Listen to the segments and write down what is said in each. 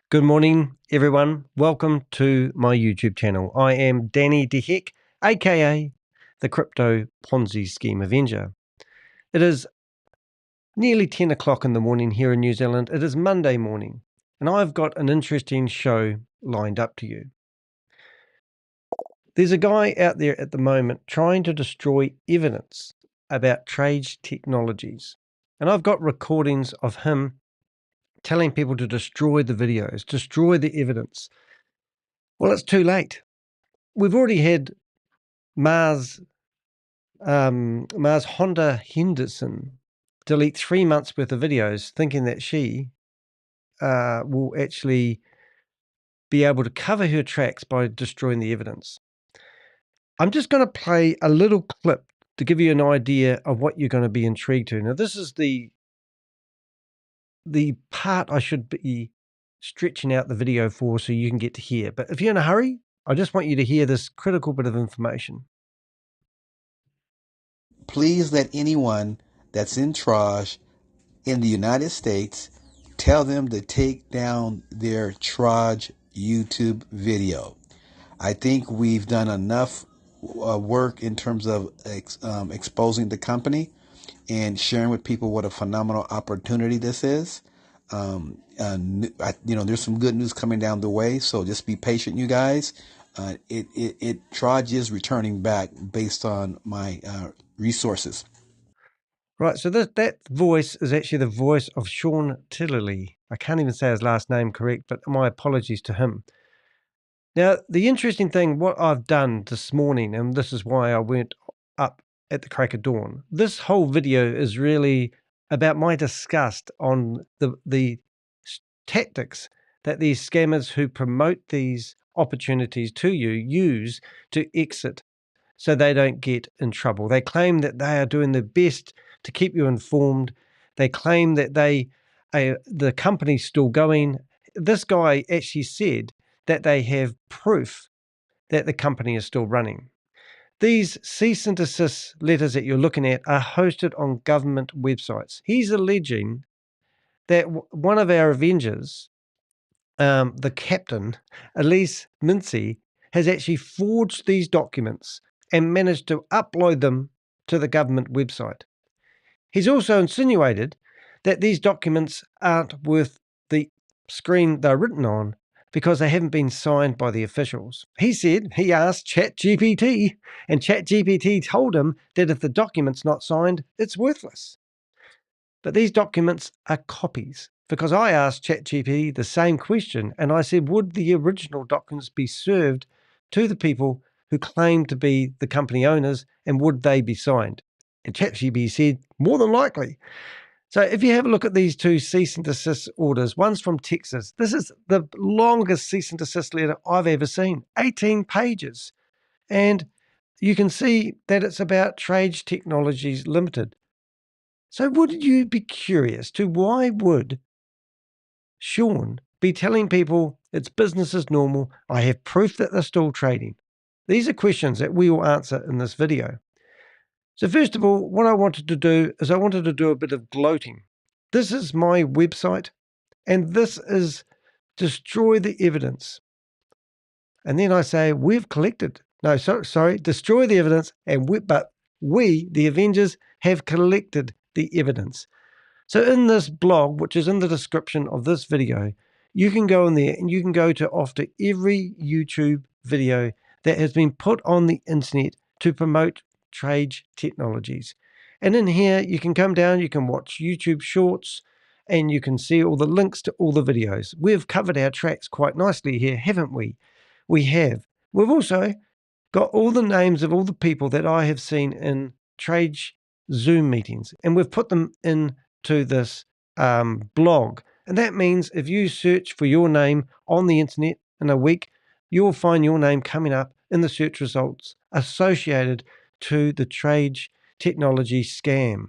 Good morning, everyone. Welcome to my YouTube channel. I am Danny de Hek, aka the Crypto Ponzi Scheme Avenger. It is nearly 10 o'clock in the morning here in New Zealand. It is Monday morning, and I've got an interesting show lined up to you. There's a guy out there at the moment trying to destroy evidence about Trage Technologies, and I've got recordings of him telling people to destroy the videos, destroy the evidence. Well, it's too late. We've already had Mars Honda Henderson delete 3 months worth of videos, thinking that she will actually be able to cover her tracks by destroying the evidence. I'm just going to play a little clip to give you an idea of what you're going to be intrigued to. Now, this is the part I should be stretching out the video for so you can get to hear. But if you're in a hurry, I just want you to hear this critical bit of information. Please let anyone that's in Trage in the United States tell them to take down their Trage YouTube video. I think we've done enough work in terms of exposing the company and sharing with people what a phenomenal opportunity this is. There's some good news coming down the way, so just be patient, you guys. Trage is returning back based on my resources. Right, so that voice is actually the voice of Sean Tillery. I can't even say his last name correct, but my apologies to him. Now, the interesting thing, what I've done this morning, and this is why I went up at the crack of dawn, this whole video is really about my disgust on the tactics that these scammers who promote these opportunities to you use to exit so they don't get in trouble. They claim that they are doing their best to keep you informed. They claim that the company's still going. This guy actually said that they have proof that the company is still running. These cease and desist letters that you're looking at are hosted on government websites. He's alleging that one of our Avengers, the captain, Eletise Mincey, has actually forged these documents and managed to upload them to the government website. He's also insinuated that these documents aren't worth the screen they're written on because they haven't been signed by the officials. He said he asked ChatGPT, and ChatGPT told him that if the document's not signed, it's worthless. But these documents are copies, because I asked ChatGPT the same question, and I said, would the original documents be served to the people who claim to be the company owners, and would they be signed? And ChatGPT said, more than likely. So if you have a look at these two cease and desist orders, one's from Texas. This is the longest cease and desist letter I've ever seen, 18 pages. And you can see that it's about Trage Technologies Limited. So would you be curious to why would Sean be telling people it's business as normal, I have proof that they're still trading? These are questions that we will answer in this video. So first of all, what I wanted to do is I wanted to do a bit of gloating. This is my website, and this is destroy the evidence. And then I say, we've collected. No, sorry, destroy the evidence, but we, the Avengers, have collected the evidence. So in this blog, which is in the description of this video, you can go in there and you can go to after every YouTube video that has been put on the internet to promote Trage Technologies. And in here, you can come down, you can watch YouTube shorts, and you can see all the links to all the videos. We've covered our tracks quite nicely here, haven't we? We have. We've also got all the names of all the people that I have seen in Trage Zoom meetings, and we've put them into this blog. And that means if you search for your name on the internet in a week, you'll find your name coming up in the search results associated to the Trage Technology scam.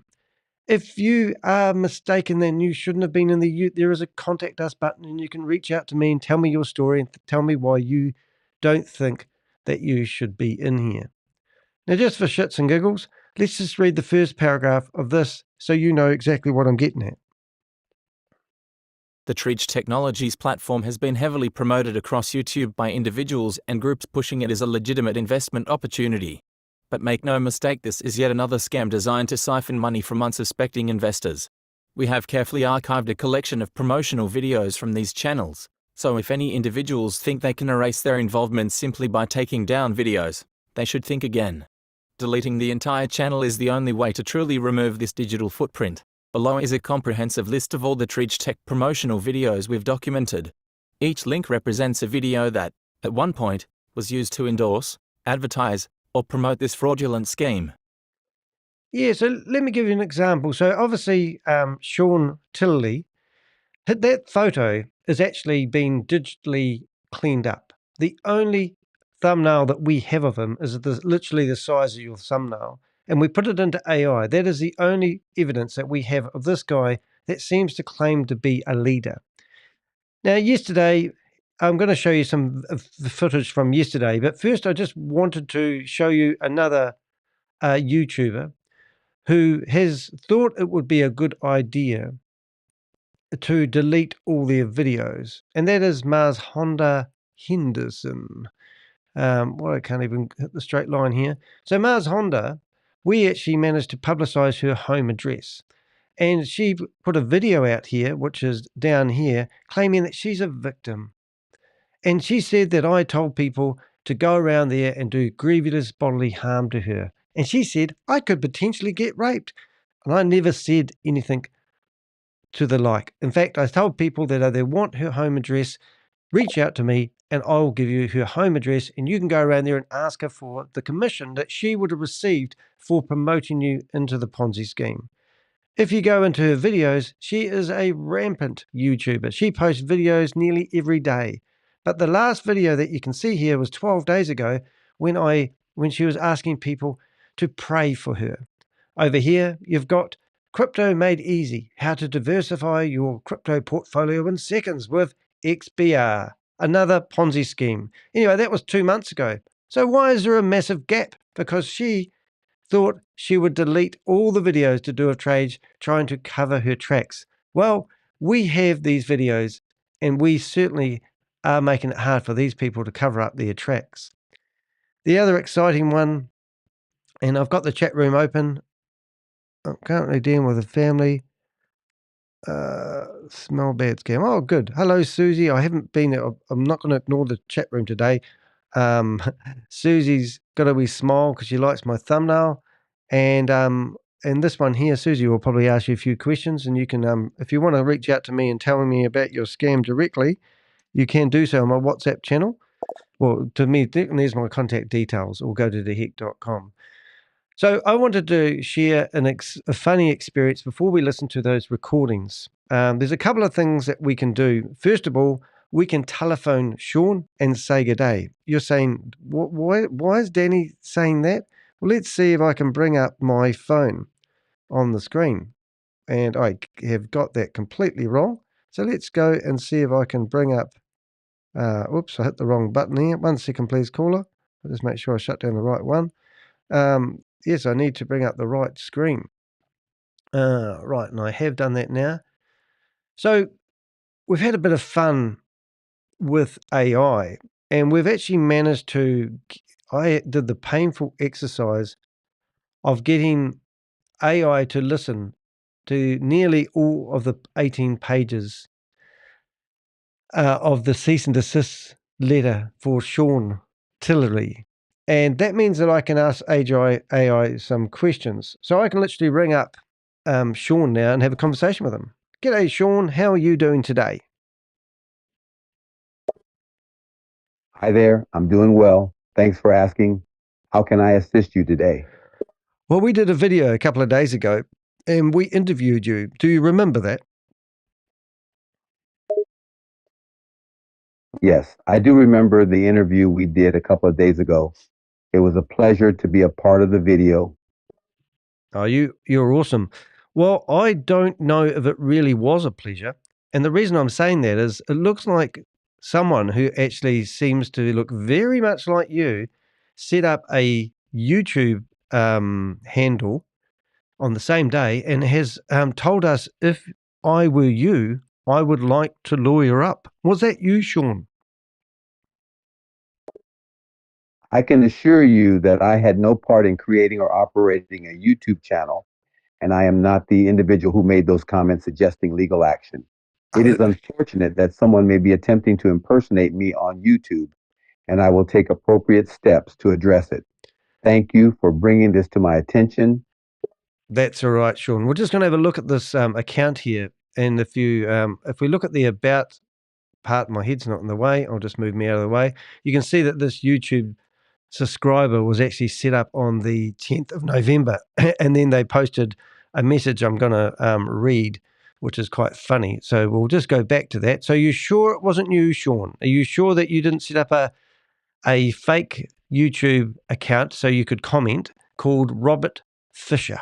If you are mistaken, then you shouldn't have been in there is a contact us button, and you can reach out to me and tell me your story and tell me why you don't think that you should be in here. Now, just for shits and giggles, let's just read the first paragraph of this so you know exactly what I'm getting at. The Trage Technologies platform has been heavily promoted across YouTube by individuals and groups pushing it as a legitimate investment opportunity. But make no mistake, this is yet another scam designed to siphon money from unsuspecting investors. We have carefully archived a collection of promotional videos from these channels, so if any individuals think they can erase their involvement simply by taking down videos, they should think again. Deleting the entire channel is the only way to truly remove this digital footprint. Below is a comprehensive list of all the Trage Tech promotional videos we've documented. Each link represents a video that, at one point, was used to endorse, advertise, or promote this fraudulent scheme. Yeah, so let me give you an example. So obviously, Sean Tillery, that photo is actually been digitally cleaned up. The only thumbnail that we have of him is literally the size of your thumbnail, and we put it into AI. That is the only evidence that we have of this guy that seems to claim to be a leader. Now, yesterday, I'm going to show you some of the footage from yesterday, but first I just wanted to show you another YouTuber who has thought it would be a good idea to delete all their videos, and that is Mars Honda Henderson. Well, I can't even hit the straight line here. So Mars Honda, we actually managed to publicize her home address, and she put a video out here, which is down here, claiming that she's a victim. And she said that I told people to go around there and do grievous bodily harm to her. And she said I could potentially get raped. And I never said anything to the like. In fact, I told people that if they want her home address, reach out to me and I'll give you her home address and you can go around there and ask her for the commission that she would have received for promoting you into the Ponzi scheme. If you go into her videos, she is a rampant YouTuber. She posts videos nearly every day. But the last video that you can see here was 12 days ago when she was asking people to pray for her. Over here, you've got Crypto Made Easy, how to diversify your crypto portfolio in seconds with XBR, another Ponzi scheme. Anyway, that was 2 months ago. So why is there a massive gap? Because she thought she would delete all the videos to do with trades trying to cover her tracks. Well, we have these videos and we certainly are making it hard for these people to cover up their tracks. The other exciting one, and I've got the chat room open. I'm currently dealing with a family. Smell bad scam. Oh, good. Hello, Susie. I haven't been. I'm not going to ignore the chat room today. Susie's got a wee smile because she likes my thumbnail, and this one here, Susie will probably ask you a few questions, and you can, if you want to reach out to me and tell me about your scam directly, you can do so on my WhatsApp channel. Well, to me, there's my contact details, or go to dehek.com. So I wanted to share a funny experience before we listen to those recordings. There's a couple of things that we can do. First of all, we can telephone Sean and say good day. You're saying, why is Danny saying that? Well, let's see if I can bring up my phone on the screen. And I have got that completely wrong. So let's go and see if I can bring up, oops, I hit the wrong button here. 1 second, please, caller. I'll just make sure I shut down the right one. Yes, I need to bring up the right screen. Right, and I have done that now. So we've had a bit of fun with AI, and we've actually managed to, I did the painful exercise of getting AI to listen to nearly all of the 18 pages of the cease and desist letter for Sean Tillery. And that means that I can ask AI some questions. So I can literally ring up Sean now and have a conversation with him. G'day, Sean. How are you doing today? Hi there. I'm doing well. Thanks for asking. How can I assist you today? Well, we did a video a couple of days ago and we interviewed you. Do you remember that? Yes, I do remember the interview we did a couple of days ago. It was a pleasure to be a part of the video. Oh, you're awesome. Well, I don't know if it really was a pleasure. And the reason I'm saying that is it looks like someone who actually seems to look very much like you set up a YouTube handle on the same day and has told us if I were you, I would like to lawyer up. Was that you, Sean? I can assure you that I had no part in creating or operating a YouTube channel, and I am not the individual who made those comments suggesting legal action. It is unfortunate that someone may be attempting to impersonate me on YouTube, and I will take appropriate steps to address it. Thank you for bringing this to my attention. That's all right, Sean. We're just going to have a look at this account here. And if we look at the about part, my head's not in the way. I'll just move me out of the way. You can see that this YouTube subscriber was actually set up on the 10th of November. And then they posted a message I'm going to read, which is quite funny. So we'll just go back to that. So you sure it wasn't you, Sean? Are you sure that you didn't set up a fake YouTube account so you could comment called Robert Fisher?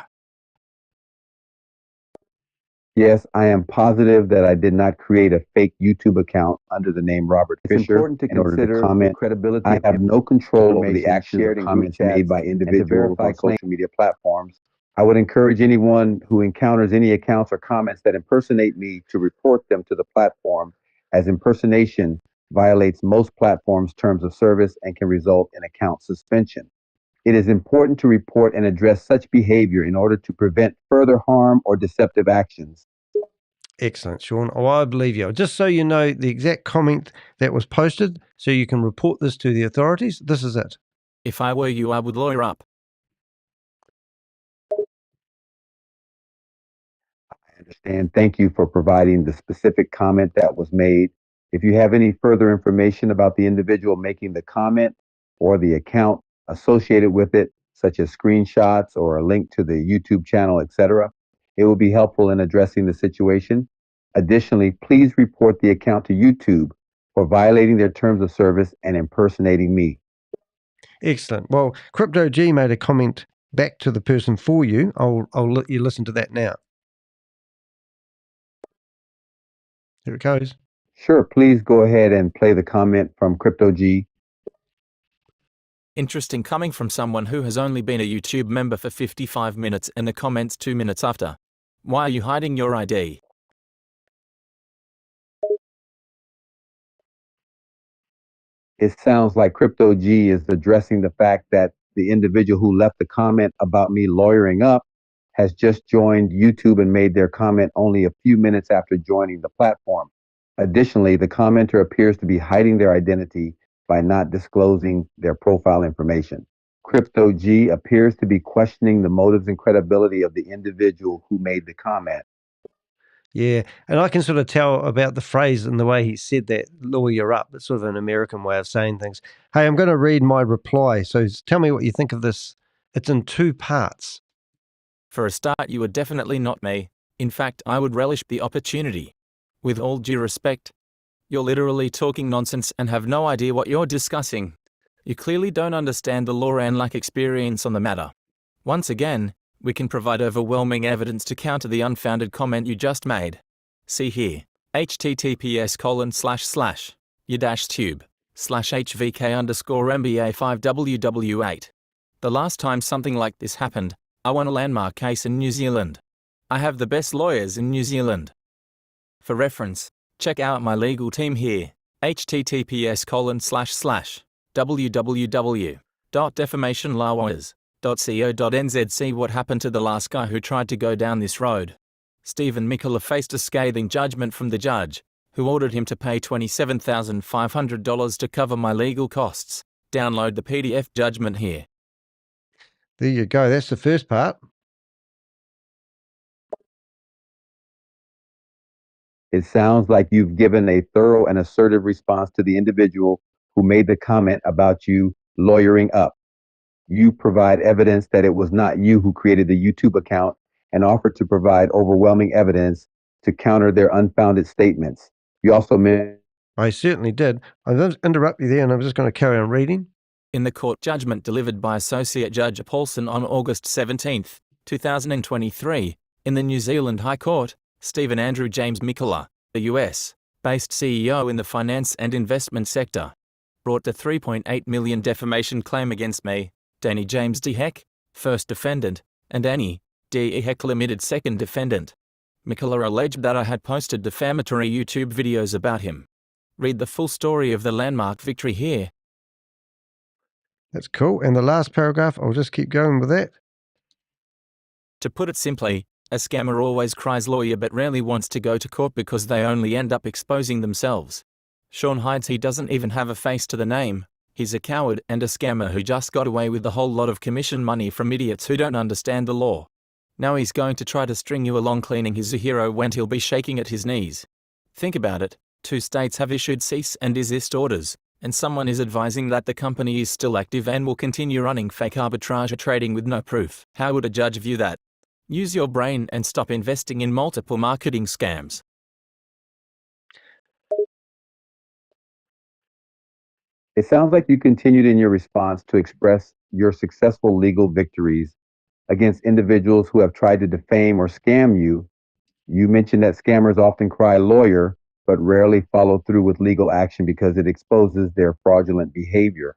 Yes, I am positive that I did not create a fake YouTube account under the name Robert Fisher. It's important to consider the credibility. I have no control over the actions or comments made by individuals on social media platforms. I would encourage anyone who encounters any accounts or comments that impersonate me to report them to the platform, as impersonation violates most platforms' terms of service and can result in account suspension. It is important to report and address such behavior in order to prevent further harm or deceptive actions. Excellent, Sean. Oh, I believe you. Just so you know the exact comment that was posted, so you can report this to the authorities, this is it. If I were you, I would lawyer up. I understand. Thank you for providing the specific comment that was made. If you have any further information about the individual making the comment or the account associated with it, such as screenshots or a link to the YouTube channel, etc., it will be helpful in addressing the situation. Additionally, please report the account to YouTube for violating their terms of service and impersonating me. Excellent. Well, Crypto G made a comment back to the person for you. I'll let you listen to that now. Here it goes. Sure, please go ahead and play the comment from Crypto G. Interesting coming from someone who has only been a YouTube member for 55 minutes and the comments 2 minutes after. Why are you hiding your ID? It sounds like Crypto G is addressing the fact that the individual who left the comment about me lawyering up has just joined YouTube and made their comment only a few minutes after joining the platform. Additionally, the commenter appears to be hiding their identity by not disclosing their profile information. Crypto G appears to be questioning the motives and credibility of the individual who made the comment. Yeah, and I can sort of tell about the phrase and the way he said that, lawyer up. It's sort of an American way of saying things. Hey, I'm going to read my reply. So tell me what you think of this. It's in 2 parts. For a start, you are definitely not me. In fact, I would relish the opportunity. With all due respect, you're literally talking nonsense and have no idea what you're discussing. You clearly don't understand the law and lack experience on the matter. Once again, we can provide overwhelming evidence to counter the unfounded comment you just made. See here, https://u-tube/hvk_MBA5WW8. The last time something like this happened, I won a landmark case in New Zealand. I have the best lawyers in New Zealand. For reference, check out my legal team here, https://www.defamationlawyers.co.nz. See what happened to the last guy who tried to go down this road. Stephen Mikola faced a scathing judgment from the judge, who ordered him to pay $27,500 to cover my legal costs. Download the PDF judgment here. There you go. That's the first part. It sounds like you've given a thorough and assertive response to the individual who made the comment about you lawyering up. You provide evidence that it was not you who created the YouTube account and offered to provide overwhelming evidence to counter their unfounded statements. You also mentioned... I certainly did. I'm going to interrupt you there, and I'm just going to carry on reading. In the court judgment delivered by Associate Judge Paulson on August 17, 2023, in the New Zealand High Court, Stephen Andrew James Mikola, a US-based CEO in the finance and investment sector, brought a $3.8 million defamation claim against me, Danny de Hek, first defendant, and Danny de Hek Limited, second defendant. McKellar alleged that I had posted defamatory YouTube videos about him. Read the full story of the landmark victory here. That's cool. And the last paragraph, I'll just keep going with that. To put it simply, a scammer always cries lawyer but rarely wants to go to court because they only end up exposing themselves. Sean hides he doesn't even have a face to the name. He's a coward and a scammer who just got away with a whole lot of commission money from idiots who don't understand the law. Now he's going to try to string you along claiming he's a hero when he'll be shaking at his knees. Think about it. 2 states have issued cease and desist orders, and someone is advising that the company is still active and will continue running fake arbitrage trading with no proof. How would a judge view that? Use your brain and stop investing in multiple marketing scams. It sounds like you continued in your response to express your successful legal victories against individuals who have tried to defame or scam you. You mentioned that scammers often cry lawyer, but rarely follow through with legal action because it exposes their fraudulent behavior.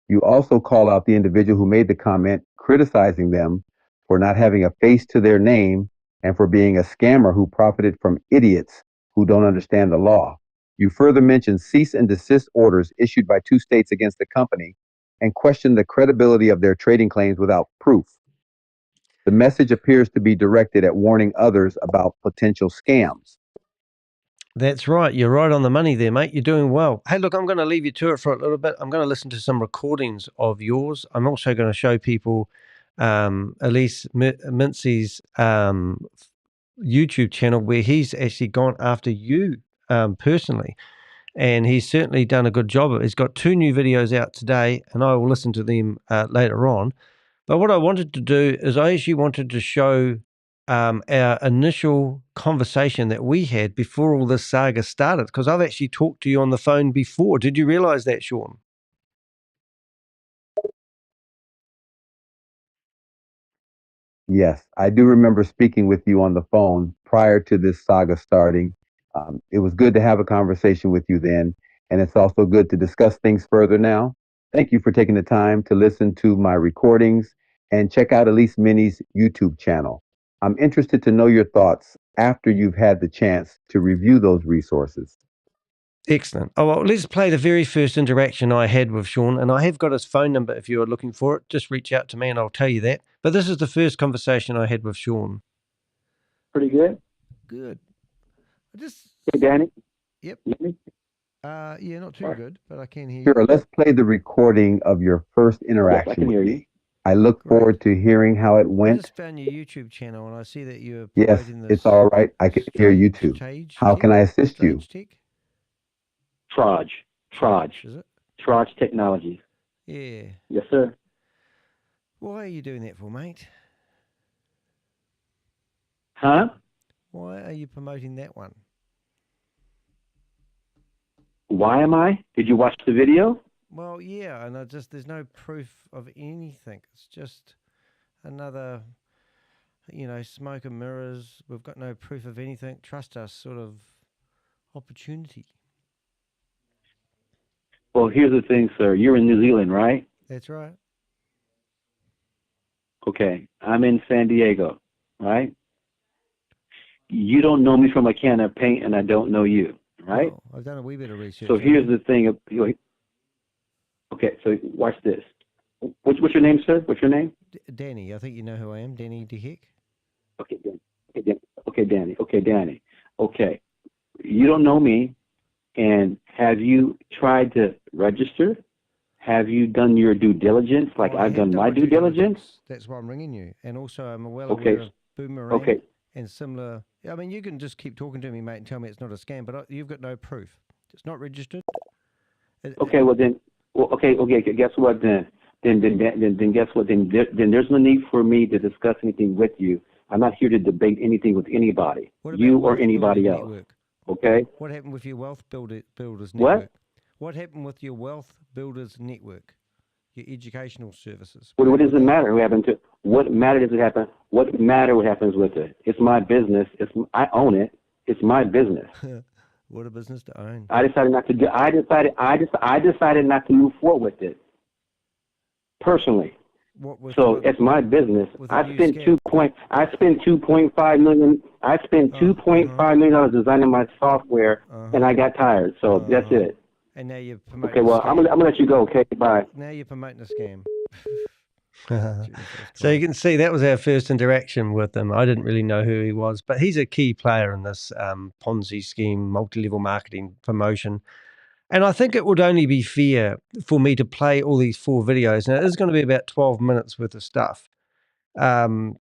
You also call out the individual who made the comment, criticizing them for not having a face to their name and for being a scammer who profited from idiots who don't understand the law. You further mention cease and desist orders issued by 2 states against the company and question the credibility of their trading claims without proof. The message appears to be directed at warning others about potential scams. That's right. You're right on the money there, mate. You're doing well. Hey, look, I'm going to leave you to it for a little bit. I'm going to listen to some recordings of yours. I'm also going to show people Eletise Mincey's YouTube channel where he's actually gone after you personally. And he's certainly done a good job. He's got 2 new videos out today, and I will listen to them later on. But what I wanted to do is I actually wanted to show our initial conversation that we had before all this saga started, because I've actually talked to you on the phone before. Did you realize that, Sean? Yes, I do remember speaking with you on the phone prior to this saga starting. It was good to have a conversation with you then, and it's also good to discuss things further now. Thank you for taking the time to listen to my recordings and check out Eletise Mincey's YouTube channel. I'm interested to know your thoughts after you've had the chance to review those resources. Excellent. Oh, well, let's play the very first interaction I had with Sean, and I have got his phone number if you are looking for it. Just reach out to me and I'll tell you that. But this is the first conversation I had with Sean. Pretty good. Good. Hey, Danny. Yep. You? Yeah, not too good, but I can hear you. Sure, let's play the recording of your first interaction. Yes, I can hear you. I look forward to hearing how it I went. just found your YouTube channel and I see that you're Yes, promoting this. it's all right. I can hear you too. How can I assist you? Trage. Is it? Trage Technologies. Yeah. Yes, sir. Why are you doing that for, mate? Huh? Why are you promoting that one? Why am I? Did you watch the video? Well, yeah, and there's no proof of anything. It's just another, smoke and mirrors. We've got no proof of anything. Trust us, sort of opportunity. Well, here's the thing, sir. You're in New Zealand, right? That's right. Okay. I'm in San Diego, right? You don't know me from a can of paint, and I don't know you, right? Oh, I've done a wee bit of research. So here's the thing. Okay, so watch this. What's your name, sir? What's your name? Danny. I think you know who I am. Danny de Hek. Okay, Danny. Okay, Danny. Okay. You don't know me, and have you tried to register? Have you done your due diligence like I've done my due diligence? That's why I'm ringing you. And also I'm well aware of Boomerang and similar. I mean, you can just keep talking to me, mate, and tell me it's not a scam, but you've got no proof. It's not registered. Okay, guess what then? Then guess what? Then there's no need for me to discuss anything with you. I'm not here to debate anything with anybody, you or anybody else. Network? Okay? What happened with your wealth builders network? What? What happened with your wealth builders network? Your educational services? What does it matter who happened to? What matter does it happen? What matter what happens with it? It's my business. I own it. It's my business. What a business to own. I decided not to do. I decided not to move forward with it. Personally. So it's my business. I spent $2.5 $2.5 million. I spent $2.5 million designing my software, and I got tired. So that's it. And now you're promoting. Okay, well, I'm gonna let you go. Okay, bye. Now you're promoting a scam. So you can see that was our first interaction with him. I didn't really know who he was, but he's a key player in this Ponzi scheme, multi-level marketing promotion. And I think it would only be fair for me to play all these 4 videos. Now, it is going to be about 12 minutes worth of stuff. And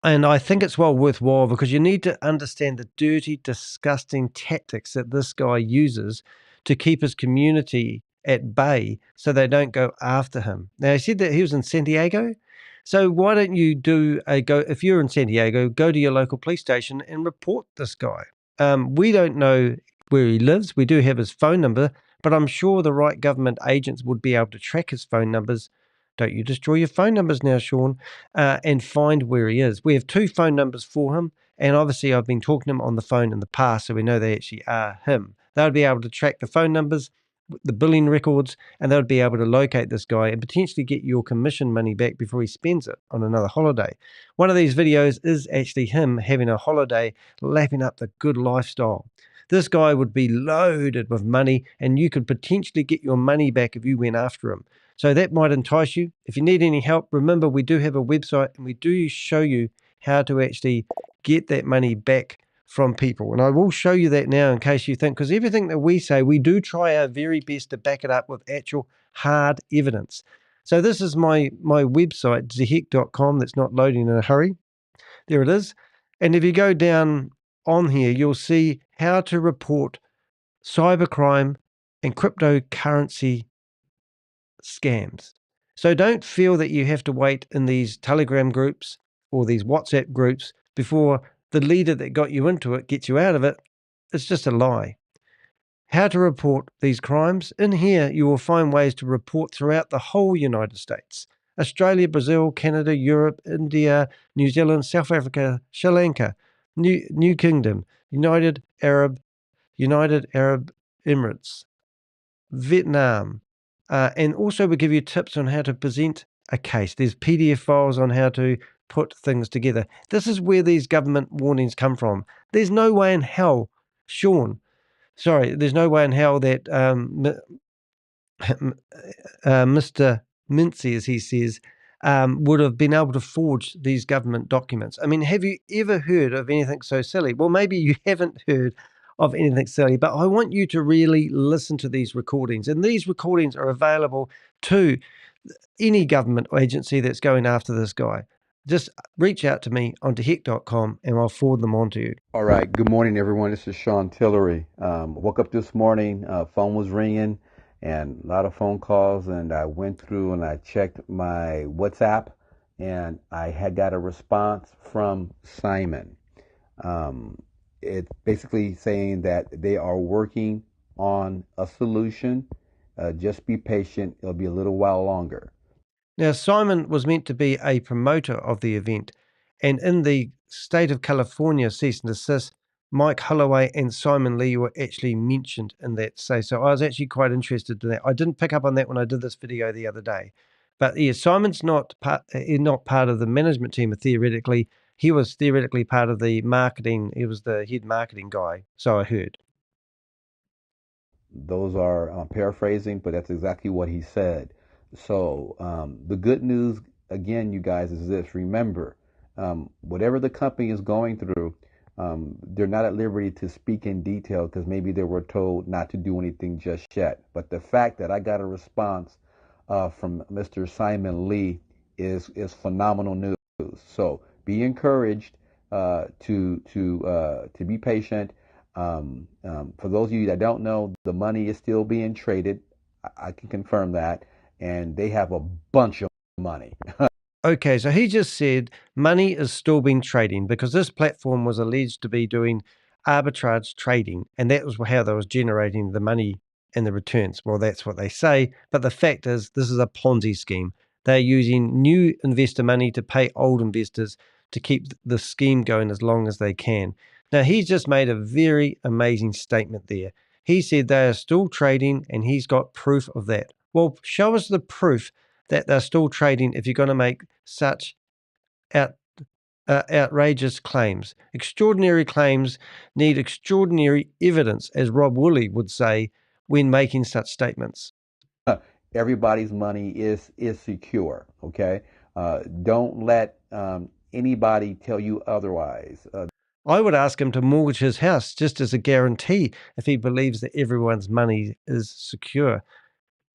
I think it's well worthwhile because you need to understand the dirty, disgusting tactics that this guy uses to keep his community at bay so they don't go after him. Now, he said that he was in San Diego. So why don't you if you're in San Diego, go to your local police station and report this guy. We don't know where he lives. We do have his phone number, but I'm sure the right government agents would be able to track his phone numbers. Don't you destroy your phone numbers now, Sean, and find where he is. We have 2 phone numbers for him, and obviously I've been talking to him on the phone in the past, so we know they actually are him. They'll be able to track the phone numbers, the billing records, and they'll be able to locate this guy and potentially get your commission money back before he spends it on another holiday. One of these videos is actually him having a holiday, lapping up the good lifestyle. This guy would be loaded with money, and you could potentially get your money back if you went after him. So that might entice you. If you need any help, remember we do have a website and we do show you how to actually get that money back from people. And I will show you that now in case you think, because everything that we say, we do try our very best to back it up with actual hard evidence. So this is my website, dehek.com. That's not loading in a hurry. There it is. And if you go down on here, you'll see how to report cybercrime and cryptocurrency scams. So don't feel that you have to wait in these Telegram groups or these WhatsApp groups before the leader that got you into it gets you out of it. It's just a lie. How to report these crimes. In here, you will find ways to report throughout the whole United States. Australia, Brazil, Canada, Europe, India, New Zealand, South Africa, Sri Lanka, New Kingdom, United Arab Emirates, Vietnam, and also we give you tips on how to present a case. There's PDF files on how to put things together. This is where these government warnings come from. There's no way in hell, there's no way in hell that Mr. Mincey, as he says, would have been able to forge these government documents. I mean, have you ever heard of anything so silly? Well, maybe you haven't heard of anything silly, but I want you to really listen to these recordings. And these recordings are available to any government agency that's going after this guy. Just reach out to me on dehek.com and I'll forward them on to you. All right. Good morning, everyone. This is Sean Tillery. Woke up this morning, phone was ringing and a lot of phone calls, and I went through and I checked my WhatsApp and I had got a response from Simon. It's basically saying that they are working on a solution. Just be patient. It'll be a little while longer. Now, Simon was meant to be a promoter of the event, and in the state of California cease and desist, Mike Holloway and Simon Lee were actually mentioned in that say. So I was actually quite interested in that. I didn't pick up on that when I did this video the other day. But yeah, Simon's not part of the management team theoretically. He was theoretically part of the marketing. He was the head marketing guy, so I heard. Those are paraphrasing, but that's exactly what he said. So the good news, again, you guys, is this. Remember, whatever the company is going through, they're not at liberty to speak in detail because maybe they were told not to do anything just yet. But the fact that I got a response from Mr. Simon Lee is phenomenal news. So be encouraged to be patient. For those of you that don't know, the money is still being traded. I can confirm that. And they have a bunch of money. Okay, so he just said money is still being trading because this platform was alleged to be doing arbitrage trading, and that was how they was generating the money and the returns. Well, that's what they say, but the fact is this is a Ponzi scheme. They're using new investor money to pay old investors to keep the scheme going as long as they can. Now, he's just made a very amazing statement there. He said they are still trading, and he's got proof of that. Well, show us the proof that they're still trading if you're going to make such outrageous claims. Extraordinary claims need extraordinary evidence, as Rob Woolley would say when making such statements. Everybody's money is secure, okay? Don't let anybody tell you otherwise. I would ask him to mortgage his house just as a guarantee if he believes that everyone's money is secure.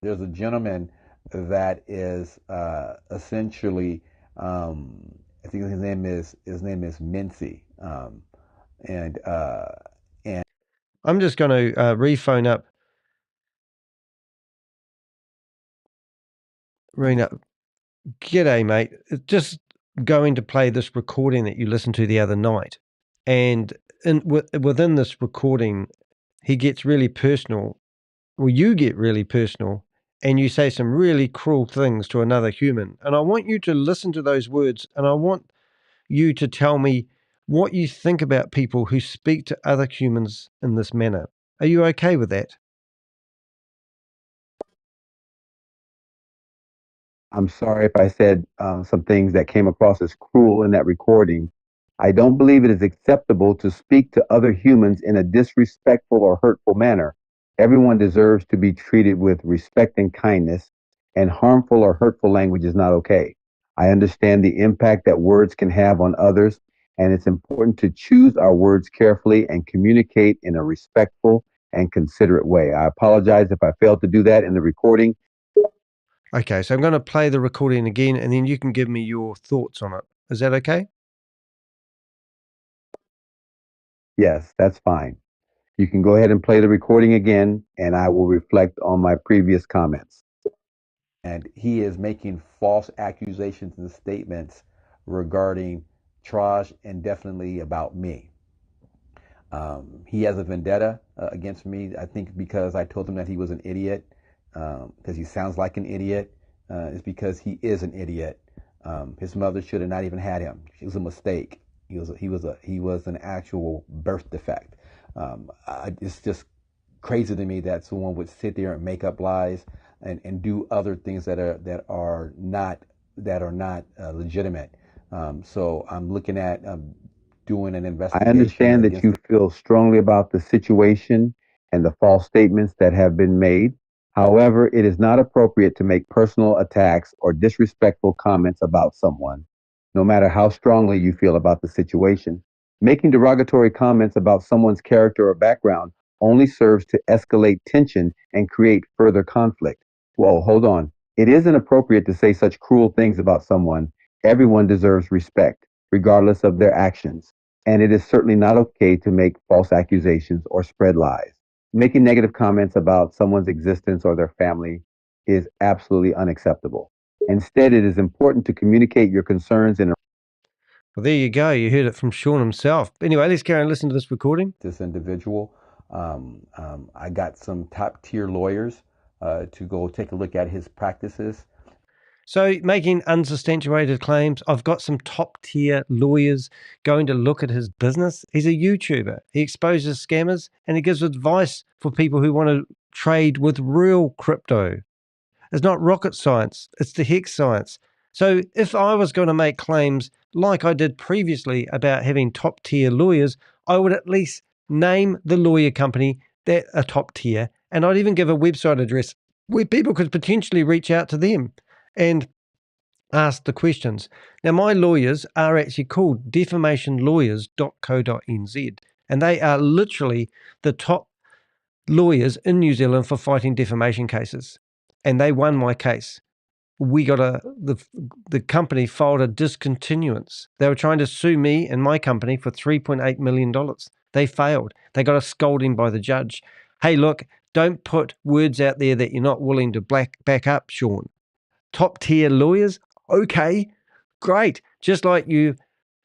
There's a gentleman that is essentially, I think his name is Mincey, and I'm just going to rephone up Rena. G'day, mate. Just going to play this recording that you listened to the other night, and within this recording, he gets really personal. Well, you get really personal, and you say some really cruel things to another human. And I want you to listen to those words, and I want you to tell me what you think about people who speak to other humans in this manner. Are you okay with that? I'm sorry if I said some things that came across as cruel in that recording. I don't believe it is acceptable to speak to other humans in a disrespectful or hurtful manner. Everyone deserves to be treated with respect and kindness, and harmful or hurtful language is not okay. I understand the impact that words can have on others, and it's important to choose our words carefully and communicate in a respectful and considerate way. I apologize if I failed to do that in the recording. Okay, so I'm going to play the recording again, and then you can give me your thoughts on it. Is that okay? Yes, that's fine. You can go ahead and play the recording again, and I will reflect on my previous comments. And he is making false accusations and statements regarding Trage and definitely about me. He has a vendetta against me, I think, because I told him that he was an idiot, because he sounds like an idiot. It's because he is an idiot. His mother should have not even had him. It was a mistake. He was an actual birth defect. It's just crazy to me that someone would sit there and make up lies and do other things that are not legitimate. So I'm looking at doing an investigation. I understand that you feel strongly about the situation and the false statements that have been made. However, it is not appropriate to make personal attacks or disrespectful comments about someone, no matter how strongly you feel about the situation. Making derogatory comments about someone's character or background only serves to escalate tension and create further conflict. Whoa, hold on. It isn't appropriate to say such cruel things about someone. Everyone deserves respect, regardless of their actions. And it is certainly not okay to make false accusations or spread lies. Making negative comments about someone's existence or their family is absolutely unacceptable. Instead, it is important to communicate your concerns in a Well, there you go. You heard it from Sean himself. Anyway, let's carry on and listen to this recording. This individual, I got some top tier lawyers to go take a look at his practices. So, making unsubstantiated claims. I've got some top tier lawyers going to look at his business. He's a YouTuber. He exposes scammers and he gives advice for people who want to trade with real crypto. It's not rocket science, it's the hex science. So, if I was going to make claims like I did previously about having top tier lawyers, I would at least name the lawyer company that are top tier, and I'd even give a website address where people could potentially reach out to them and ask the questions. Now, my lawyers are actually called defamationlawyers.co.nz, and they are literally the top lawyers in New Zealand for fighting defamation cases. And they won my case. We got the company filed a discontinuance. They were trying to sue me and my company for $3.8 million. They failed. They got a scolding by the judge. Hey, look, don't put words out there that you're not willing to back up, Sean. Top tier lawyers? Okay, great. Just like you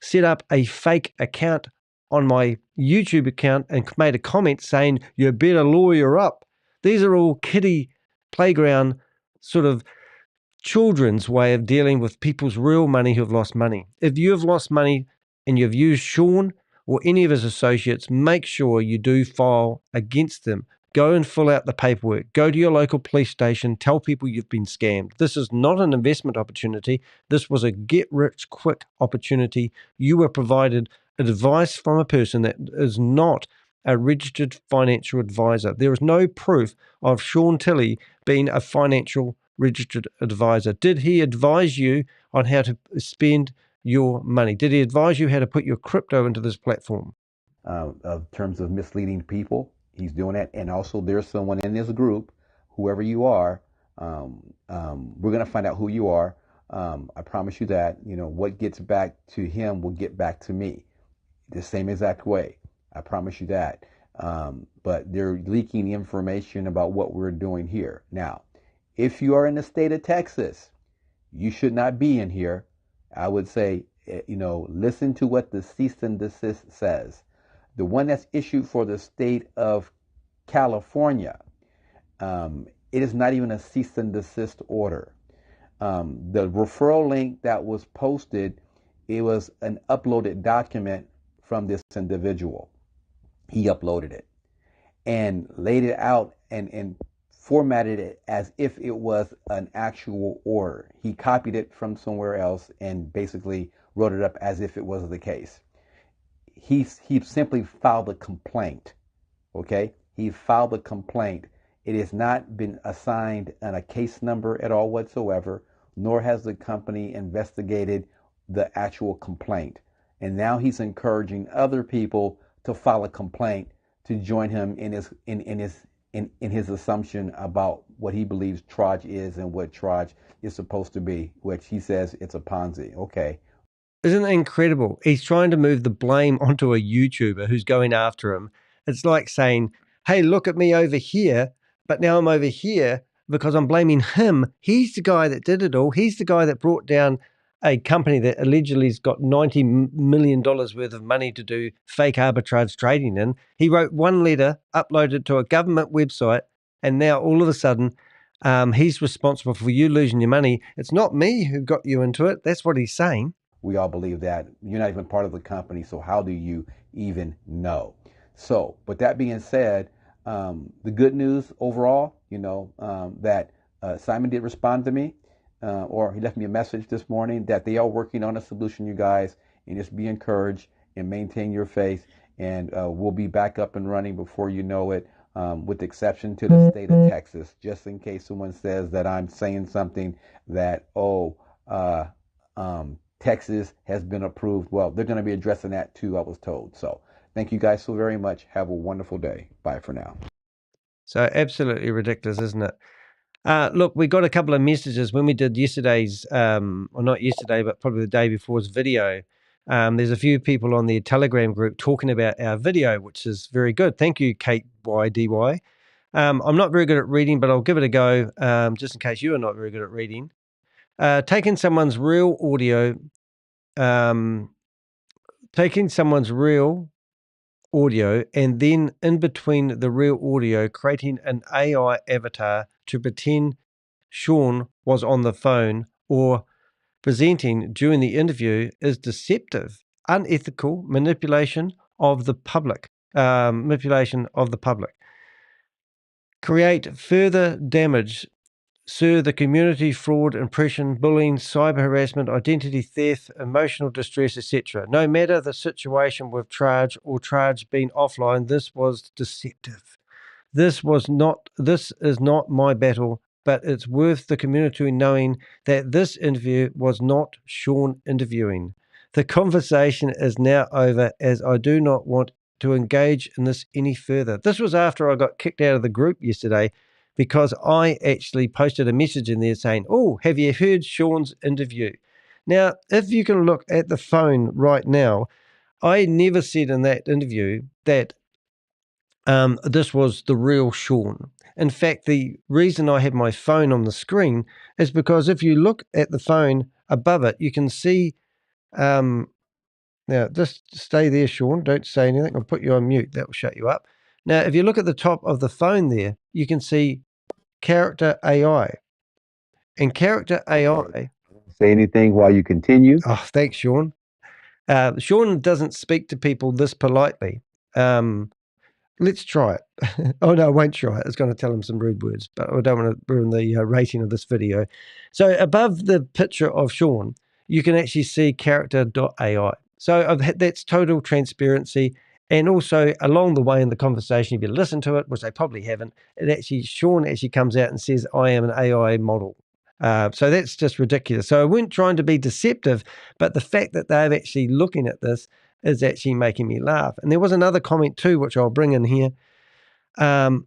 set up a fake account on my YouTube account and made a comment saying, you better lawyer up. These are all kiddie playground sort of children's way of dealing with people's real money who have lost money. If you have lost money and you've used Sean or any of his associates, make sure you do file against them. Go and fill out the paperwork. Go to your local police station. Tell people you've been scammed. This is not an investment opportunity. This was a get-rich-quick opportunity. You were provided advice from a person that is not a registered financial advisor. There is no proof of Sean Tillery being a financial registered advisor. Did he advise you on how to spend your money? Did he advise you how to put your crypto into this platform? Of terms of misleading people, he's doing that. And also there's someone in this group, whoever you are, we're going to find out who you are. I promise you that, what gets back to him will get back to me the same exact way. I promise you that. But they're leaking information about what we're doing here. Now, if you are in the state of Texas, you should not be in here. I would say, listen to what the cease and desist says. The one that's issued for the state of California, it is not even a cease and desist order. The referral link that was posted, it was an uploaded document from this individual. He uploaded it and laid it out and formatted it as if it was an actual order. He copied it from somewhere else and basically wrote it up as if it was the case. He simply filed a complaint. Okay, he filed a complaint. It has not been assigned a case number at all whatsoever, nor has the company investigated the actual complaint. And now he's encouraging other people to file a complaint to join him in his assumption about what he believes Trage is and what Trage is supposed to be, which he says it's a Ponzi. Okay. Isn't that incredible? He's trying to move the blame onto a YouTuber who's going after him. It's like saying, hey, look at me over here, but now I'm over here because I'm blaming him. He's the guy that did it all. He's the guy that brought down a company that allegedly has got $90 million worth of money to do fake arbitrage trading in. He wrote one letter, uploaded it to a government website, and now all of a sudden he's responsible for you losing your money. It's not me who got you into it. That's what he's saying. We all believe that. You're not even part of the company, so how do you even know? So, with that being said, the good news overall, that Simon did respond to me, or he left me a message this morning that they are working on a solution, you guys, and just be encouraged and maintain your faith, and we'll be back up and running before you know it, with the exception to the state of Texas, just in case someone says that I'm saying something that, Texas has been approved. Well, they're going to be addressing that too, I was told. So thank you guys so very much. Have a wonderful day. Bye for now. So absolutely ridiculous, isn't it? Look, we got a couple of messages when we did yesterday's, or not yesterday, but probably the day before's video. There's a few people on the Telegram group talking about our video, which is very good. Thank you, Kate YDY. I'm not very good at reading, but I'll give it a go, just in case you are not very good at reading. Taking someone's real audio and then in between the real audio, creating an AI avatar to pretend Sean was on the phone or presenting during the interview is deceptive, unethical manipulation of the public. Create further damage. Sir, the community, fraud, impression, bullying, cyber harassment, identity theft, emotional distress, etc. No matter the situation with Trage or Trage being offline, this was deceptive. This is not my battle, but it's worth the community knowing that this interview was not Sean interviewing. The conversation is now over, as I do not want to engage in this any further. This was after I got kicked out of the group yesterday, because I actually posted a message in there saying, oh, have you heard Sean's interview? Now, if you can look at the phone right now, I never said in that interview that this was the real Sean. In fact, the reason I have my phone on the screen is because if you look at the phone above it, you can see, now just stay there, Sean, don't say anything. I'll put you on mute. That will shut you up. Now, if you look at the top of the phone there, you can see Character AI. And Character AI. Say anything while you continue. Oh, thanks, Sean. Sean doesn't speak to people this politely. Let's try it. Oh, no, I won't try it. It's going to tell him some rude words, but I don't want to ruin the rating of this video. So above the picture of Sean, you can actually see character.ai. So that's total transparency. And also along the way in the conversation, if you listen to it, which they probably haven't, Sean actually comes out and says, I am an AI model. So that's just ridiculous. So I weren't trying to be deceptive, but the fact that they're actually looking at this is actually making me laugh. And there was another comment too, which I'll bring in here. And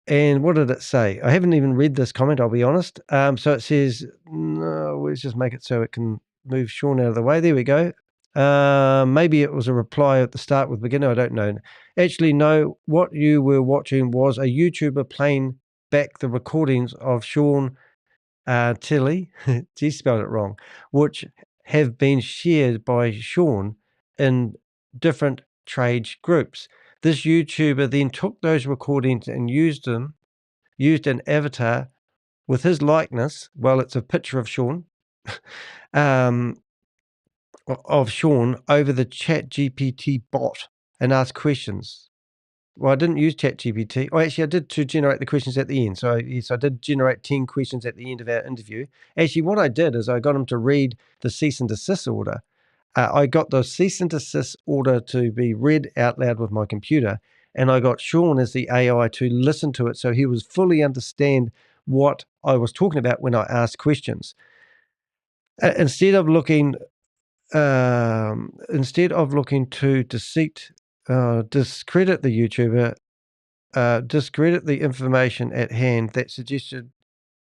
what did it say? I haven't even read this comment, I'll be honest. So it says, no, let's just make it so it can move Sean out of the way. There we go. Maybe it was a reply at the start with beginner. I don't know. Actually, no, what you were watching was a YouTuber playing back the recordings of Sean Tillery, he spelled it wrong, which have been shared by Sean in different trade groups. This YouTuber then took those recordings and used an avatar with his likeness. Well, it's a picture of Sean, of Sean over the Chat GPT bot and asked questions. Well, I didn't use ChatGPT. Oh, actually, I did to generate the questions at the end. So, yes, I did generate 10 questions at the end of our interview. Actually, what I did is I got him to read the cease and desist order. I got the cease and desist order to be read out loud with my computer, and I got Sean as the AI to listen to it so he was fully understand what I was talking about when I asked questions. Instead of looking to discredit the YouTuber, discredit the information at hand that suggested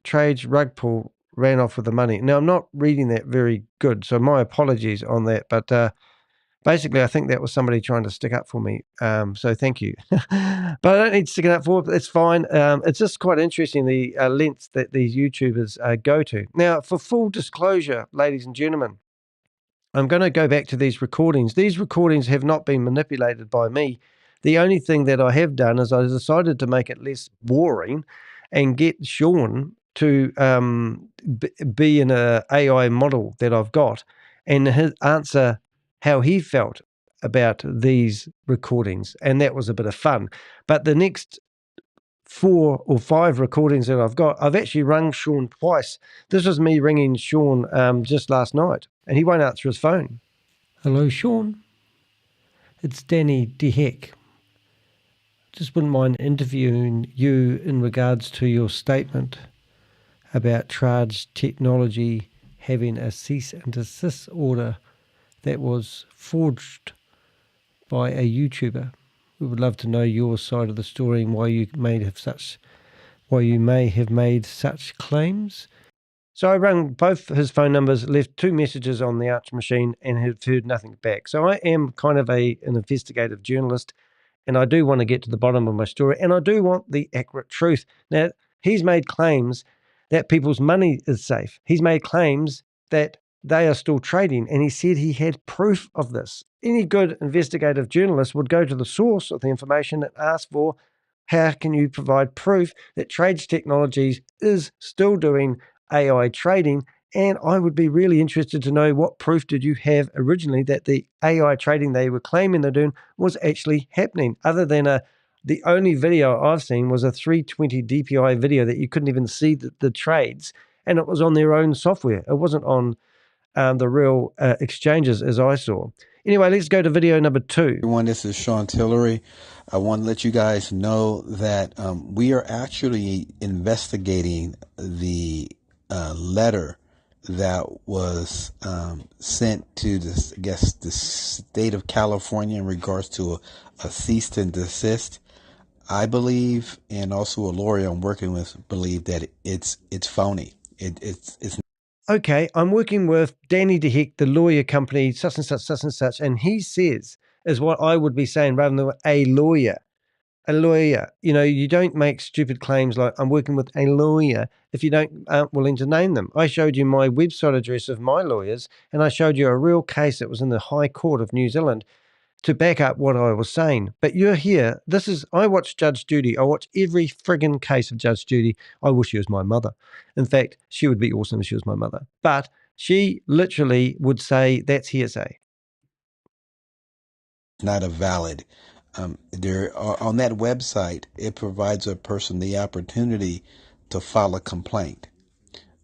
Trage rug pull ran off with the money. Now, I'm not reading that very good, so my apologies on that. But basically, I think that was somebody trying to stick up for me. So thank you. But I don't need to stick it up for, it's fine. It's just quite interesting, the lengths that these YouTubers go to. Now, for full disclosure, ladies and gentlemen, I'm going to go back to these recordings. These recordings have not been manipulated by me. The only thing that I have done is I decided to make it less boring and get Sean to be in a AI model that I've got and his answer how he felt about these recordings. And that was a bit of fun. But the next 4 or 5 recordings that I've got, I've actually rung Sean twice. This was me ringing Sean just last night, and he won't answer his phone. Hello, Sean. It's Danny de Hek. Just wouldn't mind interviewing you in regards to your statement about Trage Technology having a cease and desist order that was forged by a YouTuber. We would love to know your side of the story and why you may have made such claims. So I rang both his phone numbers, left 2 messages on the answer machine, and have heard nothing back. So I am kind of an investigative journalist, and I do want to get to the bottom of my story, and I do want the accurate truth. Now, he's made claims that people's money is safe. He's made claims that they are still trading, and he said he had proof of this. Any good investigative journalist would go to the source of the information and ask for, how can you provide proof that Trage Technologies is still doing AI trading? And I would be really interested to know, what proof did you have originally that the AI trading they were claiming they're doing was actually happening, other than the only video I've seen was a 320 DPI video that you couldn't even see the trades, and it was on their own software. It wasn't on the real exchanges as I saw. Anyway, let's go to video number 2. Everyone, this is Sean Tillery. I want to let you guys know that we are actually investigating the letter that was sent to the state of California in regards to a cease and desist. I believe, and also a lawyer I'm working with believe, that it's phony. It's okay, I'm working with Danny de Hek, the lawyer company, such and such, and he says, is what I would be saying rather than a lawyer. A lawyer, you don't make stupid claims like I'm working with a lawyer if you aren't willing to name them. I showed you my website address of my lawyers, and I showed you a real case that was in the High Court of New Zealand to back up what I was saying. But you're here. I watch Judge Judy. I watch every friggin' case of Judge Judy. I wish she was my mother. In fact, she would be awesome if she was my mother. But she literally would say that's hearsay. not a valid There on that website, it provides a person the opportunity to file a complaint.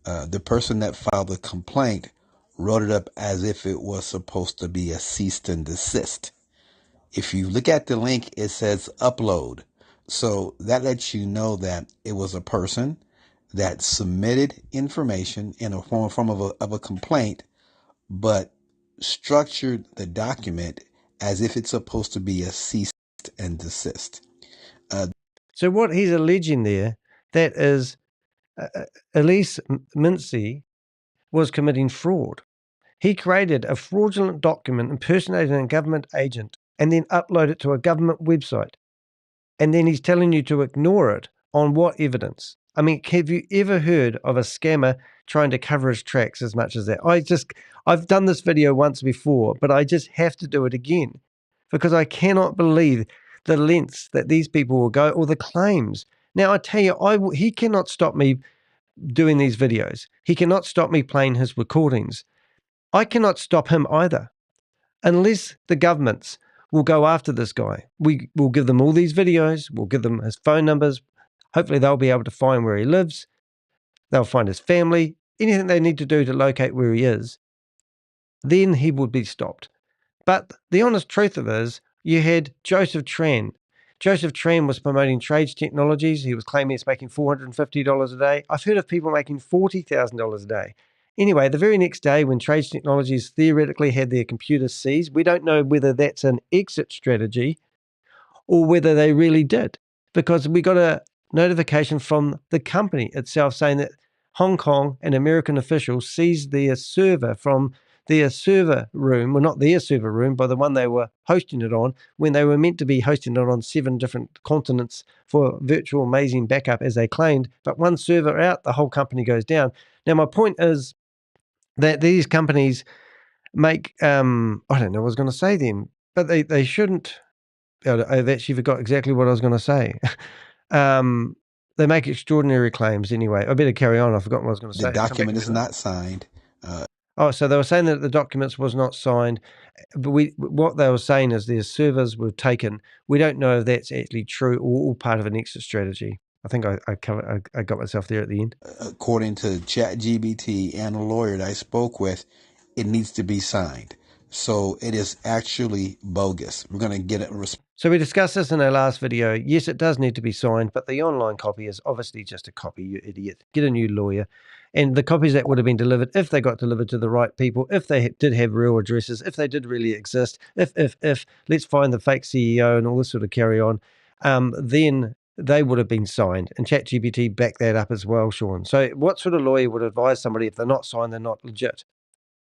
The person that filed the complaint wrote it up as if it was supposed to be a cease and desist. If you look at the link, it says upload. So that lets you know that it was a person that submitted information in a form of a complaint, but structured the document as if it's supposed to be a cease and desist. So what he's alleging there, that is Eletise Mincey was committing fraud. He created a fraudulent document impersonating a government agent and then uploaded it to a government website. And then he's telling you to ignore it on what evidence? I mean, have you ever heard of a scammer trying to cover his tracks as much as that? I've done this video once before, but I just have to do it again because I cannot believe the lengths that these people will go or the claims. Now, I tell you, he cannot stop me doing these videos. He cannot stop me playing his recordings. I cannot stop him either unless the governments will go after this guy. We will give them all these videos. We'll give them his phone numbers. Hopefully they'll be able to find where he lives. They'll find his family, anything they need to do to locate where he is. Then he would be stopped. But the honest truth of it is, you had Joseph Tran. Joseph Tran was promoting Trage Technologies. He was claiming he's making $450 a day. I've heard of people making $40,000 a day. Anyway, the very next day when Trage Technologies theoretically had their computers seized, we don't know whether that's an exit strategy or whether they really did, because we got a notification from the company itself saying that Hong Kong and American officials seized their server from their server room, well, not their server room, but the one they were hosting it on, when they were meant to be hosting it on 7 different continents for virtual amazing backup, as they claimed. But one server out, the whole company goes down. Now, my point is that these companies make, I don't know what I was going to say then, but they shouldn't. I've actually forgot exactly what I was going to say. They make extraordinary claims anyway. I better carry on. I've forgotten what I was going to say. The document is not signed. So they were saying that the documents was not signed, but what they were saying is their servers were taken. We don't know if that's actually true or part of an exit strategy. I think I got myself there at the end. According to ChatGPT and a lawyer that I spoke with, it needs to be signed. So it is actually bogus. We're going to get it. So we discussed this in our last video. Yes, it does need to be signed, but the online copy is obviously just a copy, you idiot. Get a new lawyer. And the copies that would have been delivered, if they got delivered to the right people, if they did have real addresses, if they did really exist, if let's find the fake CEO and all this sort of carry on, then they would have been signed. And ChatGPT backed that up as well, Sean. So what sort of lawyer would advise somebody if they're not signed, they're not legit?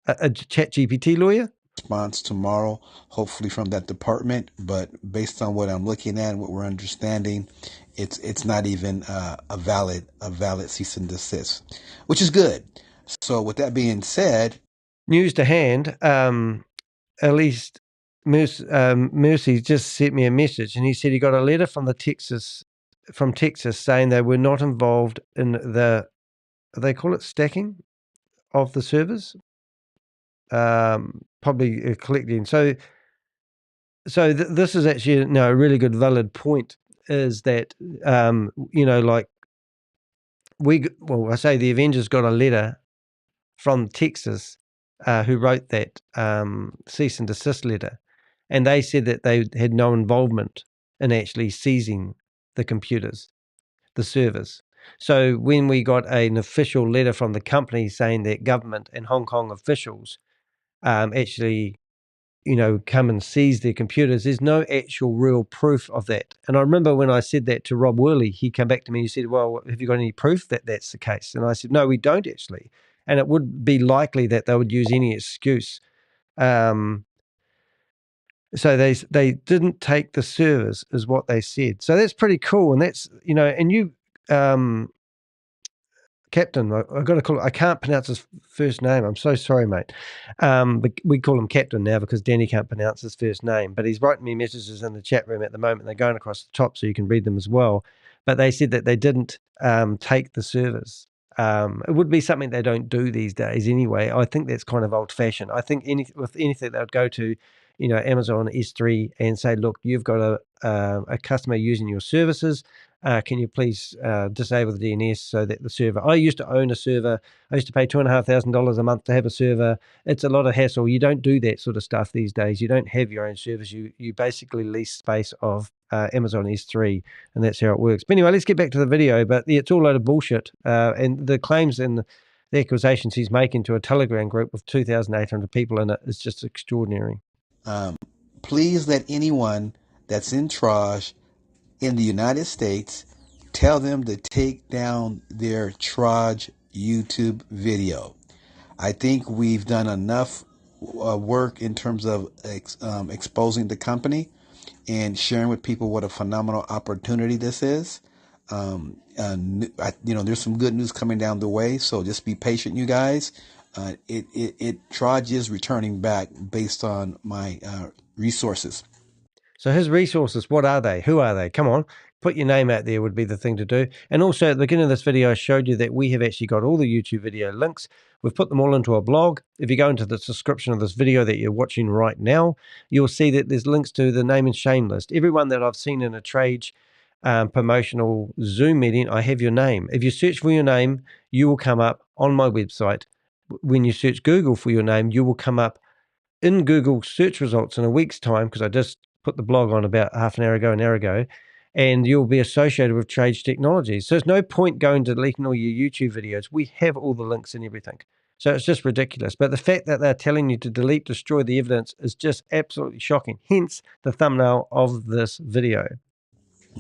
A ChatGPT lawyer? Response tomorrow, hopefully from that department, but based on what I'm looking at and what we're understanding, it's not even a valid cease and desist, which is good. So with that being said, news to hand, Eletise Mincey just sent me a message, and he said he got a letter from Texas saying they were not involved in the, they call it stacking of the servers, probably collecting. So this is actually a really good valid point, is that like I say the Avengers got a letter from Texas who wrote that cease and desist letter, and they said that they had no involvement in actually seizing the computers, the servers. So when we got an official letter from the company saying that government and Hong Kong officials actually come and seize their computers, there's no actual real proof of that. And I remember when I said that to Rob Worley, he came back to me and he said, well, have you got any proof that that's the case? And I said, no, we don't actually. And it would be likely that they would use any excuse. So they didn't take the servers, is what they said. So that's pretty cool. And that's, and you, Captain, I've got to call it, I can't pronounce his first name. I'm so sorry, mate. But we call him Captain now because Danny can't pronounce his first name. But he's writing me messages in the chat room at the moment. They're going across the top so you can read them as well. But they said that they didn't take the servers. It would be something they don't do these days anyway. I think that's kind of old-fashioned. I think with anything they would go to, Amazon S3 and say, look, you've got a customer using your services. Can you please disable the DNS so that the server? I used to own a server. I used to pay $2,500 a month to have a server. It's a lot of hassle. You don't do that sort of stuff these days. You don't have your own servers. You basically lease space of Amazon S3, and that's how it works. But anyway, let's get back to the video. But it's all a load of bullshit. And the claims and the accusations he's making to a Telegram group with 2,800 people in it is just extraordinary. Please let anyone that's in Trage in the United States tell them to take down their Trage YouTube video. I think we've done enough work in terms of exposing the company and sharing with people what a phenomenal opportunity this is. There's some good news coming down the way, so just be patient, you guys. Trage is returning back based on my resources. So his resources, what are they? Who are they? Come on, put your name out there would be the thing to do. And also at the beginning of this video, I showed you that we have actually got all the YouTube video links. We've put them all into a blog. If you go into the description of this video that you're watching right now, you'll see that there's links to the name and shame list. Everyone that I've seen in a Trage promotional Zoom meeting, I have your name. If you search for your name, you will come up on my website. When you search Google for your name, you will come up in Google search results in a week's time, because I just put the blog on about half an hour ago, and you'll be associated with Trage Technologies. So there's no point going to deleting all your YouTube videos. We have all the links and everything. So it's just ridiculous. But the fact that they're telling you to delete, destroy the evidence is just absolutely shocking. Hence the thumbnail of this video.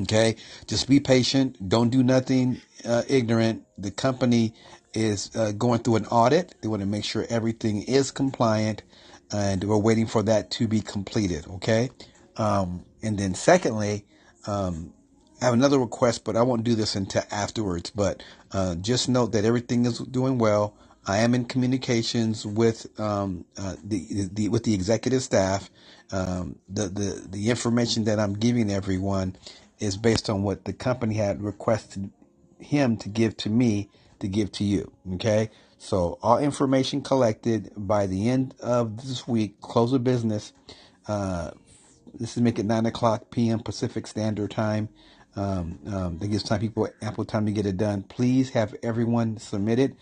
Okay, just be patient. Don't do nothing ignorant. The company is going through an audit. They want to make sure everything is compliant, and we're waiting for that to be completed. Okay, and then secondly, I have another request, but I won't do this until afterwards. But just note that everything is doing well. I am in communications with the executive staff. The information that I'm giving everyone is based on what the company had requested him to give to me to give to you. Okay, so all information collected by the end of this week, close of business. This is make it 9:00 p.m. Pacific Standard Time. That gives people ample time to get it done. Please have everyone submit it.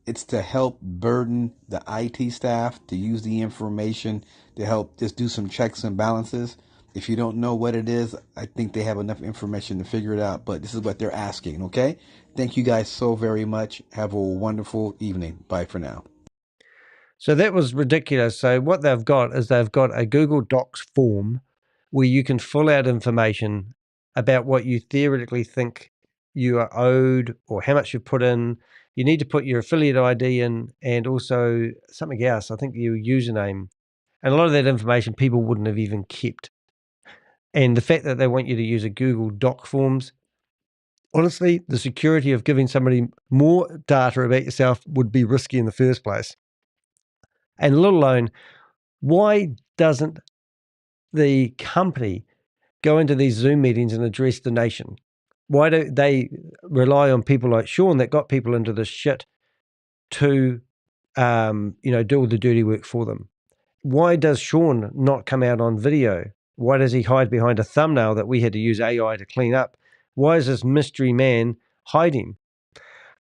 It's to help burden the IT staff to use the information to help just do some checks and balances. If you don't know what it is, I think they have enough information to figure it out, but this is what they're asking, okay? Thank you guys so very much. Have a wonderful evening. Bye for now. So that was ridiculous. So what they've got is they've got a Google Docs form where you can fill out information about what you theoretically think you are owed or how much you've put in. You need to put your affiliate ID in and also something else, I think your username. And a lot of that information people wouldn't have even kept. And the fact that they want you to use a Google Doc forms, honestly, the security of giving somebody more data about yourself would be risky in the first place. And let alone, why doesn't the company go into these Zoom meetings and address the nation? Why do they rely on people like Sean that got people into this shit to, do all the dirty work for them? Why does Sean not come out on video? Why does he hide behind a thumbnail that we had to use AI to clean up? Why is this mystery man hiding?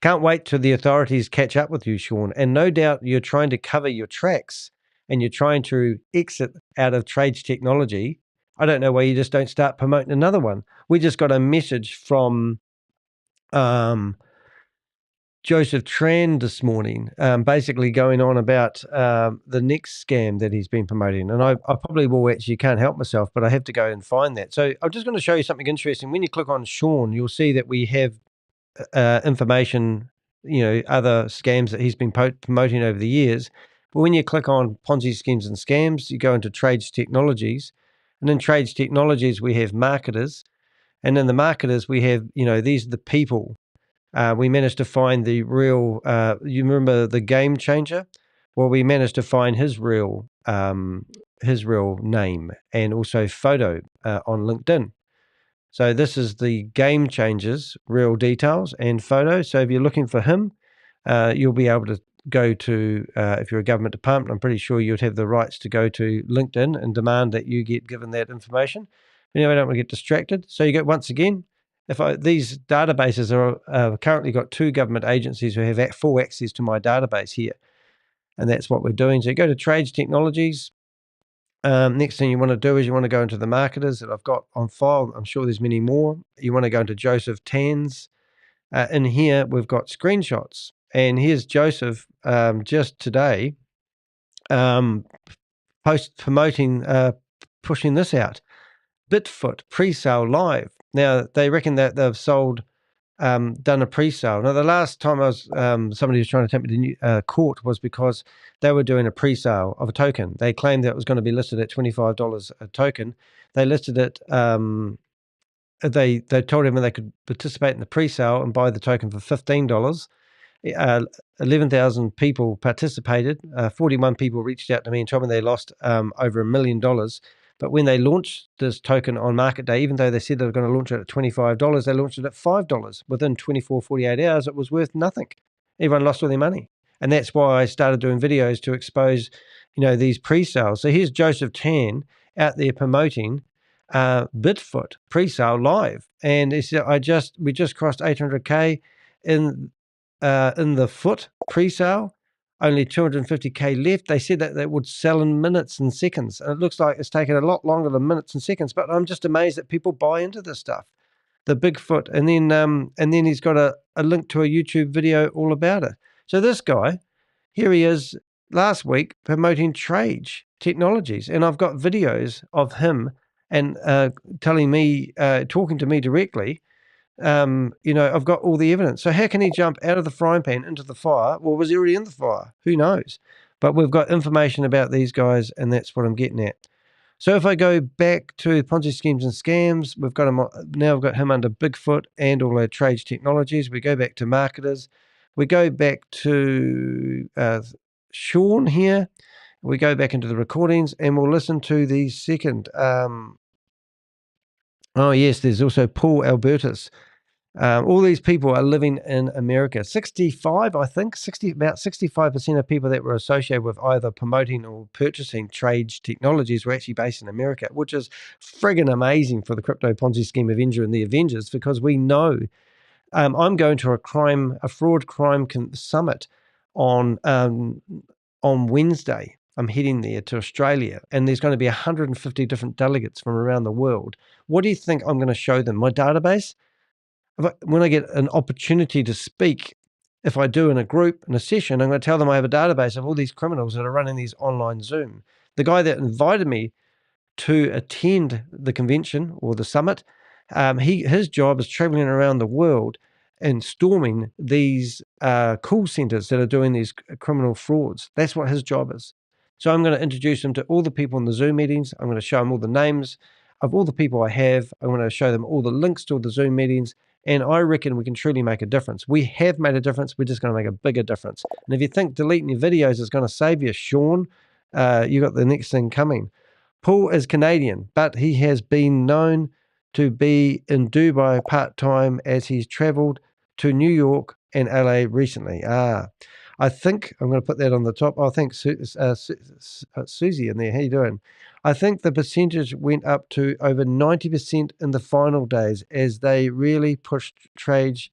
Can't wait till the authorities catch up with you, Sean. And no doubt you're trying to cover your tracks and you're trying to exit out of Trage Technology. I don't know why you just don't start promoting another one. We just got a message from Joseph Tran this morning, basically going on about the next scam that he's been promoting. And I probably will actually can't help myself, but I have to go and find that. So I'm just going to show you something interesting. When you click on Sean, you'll see that we have information, other scams that he's been promoting over the years. But when you click on Ponzi schemes and scams, you go into Trage Technologies. And in Trage Technologies, we have marketers. And in the marketers, we have, these are the people. We managed to find the real, you remember the Game Changer? Well, we managed to find his real name and also photo on LinkedIn. So this is the Game Changer's real details and photo. So if you're looking for him, you'll be able to go to, if you're a government department, I'm pretty sure you'd have the rights to go to LinkedIn and demand that you get given that information. I don't want to get distracted. So you get, once again, these databases are currently got 2 government agencies who have full access to my database here. And that's what we're doing. So you go to Trage Technologies. Next thing you want to do is you want to go into the marketers that I've got on file. I'm sure there's many more. You want to go into Joseph Tan's. In here, we've got screenshots. And here's Joseph just today promoting, pushing this out. Bitfoot pre-sale live. Now, they reckon that they've sold, done a pre-sale. Now, the last time I was, somebody was trying to take me to court was because they were doing a pre-sale of a token. They claimed that it was going to be listed at $25 a token. They listed it, they told everyone they could participate in the pre-sale and buy the token for $15. 11,000 people participated. 41 people reached out to me and told me they lost over $1 million. But when they launched this token on market day, even though they said they were going to launch it at $25, they launched it at $5. Within 24, 48 hours, it was worth nothing. Everyone lost all their money. And that's why I started doing videos to expose, these pre-sales. So here's Joseph Tan out there promoting Bitfoot pre-sale live. And he said, we just crossed 800K in the foot pre-sale. Only 250K left. They said that they would sell in minutes and seconds. And it looks like it's taken a lot longer than minutes and seconds. But I'm just amazed that people buy into this stuff. The Bigfoot. And then he's got a link to a YouTube video all about it. So this guy, here he is last week promoting Trage Technologies. And I've got videos of him and telling me, talking to me directly. I've got all the evidence. So how can he jump out of the frying pan into the fire? Well, was he already in the fire? Who knows? But we've got information about these guys, and that's what I'm getting at. So if I go back to Ponzi schemes and scams, we've got him now. We've got him under Bigfoot and all our Trage Technologies. We go back to marketers. We go back to Sean here. We go back into the recordings, and we'll listen to the second. Oh yes, there's also Paul Albertus. All these people are living in America. 65, I think, about 65% of people that were associated with either promoting or purchasing Trage Technologies were actually based in America, which is friggin' amazing for the Crypto Ponzi Scheme Avenger and the Avengers, because we know I'm going to a fraud crime summit on Wednesday. I'm heading there to Australia, and there's going to be 150 different delegates from around the world. What do you think I'm going to show them? My database? When I get an opportunity to speak, if I do in a group, in a session, I'm going to tell them I have a database of all these criminals that are running these online Zoom. The guy that invited me to attend the convention or the summit, his job is traveling around the world and storming these call centers that are doing these criminal frauds. That's what his job is. So I'm going to introduce him to all the people in the Zoom meetings. I'm going to show him all the names of all the people I have. I'm going to show them all the links to all the Zoom meetings. And I reckon we can truly make a difference. We have made a difference. We're just going to make a bigger difference. And if you think deleting your videos is going to save you, Sean, you got the next thing coming. Paul is Canadian, but he has been known to be in Dubai part-time as he's traveled to New York and LA recently. I think I'm going to put that on the top. I think Susie in there. How you doing? I think the percentage went up to over 90% in the final days as they really pushed Trage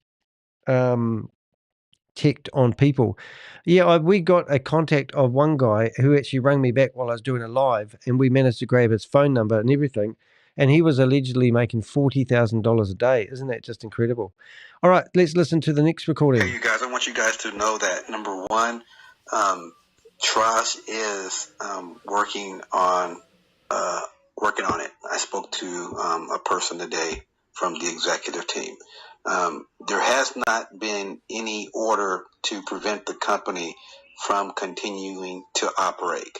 tech on people. Yeah, we got a contact of one guy who actually rang me back while I was doing a live, and we managed to grab his phone number and everything. And he was allegedly making $40,000 a day. Isn't that just incredible? All right, let's listen to the next recording. Hey, you guys, I want you guys to know that, number one, Trage is working on it. I spoke to a person today from the executive team. There has not been any order to prevent the company from continuing to operate.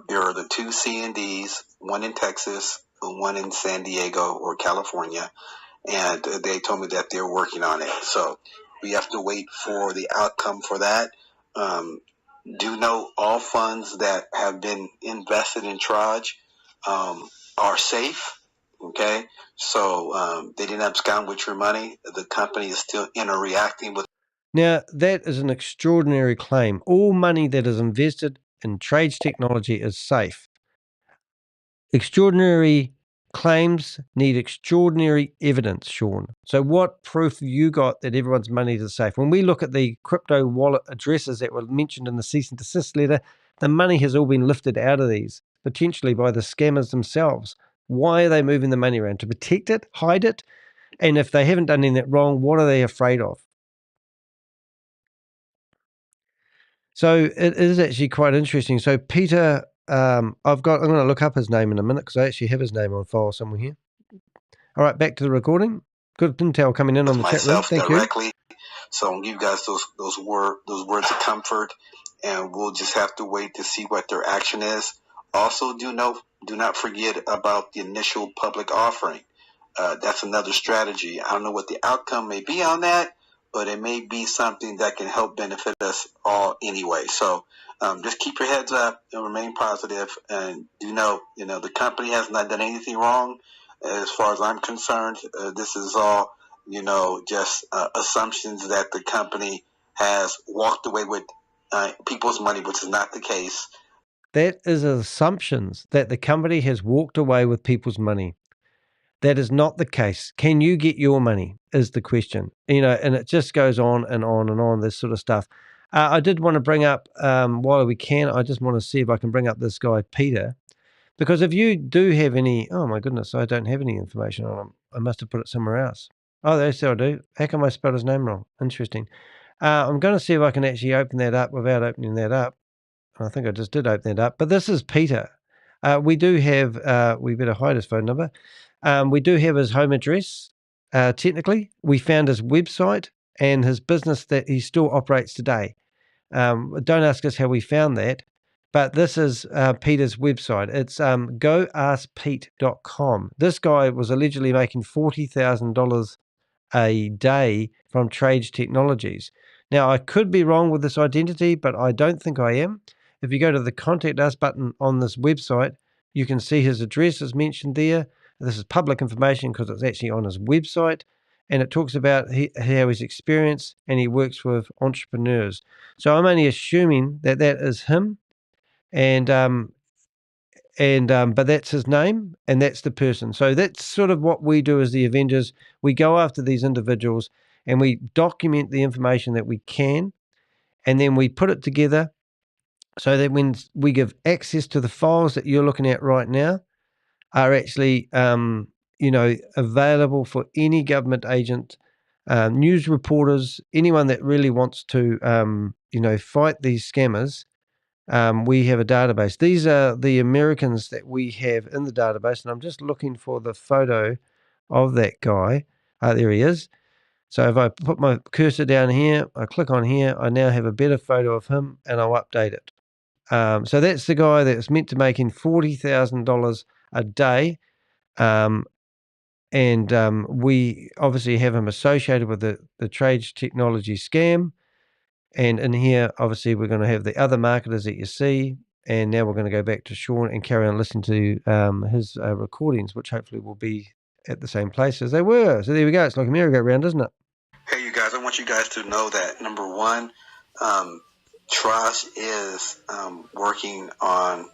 There are the 2 C&Ds, one in Texas, one in San Diego or California, and they told me that they're working on it. So we have to wait for the outcome for that. Do know all funds that have been invested in Trage are safe. Okay, so they didn't abscond with your money. The company is still interacting with. Now, that is an extraordinary claim. All money that is invested in Trage Technology is safe. Extraordinary claims need extraordinary evidence, Sean. So what proof have you got that everyone's money is safe? When we look at the crypto wallet addresses that were mentioned in the cease and desist letter, the money has all been lifted out of these, potentially by the scammers themselves. Why are they moving the money around? To protect it, hide it? And if they haven't done anything wrong, what are they afraid of? So it is actually quite interesting. So Peter, I'm going to look up his name in a minute because I actually have his name on file somewhere here. All right, back to the recording. Good intel coming in on the chat room. Thank directly. So I'm gonna give you guys those words of comfort, and we'll just have to wait to see what their action is. Also, do not forget about the initial public offering. That's another strategy. I don't know what the outcome may be on that, but it may be something that can help benefit us all anyway. So just keep your heads up and remain positive, and the company has not done anything wrong. As far as I'm concerned, this is all just assumptions that the company has walked away with people's money, which is not the case. That is assumptions that the company has walked away with people's money. That is not the case. Can you get your money is the question. And it just goes on and on and on, this sort of stuff. I did want to bring up, while we can, I just want to see if I can bring up this guy, Peter. Because if you do have any, oh my goodness, I don't have any information on him. I must have put it somewhere else. Oh, that's what I do. How come I spelled his name wrong? Interesting. I'm going to see if I can actually open that up without opening that up. I think I just did open that up. But this is Peter. We do have, we better hide his phone number. We do have his home address, technically. We found his website and his business that he still operates today. Don't ask us how we found that. But this is Peter's website. It's goaskpete.com. This guy was allegedly making $40,000 a day from Trage Technologies. Now, I could be wrong with this identity, but I don't think I am. If you go to the Contact Us button on this website, you can see his address is mentioned there. This is public information because it's actually on his website. And it talks about how his experience and he works with entrepreneurs. So I'm only assuming that that is him. But that's his name and that's the person. So that's sort of what we do as the Avengers. We go after these individuals and we document the information that we can, and then we put it together so that when we give access to the files that you're looking at right now are actually, available for any government agent, news reporters, anyone that really wants to, fight these scammers. We have a database. These are the Americans that we have in the database, and I'm just looking for the photo of that guy. There he is. So if I put my cursor down here, I click on here, I now have a better photo of him, and I'll update it. So that's the guy that's meant to making $40,000 a day, we obviously have him associated with the Trage Technology scam. And in here, obviously, we're going to have the other marketers that you see. And now we're going to go back to Sean and carry on listening to his recordings, which hopefully will be at the same place as they were. So there we go. It's like a merry-go-round, isn't it? Hey, you guys, I want you guys to know that, number one, Trage is working on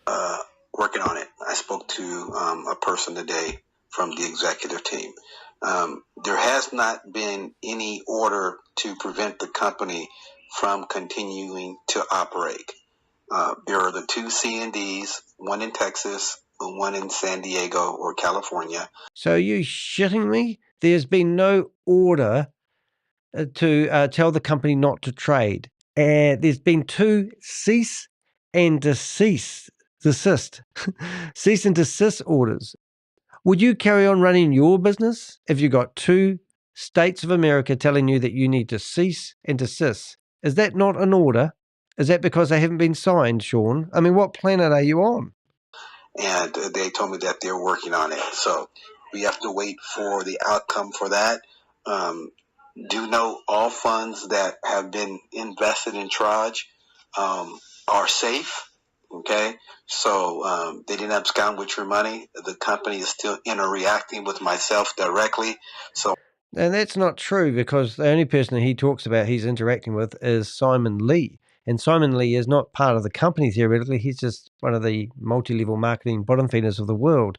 it. I spoke to a person today from the executive team. There has not been any order to prevent the company from continuing to operate. There are the two C&Ds, one in Texas and one in San Diego or California. So are you shitting me? There's been no order to tell the company not to trade. There's been two cease and desist cease and desist orders. Would you carry on running your business if you got two states of America telling you that you need to cease and desist? Is that not an order? Is that because they haven't been signed, Sean? I mean, what planet are you on? And they told me that they're working on it. So we have to wait for the outcome for that. Do know all funds that have been invested in Trage are safe. Okay, so they didn't abscond with your money. The company is still interacting with myself directly. So And that's not true, because the only person he talks about he's interacting with is Simon Lee. And Simon Lee is not part of the company theoretically. He's just one of the multi-level marketing bottom feeders of the world.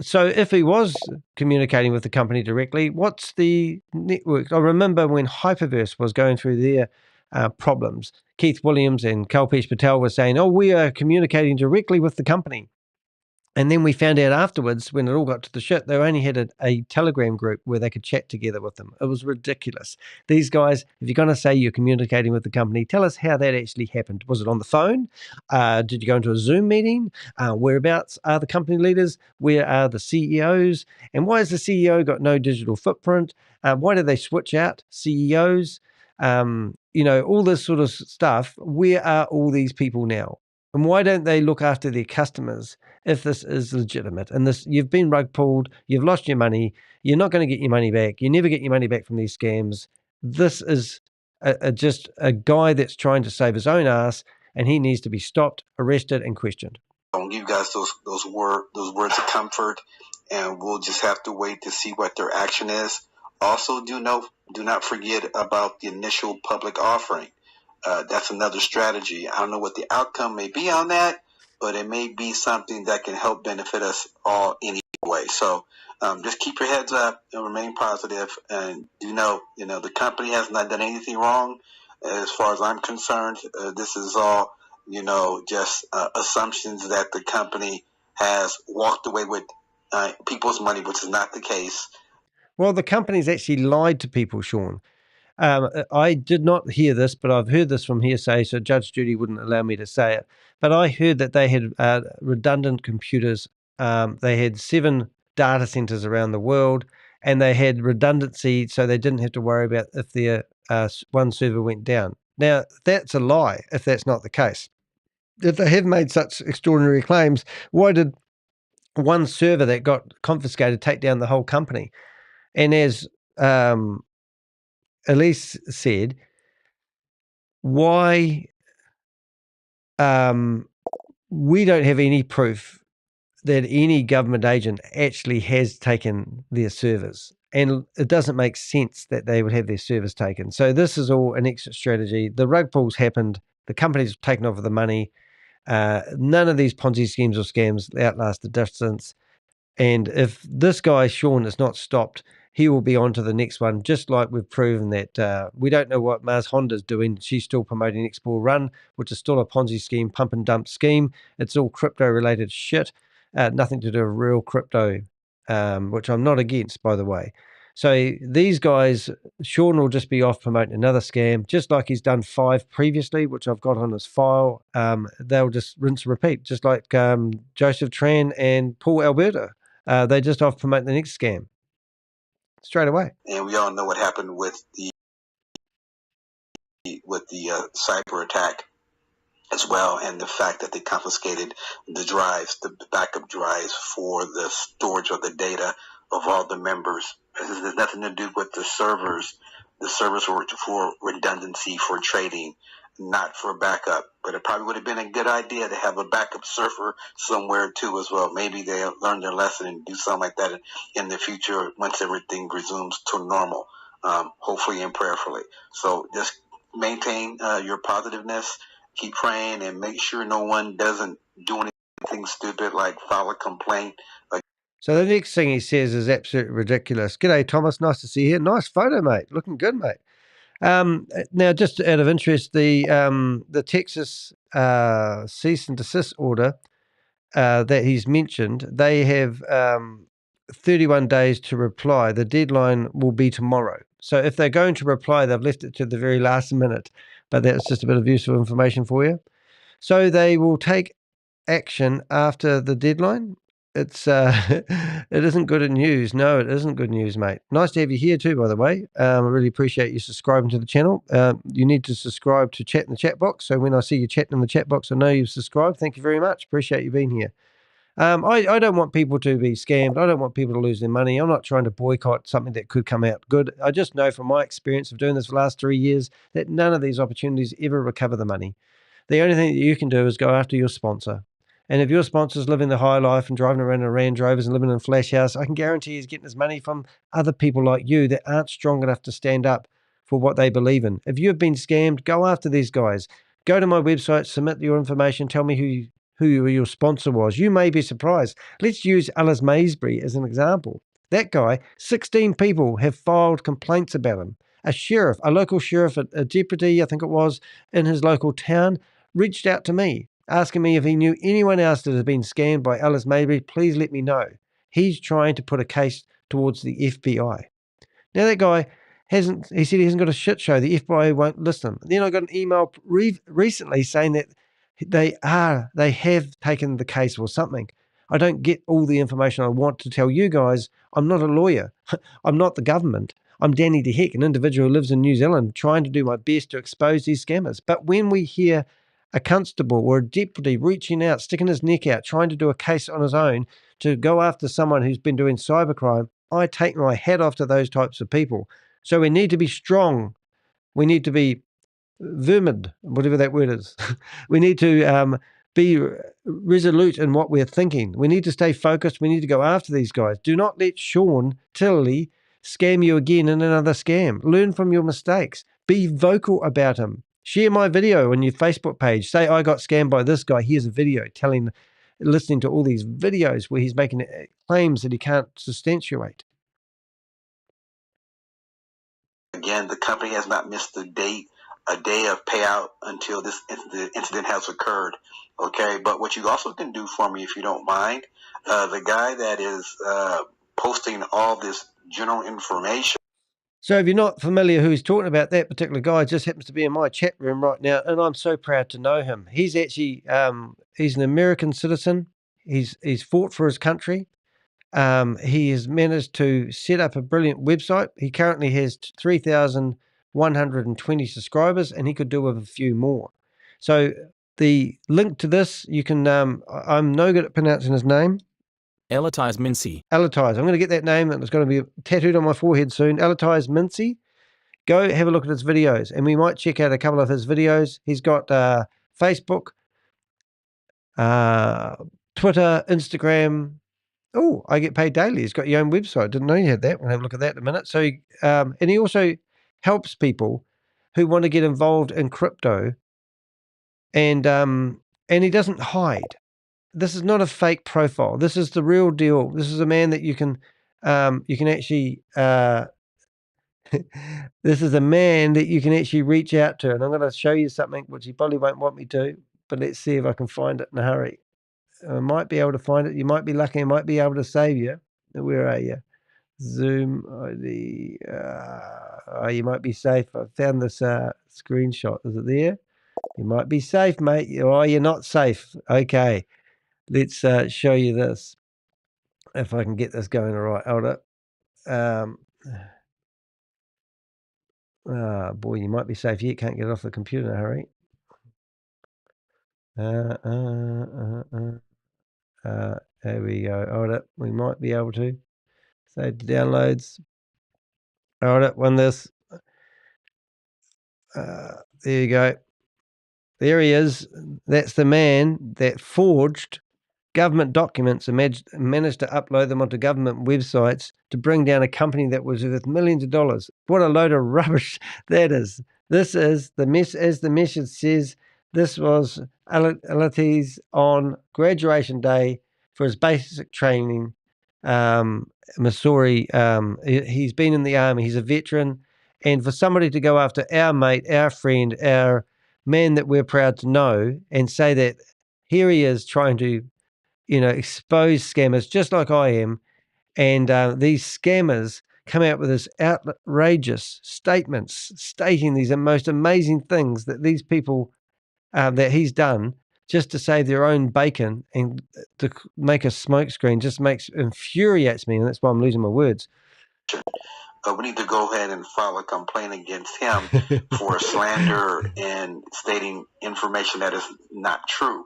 So if he was communicating with the company directly, what's the network? I remember when Hyperverse was going through their problems, Keith Williams and Kalpesh Patel were saying, oh, we are communicating directly with the company. And then we found out afterwards, when it all got to the shit, they only had a Telegram group where they could chat together with them. It was ridiculous. These guys, if you're going to say you're communicating with the company, tell us how that actually happened. Was it on the phone? Did you go into a Zoom meeting? Whereabouts are the company leaders? Where are the CEOs? And why has the CEO got no digital footprint? Why did they switch out CEOs? All this sort of stuff. Where are all these people now? And why don't they look after their customers if this is legitimate? And this, you've been rug pulled, you've lost your money, you're not going to get your money back, you never get your money back from these scams. This is just a guy that's trying to save his own ass, and he needs to be stopped, arrested, and questioned. I'll give you guys those words of comfort, and we'll just have to wait to see what their action is. Also, do not forget about the initial public offering. That's another strategy. I don't know what the outcome may be on that, but it may be something that can help benefit us all anyway. So just keep your heads up and remain positive, and the company has not done anything wrong as far as I'm concerned. This is all just assumptions that the company has walked away with people's money, which is not the case. Well, the company's actually lied to people, Sean. I did not hear this, but I've heard this from hearsay, so Judge Judy wouldn't allow me to say it. But I heard that they had redundant computers. They had 7 data centers around the world, and they had redundancy, so they didn't have to worry about if their one server went down. Now, that's a lie if that's not the case. If they have made such extraordinary claims, why did one server that got confiscated take down the whole company? And as Elise said, why we don't have any proof that any government agent actually has taken their servers. And it doesn't make sense that they would have their servers taken. So this is all an exit strategy. The rug pulls happened. The company's taken over the money. None of these Ponzi schemes or scams outlast the distance. And if this guy, Sean, is not stopped, he will be on to the next one, just like we've proven that we don't know what Mars Honda's doing. She's still promoting Explore Run, which is still a Ponzi scheme, pump and dump scheme. It's all crypto-related shit, nothing to do with real crypto, which I'm not against, by the way. So these guys, Sean will just be off promoting another scam, just like he's done 5 previously, which I've got on his file. They'll just rinse and repeat, just like Joseph Tran and Paul Alberta. They just off promote the next scam straight away. And we all know what happened with the cyber attack as well, and the fact that they confiscated the backup drives for the storage of the data of all the members. This has nothing to do with the servers. The servers were for redundancy, for trading, not for backup. But it probably would have been a good idea to have a backup server somewhere too as well. Maybe they'll learn their lesson and do something like that in the future once everything resumes to normal, hopefully and prayerfully. So just maintain your positiveness. Keep praying and make sure no one doesn't do anything stupid like file a complaint. So the next thing he says is absolutely ridiculous. G'day, Thomas. Nice to see you. Nice photo, mate. Looking good, mate. Now, just out of interest, the Texas cease and desist order that he's mentioned, they have 31 days to reply. The deadline will be tomorrow. So if they're going to reply, they've left it to the very last minute. But that's just a bit of useful information for you. So they will take action after the deadline. It's it isn't good news. No, it isn't good news, mate. Nice to have you here too, by the way. I really appreciate you subscribing to the channel. You need to subscribe to chat in the chat box. So when I see you chatting in the chat box, I know you've subscribed. Thank you very much. Appreciate you being here. I don't want people to be scammed. I don't want people to lose their money. I'm not trying to boycott something that could come out good. I just know from my experience of doing this for the last 3 years that none of these opportunities ever recover the money. The only thing that you can do is go after your sponsor. And if your sponsor's living the high life and driving around in Land Rovers and living in a flash house, I can guarantee he's getting his money from other people like you that aren't strong enough to stand up for what they believe in. If you've been scammed, go after these guys. Go to my website, submit your information, tell me who your sponsor was. You may be surprised. Let's use Eletise Mincey as an example. That guy, 16 people have filed complaints about him. A sheriff, a local sheriff, a deputy, I think it was, in his local town, reached out to me, asking me if he knew anyone else that had been scammed by Eletise Mincey. Please let me know. He's trying to put a case towards the FBI. Now that guy he said he hasn't got a shit show. The FBI won't listen. Then I got an email recently saying that they have taken the case or something. I don't get all the information I want to tell you guys. I'm not a lawyer. I'm not the government. I'm Danny de Hek, an individual who lives in New Zealand, trying to do my best to expose these scammers. But when we hear a constable or a deputy reaching out, sticking his neck out, trying to do a case on his own to go after someone who's been doing cybercrime, I take my hat off to those types of people. So we need to be strong. We need to be vermin, whatever that word is. We need to be resolute in what we're thinking. We need to stay focused. We need to go after these guys. Do not let Sean Tillery scam you again in another scam. Learn from your mistakes. Be vocal about him. Share my video on your Facebook page. Say, I got scammed by this guy. Here's a video listening to all these videos where he's making claims that he can't substantiate. Again, the company has not missed a day of payout until this incident has occurred. Okay, but what you also can do for me, if you don't mind, the guy that is posting all this general information. So if you're not familiar who he's talking about, that particular guy just happens to be in my chat room right now, and I'm so proud to know him. He's actually he's an American citizen. He's fought for his country. He has managed to set up a brilliant website. He currently has 3,120 subscribers, and he could do with a few more. So the link to this, you can, I'm no good at pronouncing his name. Eletise Mincey. Eletise. I'm going to get that name, and it's going to be tattooed on my forehead soon. Eletise Mincey. Go have a look at his videos, and we might check out a couple of his videos. He's got Facebook, Twitter, Instagram. Oh, I get paid daily. He's got your own website. Didn't know you had that. We'll have a look at that in a minute. So, and he also helps people who want to get involved in crypto, and he doesn't hide. This is not a fake profile. This is the real deal. This is a man that you can actually. This is a man that you can actually reach out to, and I'm going to show you something which he probably won't want me to, but let's see if I can find it in a hurry. I might be able to find it. You might be lucky. I might be able to save you. Where are you? Zoom ID. You might be safe. I found this screenshot. Is it there? You might be safe, mate. Oh, you're not safe. Okay. Let's show you this. If I can get this going all right. Hold up. Boy, you might be safe yet. Can't get it off the computer in a hurry. There we go. Hold up. We might be able to. Save the downloads. Hold up. When this. There you go. There he is. That's the man that forged government documents and managed to upload them onto government websites to bring down a company that was worth millions of dollars. What a load of rubbish that is. This is the mess, as the message says. This was Eletise on graduation day for his basic training. Missouri. He's been in the army. He's a veteran. And for somebody to go after our mate, our friend, our man that we're proud to know, and say that here he is trying to, expose scammers just like I am. And these scammers come out with this outrageous statements stating these most amazing things that these people, that he's done just to save their own bacon and to make a smokescreen just infuriates me. And that's why I'm losing my words. We need to go ahead and file a complaint against him for slander and stating information that is not true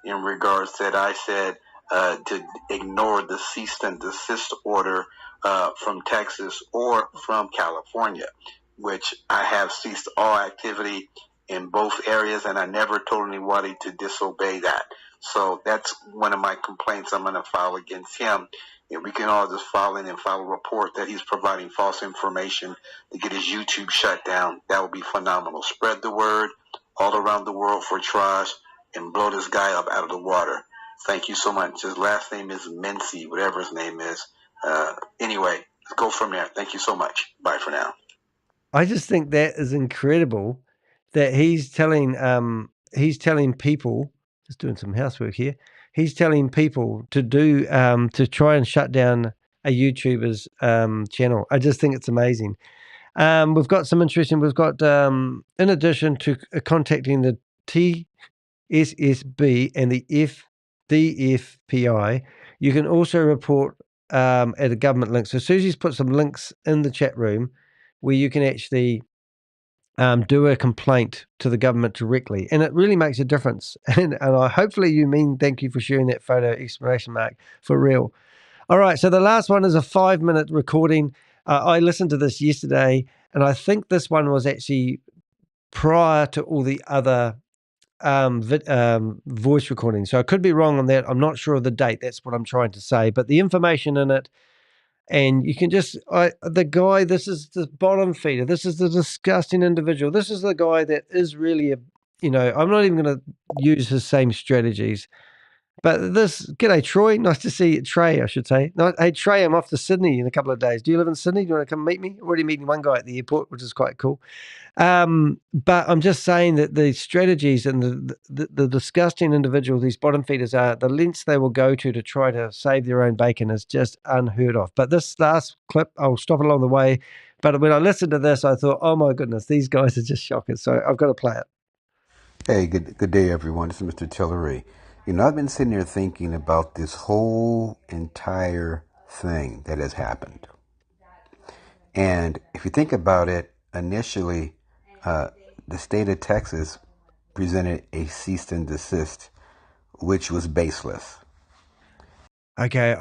in regards that I said to ignore the cease and desist order from Texas or from California, which I have ceased all activity in both areas, and I never told anybody to disobey that. So that's one of my complaints I'm going to file against him. If we can all just file in and file a report that he's providing false information to get his YouTube shut down, that would be phenomenal. Spread the word all around the world for Trage and blow this guy up out of the water. Thank you so much. His last name is Mincey, whatever his name is. Anyway, let's go from there. Thank you so much. Bye for now. I just think that is incredible that he's telling people, just doing some housework here, he's telling people to do to try and shut down a YouTuber's channel. I just think it's amazing. We've got some interesting, we've got in addition to contacting the TSSB and the DFPI, you can also report at a government link. So Susie's put some links in the chat room where you can actually do a complaint to the government directly, and it really makes a difference. And I hopefully you mean thank you for sharing that photo, exclamation mark, for real. All right, so the last one is a 5-minute recording. I listened to this yesterday, and I think this one was actually prior to all the other voice recordings. So I could be wrong on that. I'm not sure of the date. That's what I'm trying to say. But the information in it, and you can just, the guy, this is the bottom feeder. This is the disgusting individual. This is the guy that is really I'm not even going to use his same strategies. But this, g'day Troy, nice to see you. Trey, I should say. No, hey Trey, I'm off to Sydney in a couple of days. Do you live in Sydney? Do you want to come meet me? Already meeting one guy at the airport, which is quite cool. But I'm just saying that the strategies and the disgusting individuals these bottom feeders are, the lengths they will go to try to save their own bacon is just unheard of. But this last clip, I'll stop along the way. But when I listened to this, I thought, oh my goodness, these guys are just shockers. So I've got to play it. Hey, good day, everyone. This is Mr. Tillery. I've been sitting here thinking about this whole entire thing that has happened. And if you think about it, initially, the state of Texas presented a cease and desist, which was baseless. Okay,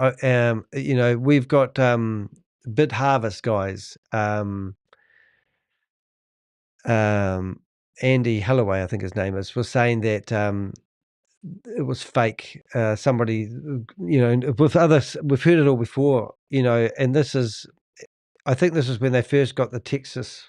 we've got Bit Harvest guys. Andy Holloway, I think his name is, was saying that it was fake. Somebody, with others, we've heard it all before, and I think this is when they first got the Texas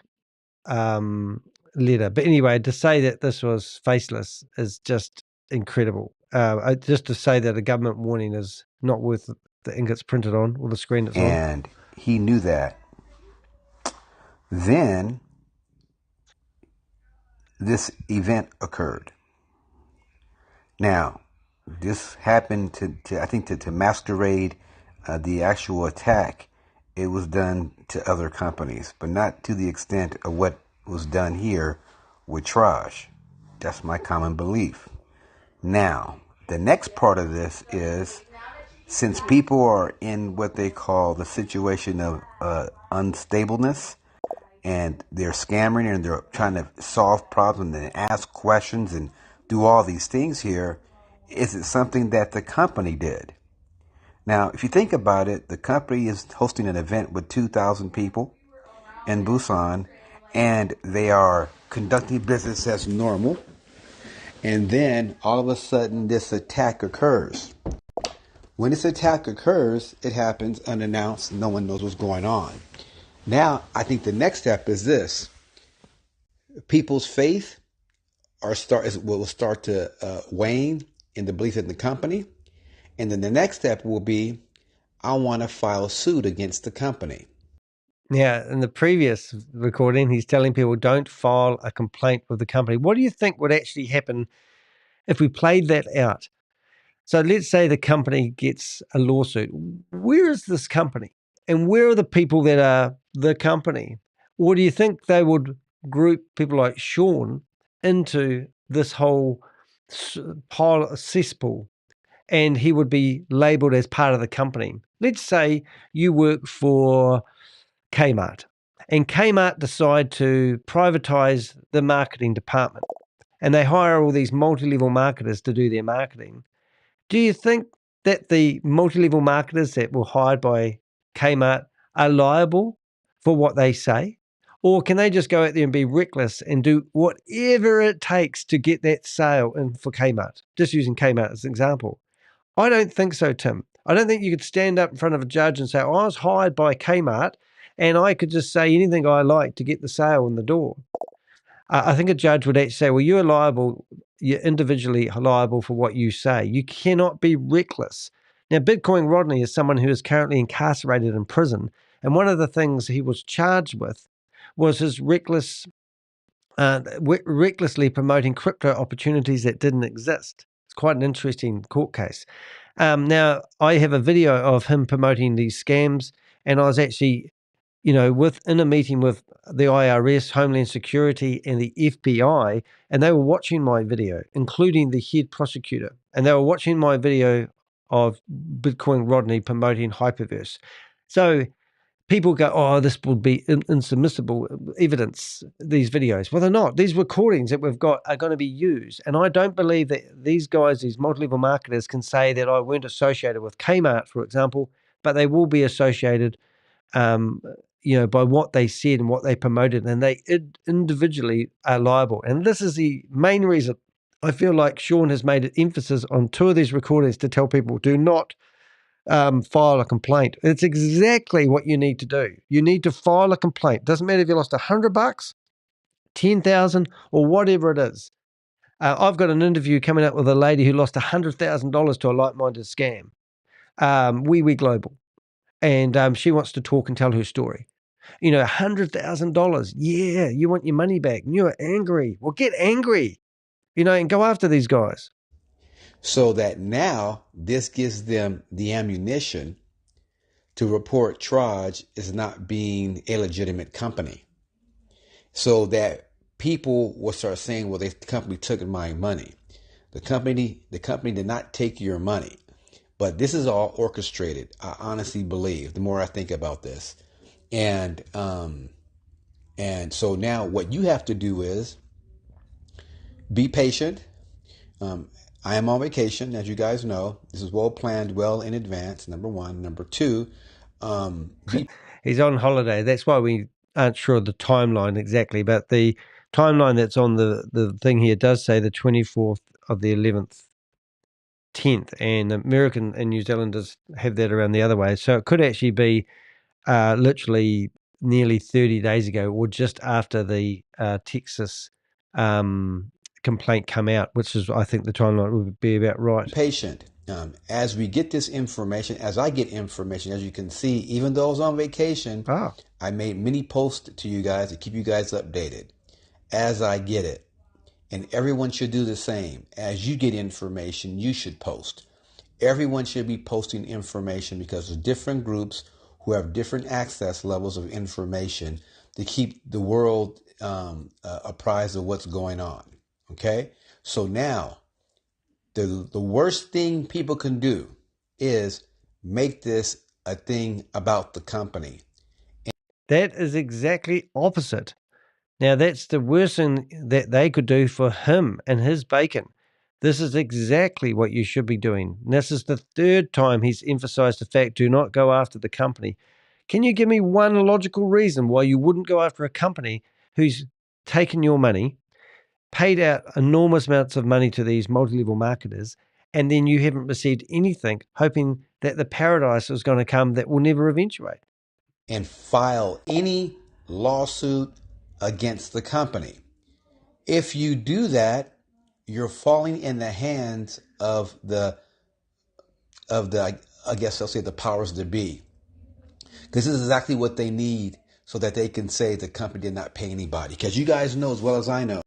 letter. But anyway, to say that this was faceless is just incredible. Just to say that a government warning is not worth the ink it's printed on or the screen it's on. And he knew that. Then this event occurred. Now, this happened to masquerade the actual attack. It was done to other companies, but not to the extent of what was done here with Trage. That's my common belief. Now, the next part of this is, since people are in what they call the situation of unstableness, and they're scammering and they're trying to solve problems and ask questions and do all these things here, is it something that the company did? Now, if you think about it, the company is hosting an event with 2,000 people in Busan, and they are conducting business as normal. And then all of a sudden this attack occurs. When this attack occurs, it happens unannounced. No one knows what's going on. Now, I think the next step is this. People's faith will start to wane in the belief in the company. And then the next step will be, I want to file suit against the company. Yeah, in the previous recording, he's telling people don't file a complaint with the company. What do you think would actually happen if we played that out? So let's say the company gets a lawsuit. Where is this company? And where are the people that are the company? Or do you think they would group people like Sean into this whole pile of cesspool, and he would be labeled as part of the company? Let's say you work for Kmart, and Kmart decide to privatize the marketing department, and they hire all these multi-level marketers to do their marketing. Do you think that the multi-level marketers that were hired by Kmart are liable for what they say? Or can they just go out there and be reckless and do whatever it takes to get that sale in for Kmart? Just using Kmart as an example. I don't think so, Tim. I don't think you could stand up in front of a judge and say, I was hired by Kmart and I could just say anything I like to get the sale in the door. I think a judge would actually say, well, you're liable, you're individually liable for what you say. You cannot be reckless. Now, Bitcoin Rodney is someone who is currently incarcerated in prison. And one of the things he was charged with was his recklessly promoting crypto opportunities that didn't exist. It's quite an interesting court case. Now, I have a video of him promoting these scams, and I was actually, in a meeting with the IRS, Homeland Security, and the FBI, and they were watching my video, including the head prosecutor, and they were watching my video of Bitcoin Rodney promoting Hyperverse. So people go, oh, this will be insubmissible evidence, these videos. Well, they're not. These recordings that we've got are going to be used. And I don't believe that these guys, these multi-level marketers, can say that I weren't associated with Kmart, for example, but they will be associated by what they said and what they promoted, and they individually are liable. And this is the main reason I feel like Sean has made an emphasis on 2 of these recordings to tell people, do not file a complaint. It's exactly what you need to do. You need to file a complaint. Doesn't matter if you lost $100, 10,000, or whatever it is. I've got an interview coming up with a lady who lost $100,000 to a like-minded scam, Wee Global, and she wants to talk and tell her story. $100,000. Yeah, you want your money back. And you're angry. Well, get angry, and go after these guys. So that now this gives them the ammunition to report Trage as not being a legitimate company. So that people will start saying, well, the company took my money. The company did not take your money. But this is all orchestrated, I honestly believe, the more I think about this. And so now what you have to do is be patient. I am on vacation, as you guys know. This is well planned, well in advance, number one. Number two, he's on holiday. That's why we aren't sure of the timeline exactly, but the timeline that's on the thing here does say the 24th of the 11th, 10th, and American and New Zealanders have that around the other way. So it could actually be literally nearly 30 days ago, or just after the Texas complaint come out, which is, I think, the timeline would be about right. Patient. As we get this information, as I get information, as you can see, even though I was on vacation, I made many posts to you guys to keep you guys updated as I get it. And everyone should do the same. As you get information, you should post. Everyone should be posting information because there's different groups who have different access levels of information to keep the world apprised of what's going on. Okay? So now, the worst thing people can do is make this a thing about the company. That is exactly opposite. Now, that's the worst thing that they could do for him and his bacon. This is exactly what you should be doing. And this is the 3rd time he's emphasized the fact, do not go after the company. Can you give me one logical reason why you wouldn't go after a company who's taken your money, paid out enormous amounts of money to these multi-level marketers, and then you haven't received anything, hoping that the paradise is going to come that will never eventuate? And file any lawsuit against the company. If you do that, you're falling in the hands of the I guess I'll say the powers that be. Because this is exactly what they need so that they can say the company did not pay anybody. Because you guys know as well as I know,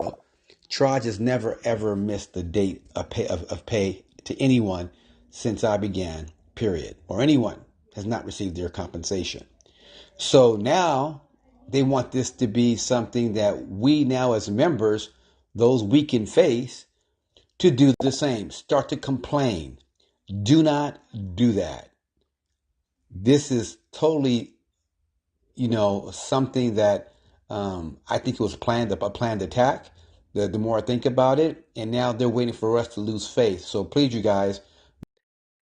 Trage has never ever missed the date of pay to anyone since I began, period. Or anyone has not received their compensation. So now they want this to be something that we now as members, those weak in faith, to do the same. Start to complain. Do not do that. This is totally, something that I think it was a planned attack. The more I think about it, and now they're waiting for us to lose faith. So please, you guys.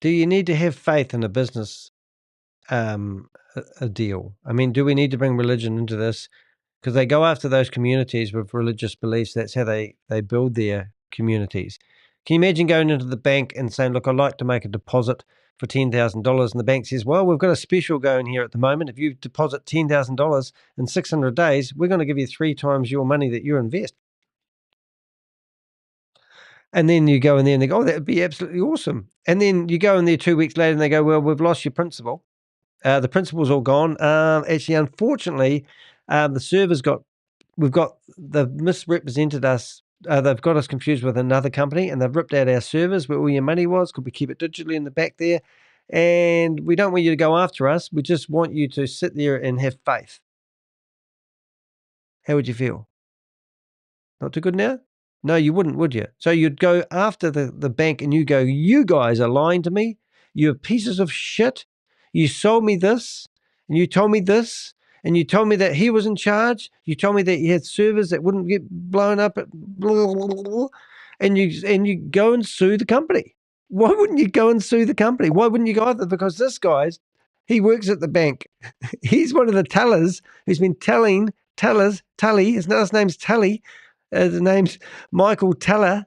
Do you need to have faith in a business a deal? I mean, do we need to bring religion into this? because they go after those communities with religious beliefs. That's how they build their communities. Can you imagine going into the bank and saying, look, I'd like to make a deposit for $10,000, and the bank says, well, we've got a special going here at the moment. If you deposit $10,000 in 600 days, we're going to give you 3 times your money that you invest. And then you go in there and they go, oh, that would be absolutely awesome. And then you go in there 2 weeks later and they go, well, we've lost your principal. The principal's all gone. Actually, unfortunately, the servers they've misrepresented us. They've got us confused with another company, and they've ripped out our servers where all your money was. Could we keep it digitally in the back there? And we don't want you to go after us. We just want you to sit there and have faith. How would you feel? Not too good now? No, you wouldn't, would you? So you'd go after the bank and you go, you guys are lying to me. You're pieces of shit. You sold me this, and you told me this, and you told me that he was in charge. You told me that he had servers that wouldn't get blown up at blah, blah, blah, blah, and you go and sue the company. Why wouldn't you go and sue the company? Why wouldn't you go after? Because this guy's, he works at the bank. He's one of the tellers who's been telling Tully, his last name's Tully. The name's Michael Teller.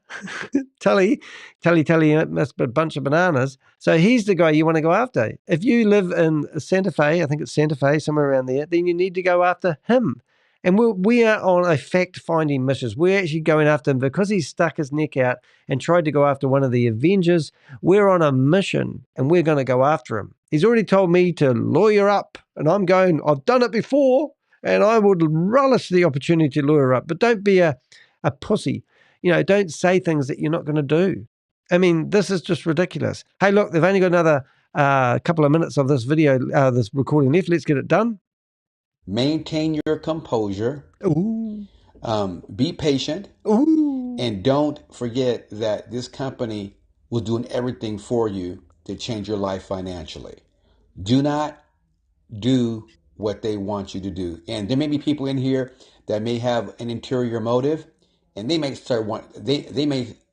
Tully, must be a bunch of bananas. So he's the guy you want to go after. If you live in Santa Fe, I think it's Santa Fe, somewhere around there, then you need to go after him. And we are on a fact-finding mission. We're actually going after him because he stuck his neck out and tried to go after one of the Avengers. We're on a mission, and we're going to go after him. He's already told me to lawyer up, and I'm going, I've done it before, and I would relish the opportunity to lawyer up. But don't be a pussy. Don't say things that you're not going to do. I mean, this is just ridiculous. Hey, look, they've only got another couple of minutes of this video, this recording left. Let's get it done. Maintain your composure. Ooh. Be patient. Ooh. And don't forget that this company was doing everything for you to change your life financially. Do not do what they want you to do. And there may be people in here that may have an interior motive, and they may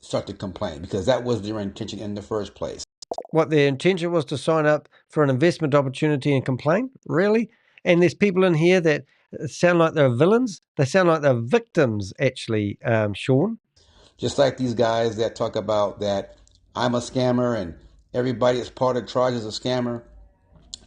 start to complain because that was their intention in the first place. What, their intention was to sign up for an investment opportunity and complain? Really? And there's people in here that sound like they're villains. They sound like they're victims, actually, Sean. Just like these guys that talk about that I'm a scammer and everybody that's part of Trage is a scammer.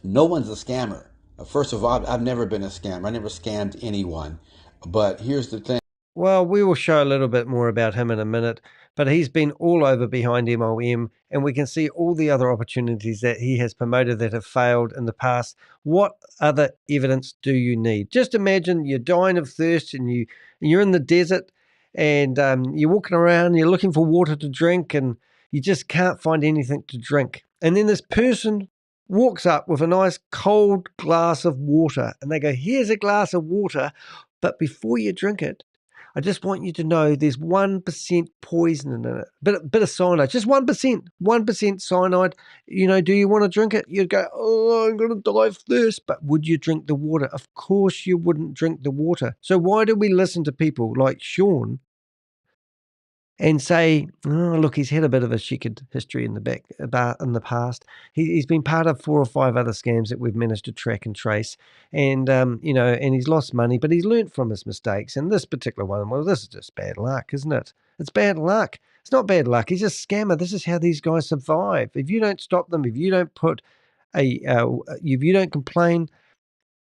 No one's a scammer. First of all, I've never been a scammer. I never scammed anyone. But here's the thing. Well, we will show a little bit more about him in a minute, but he's been all over behind MLM, and we can see all the other opportunities that he has promoted that have failed in the past. What other evidence do you need? Just imagine you're dying of thirst and you're in the desert and you're walking around, you're looking for water to drink, and you just can't find anything to drink. And then this person walks up with a nice cold glass of water, and they go, here's a glass of water, but before you drink it, I just want you to know there's 1% poison in it, bit of cyanide, just 1% cyanide. Do you want to drink it? You'd go, oh, I'm going to die of thirst. But would you drink the water? Of course you wouldn't drink the water. So why do we listen to people like Sean and say, oh, look, he's had a bit of a checkered history in the past. He's been part of 4 or 5 other scams that we've managed to track and trace, and and he's lost money, but he's learned from his mistakes. And this particular one, well, this is just bad luck, isn't it? It's bad luck. It's not bad luck. He's a scammer. This is how these guys survive. If you don't stop them, if you don't if you don't complain,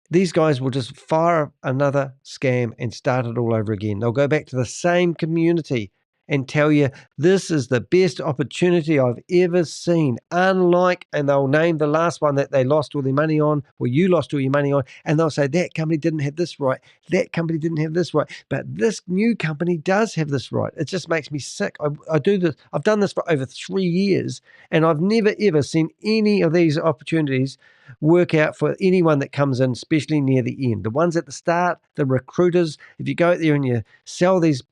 these guys will just fire another scam and start it all over again. They'll go back to the same community and tell you this is the best opportunity I've ever seen. Unlike, and they'll name the last one that they lost all their money on, or you lost all your money on, and they'll say that company didn't have this right, that company didn't have this right, but this new company does have this right. It just makes me sick. I do this. I've done this for over 3 years, and I've never ever seen any of these opportunities work out for anyone that comes in, especially near the end. The ones at the start, the recruiters, if you go out there and you sell these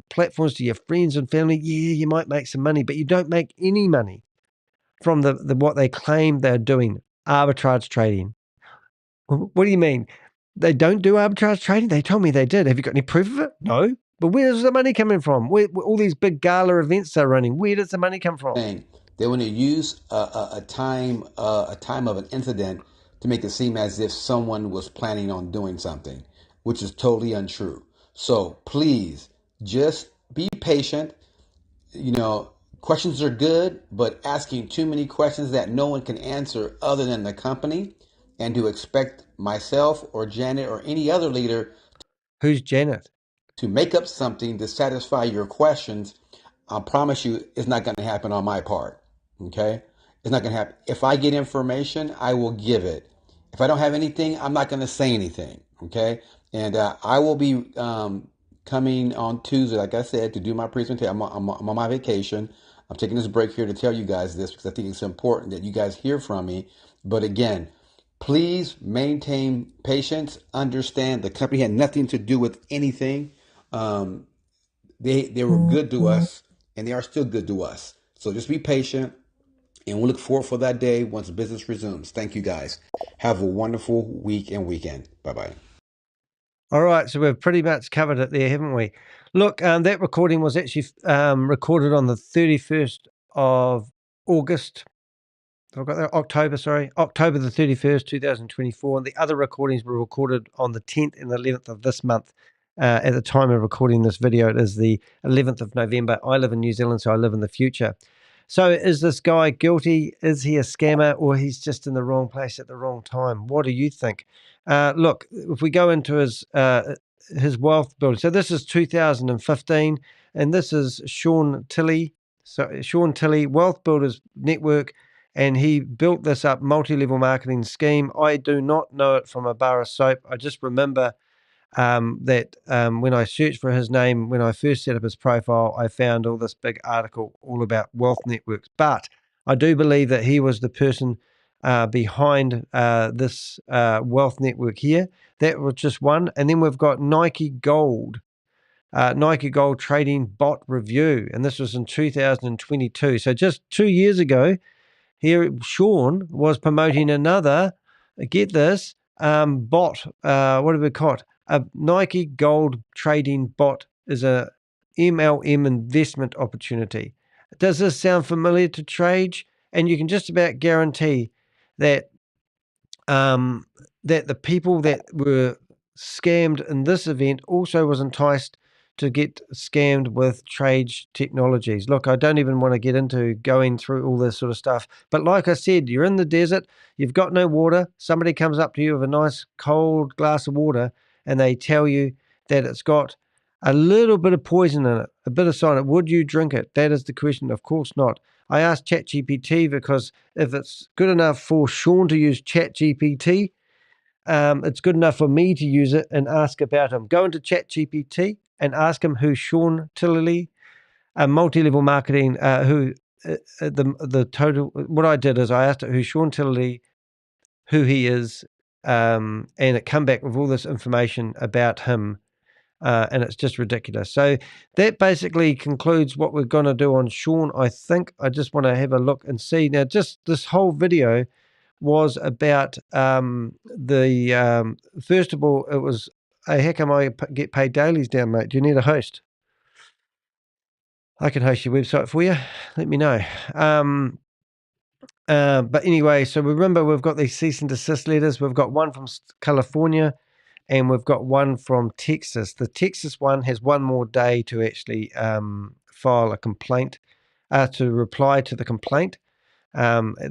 platforms to your friends and family, yeah, you might make some money, but you don't make any money from the what they claim they're doing, arbitrage trading. What do you mean? They don't do arbitrage trading? They told me they did. Have you got any proof of it? No. But where's the money coming from? Where all these big gala events they're running, where does the money come from? They want to use a time of an incident to make it seem as if someone was planning on doing something. which is totally untrue. So please just be patient. You know, questions are good, but asking too many questions that no one can answer other than the company, and to expect myself or Janet or any other leader Who's Janet? to make up something to satisfy your questions, I promise you it's not going to happen on my part. Okay? It's not going to happen. If I get information, I will give it. If I don't have anything, I'm not going to say anything. Okay? And I will be coming on Tuesday, like I said, to do my presentation. I'm on my vacation. I'm taking this break here to tell you guys this because I think it's important that you guys hear from me. But again, please maintain patience. Understand the company had nothing to do with anything. They were good to us, and they are still good to us. So just be patient, and we'll look forward for that day once business resumes. Thank you, guys. Have a wonderful week and weekend. Bye-bye. All right, so we've pretty much covered it there, haven't we? Look, that recording was actually recorded on the 31st of August. I've got that, October the 31st, 2024. And the other recordings were recorded on the 10th and 11th of this month. At the time of recording this video, it is the 11th of November. I live in New Zealand, so I live in the future. So is this guy guilty? Is he a scammer, or he's just in the wrong place at the wrong time? What do you think? Look, if we go into his wealth building. So this is 2015, and this is Sean Tillery. So Sean Tillery, Wealth Builders Network, and he built this up multi-level marketing scheme. I do not know it from a bar of soap. I just remember that when I searched for his name, when I first set up his profile, I found all this big article all about wealth networks. But I do believe that he was the person behind this wealth network here. That was just one. And then we've got Nike Gold Trading Bot Review. And this was in 2022. So just 2 years ago, here Sean was promoting another, get this, bot. What have we caught? A Nike Gold Trading Bot is a MLM investment opportunity. Does this sound familiar to Trage? And you can just about guarantee that that the people that were scammed in this event also was enticed to get scammed with Trage Technologies. Look, I don't even want to get into going through all this sort of stuff. But like I said, you're in the desert, you've got no water, somebody comes up to you with a nice cold glass of water, and they tell you that it's got a little bit of poison in it, a bit of cyanide. Would you drink it? That is the question. Of course not. I asked ChatGPT because if it's good enough for Sean to use ChatGPT, it's good enough for me to use it and ask about him. Go into ChatGPT and ask him who Sean Tillery, multi-level marketing, the total. What I did is I asked it who Sean Tillery, who he is, and it come back with all this information about him. And it's just ridiculous. So that basically concludes what we're going to do on Sean. I think I just want to have a look and see. Now, just this whole video was about first of all, it was, hey, how come I get paid dailies down, mate? Do you need a host? I can host your website for you. Let me know. But anyway, so remember, we've got these cease and desist letters. We've got one from California, and we've got one from Texas. The Texas one has one more day to actually file a complaint, to reply to the complaint.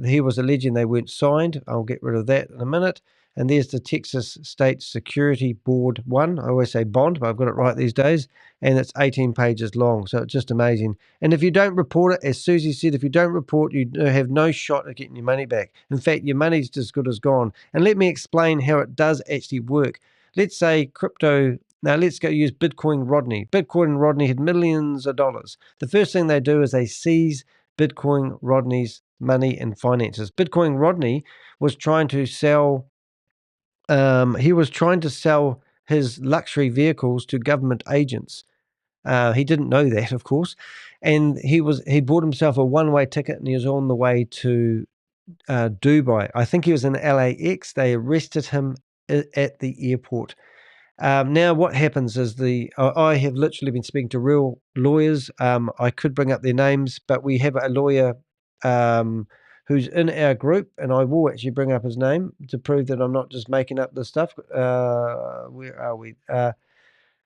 He was alleging they weren't signed. I'll get rid of that in a minute. And there's the Texas State Security Board one. I always say bond, but I've got it right these days. And it's 18 pages long. So it's just amazing. And if you don't report it, as Susie said, if you don't report, you have no shot at getting your money back. In fact, your money's as good as gone. And let me explain how it does actually work. Let's say crypto. Now let's go use Bitcoin Rodney. Bitcoin Rodney had millions of dollars. The first thing they do is they seize Bitcoin Rodney's money and finances. Bitcoin Rodney was trying to sell. He was trying to sell his luxury vehicles to government agents. He didn't know that, of course, and he bought himself a one-way ticket, and he was on the way to Dubai. I think he was in LAX. They arrested him at the airport. Now, what happens is I have literally been speaking to real lawyers. I could bring up their names, but we have a lawyer who's in our group, and I will actually bring up his name to prove that I'm not just making up this stuff. Where are we?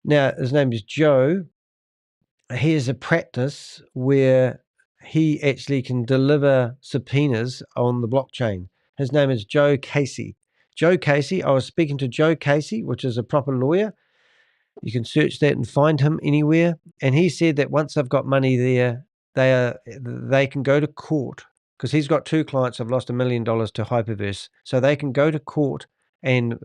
Now, his name is Joe. He has a practice where he actually can deliver subpoenas on the blockchain. His name is Joe Casey. Joe Casey, I was speaking to Joe Casey, which is a proper lawyer. You can search that and find him anywhere. And he said that once they've got money there, they can go to court, because he's got 2 clients have lost $1 million to Hyperverse. So they can go to court and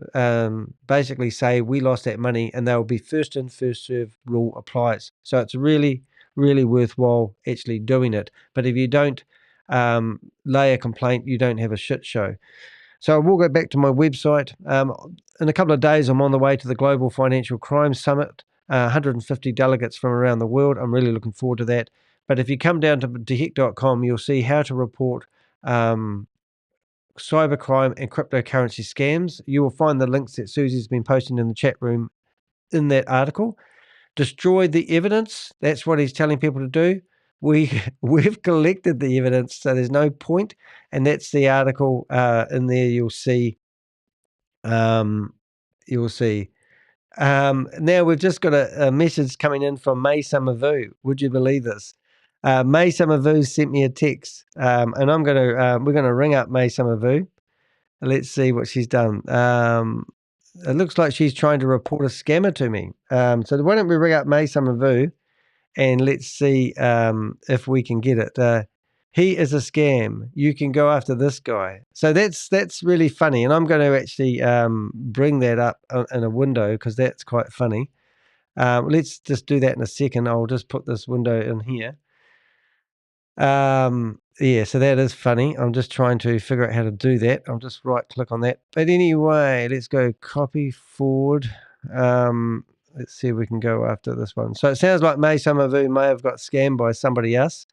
basically say, we lost that money, and they'll be first in, first serve rule applies. So it's really, really worthwhile actually doing it. But if you don't lay a complaint, you don't have a shit show. So we'll go back to my website. In a couple of days, I'm on the way to the Global Financial Crime Summit, 150 delegates from around the world. I'm really looking forward to that. But if you come down to dehek.com, you'll see how to report cybercrime and cryptocurrency scams. You will find the links that Susie's been posting in the chat room in that article. Destroy the evidence. That's what he's telling people to do. We've collected the evidence, so there's no point. And that's the article in there. You'll see. Now we've just got a message coming in from Mai Summer Vue. Would you believe this? Mai Summer Vue sent me a text, and we're gonna ring up Mai Summer Vue. Let's see what she's done. It looks like she's trying to report a scammer to me. So why don't we ring up Mai Summer Vue? And let's see if we can get it. He is a scam. You can go after this guy. So that's really funny. And I'm going to actually bring that up in a window, because that's quite funny. Let's just do that in a second. I'll just put this window in here. Yeah, so that is funny. I'm just trying to figure out how to do that. I'll just right click on that. But anyway, let's go copy forward. Let's see if we can go after this one. So it sounds like Mai Summer Vue may have got scammed by somebody else.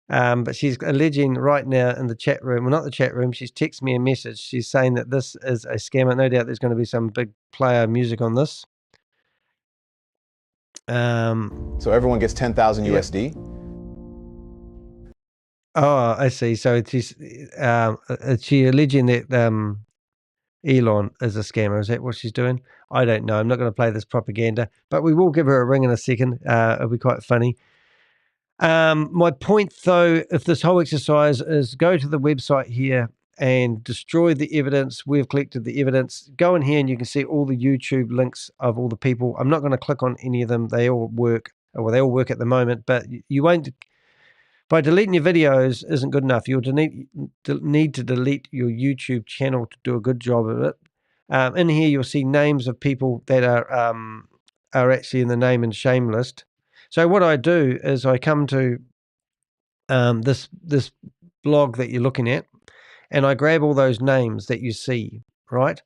But she's alleging right now in the chat room, well, not the chat room, she's texted me a message. She's saying that this is a scammer. No doubt there's going to be some big player music on this. So everyone gets 10,000 USD? Oh, I see. So she's she alleging that Elon is a scammer. Is that what she's doing? I don't know. I'm not going to play this propaganda, but we will give her a ring in a second. It'll be quite funny. My point, though, if this whole exercise is go to the website here and destroy the evidence. We've collected the evidence. Go in here and you can see all the YouTube links of all the people. I'm not going to click on any of them. They all work. Well, they all work at the moment, but you won't. By deleting your videos isn't good enough. You'll need to delete your YouTube channel to do a good job of it. In here, you'll see names of people that are actually in the name and shame list. So what I do is I come to this blog that you're looking at, and I grab all those names that you see, right?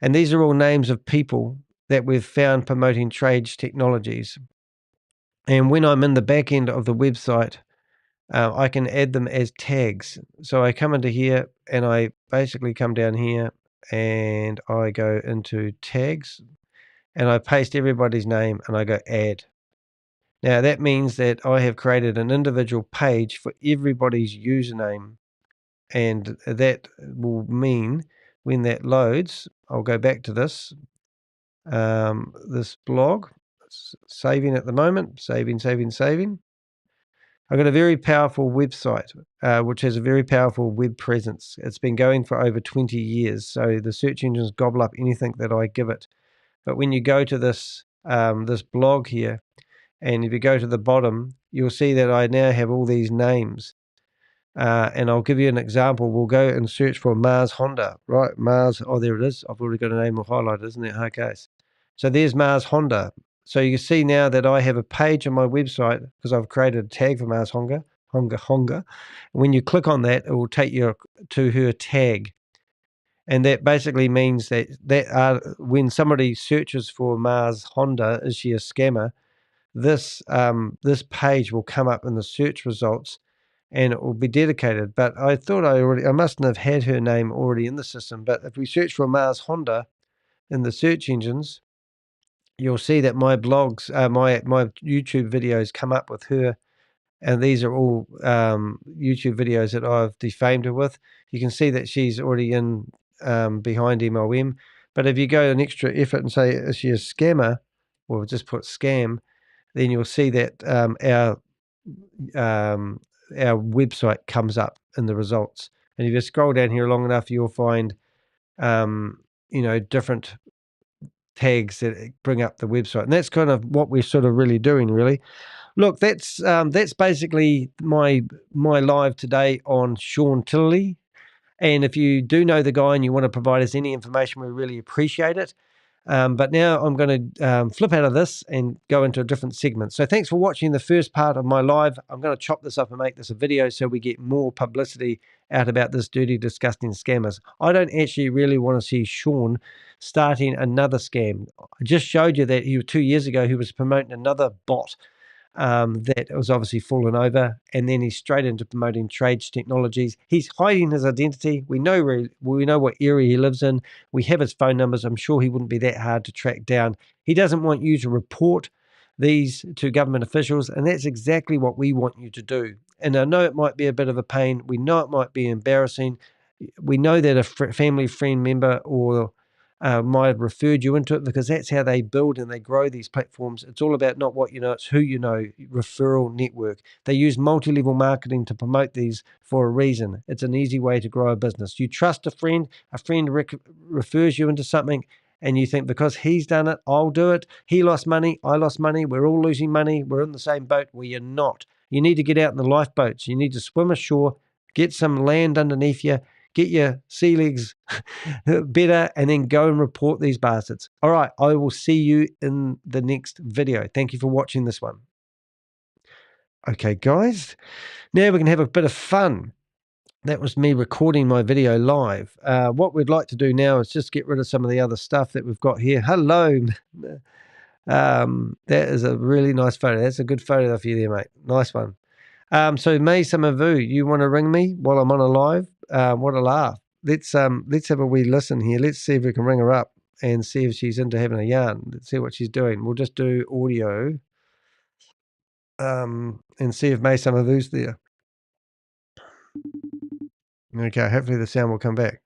And these are all names of people that we've found promoting Trage Technologies. And when I'm in the back end of the website, I can add them as tags. So I come into here and I basically come down here and I go into tags and I paste everybody's name and I go add. Now that means that I have created an individual page for everybody's username, and that will mean when that loads, I'll go back to this blog. It's saving at the moment, saving. I've got a very powerful website, which has a very powerful web presence. It's been going for over 20 years, so the search engines gobble up anything that I give it. But when you go to this blog here, and if you go to the bottom, you'll see that I now have all these names. And I'll give you an example. We'll go and search for Mars Honda, right? Mars, oh, there it is. I've already got a name highlighted, isn't it? Okay. So there's Mars Honda. So you can see now that I have a page on my website because I've created a tag for Mars Honda. When you click on that, it will take you to her tag. And that basically means that when somebody searches for Mars Honda, is she a scammer? This page will come up in the search results, and it will be dedicated. But I thought I mustn't have had her name already in the system. But if we search for Mars Honda in the search engines, you'll see that my blogs, my YouTube videos come up with her and these are all YouTube videos that I've defamed her with. You can see that she's already in behind MLM. But if you go an extra effort and say, is she a scammer, or just put scam, then you'll see that our website comes up in the results. And if you scroll down here long enough, you'll find different tags that bring up the website, and that's kind of what we're sort of really doing. Really, look, that's basically my live today on Sean Tillery. And if you do know the guy and you want to provide us any information, we really appreciate it. But now I'm going to flip out of this and go into a different segment. So thanks for watching the first part of my live. I'm going to chop this up and make this a video so we get more publicity out about this dirty, disgusting scammers. I don't actually really want to see Sean starting another scam. I just showed you that 2 years ago he was promoting another bot that was obviously fallen over, and then he's straight into promoting Trage Technologies. He's hiding his identity. We know what area he lives in. We have his phone numbers. I'm sure he wouldn't be that hard to track down. He doesn't want you to report these to government officials, and that's exactly what we want you to do. And I know it might be a bit of a pain. We know it might be embarrassing. We know that a family friend member or might have referred you into it, because that's how they build and they grow these platforms. It's all about not what you know, it's who you know. Referral network. They use multi-level marketing to promote these for a reason. It's an easy way to grow a business. You trust a friend refers you into something, and you think, because he's done it, I'll do it. He lost money, I lost money, we're all losing money, we're in the same boat. Well, you're not. You need to get out in the lifeboats. You need to swim ashore, get some land underneath you, get your sea legs better, and then go and report these bastards. All right, I will see you in the next video. Thank you for watching this one. Okay, guys, now we can have a bit of fun. That was me recording my video live. What we'd like to do now is just get rid of some of the other stuff that we've got here. Hello. That is a really nice photo. That's a good photo of you there, mate. Nice one. So Mai Summer Vue, you want to ring me while I'm on a live? What a laugh. Let's have a wee listen here. Let's see if we can ring her up and see if she's into having a yarn. Let's see what she's doing. We'll just do audio and see if Mai Summer Vue's there. Okay, hopefully the sound will come back.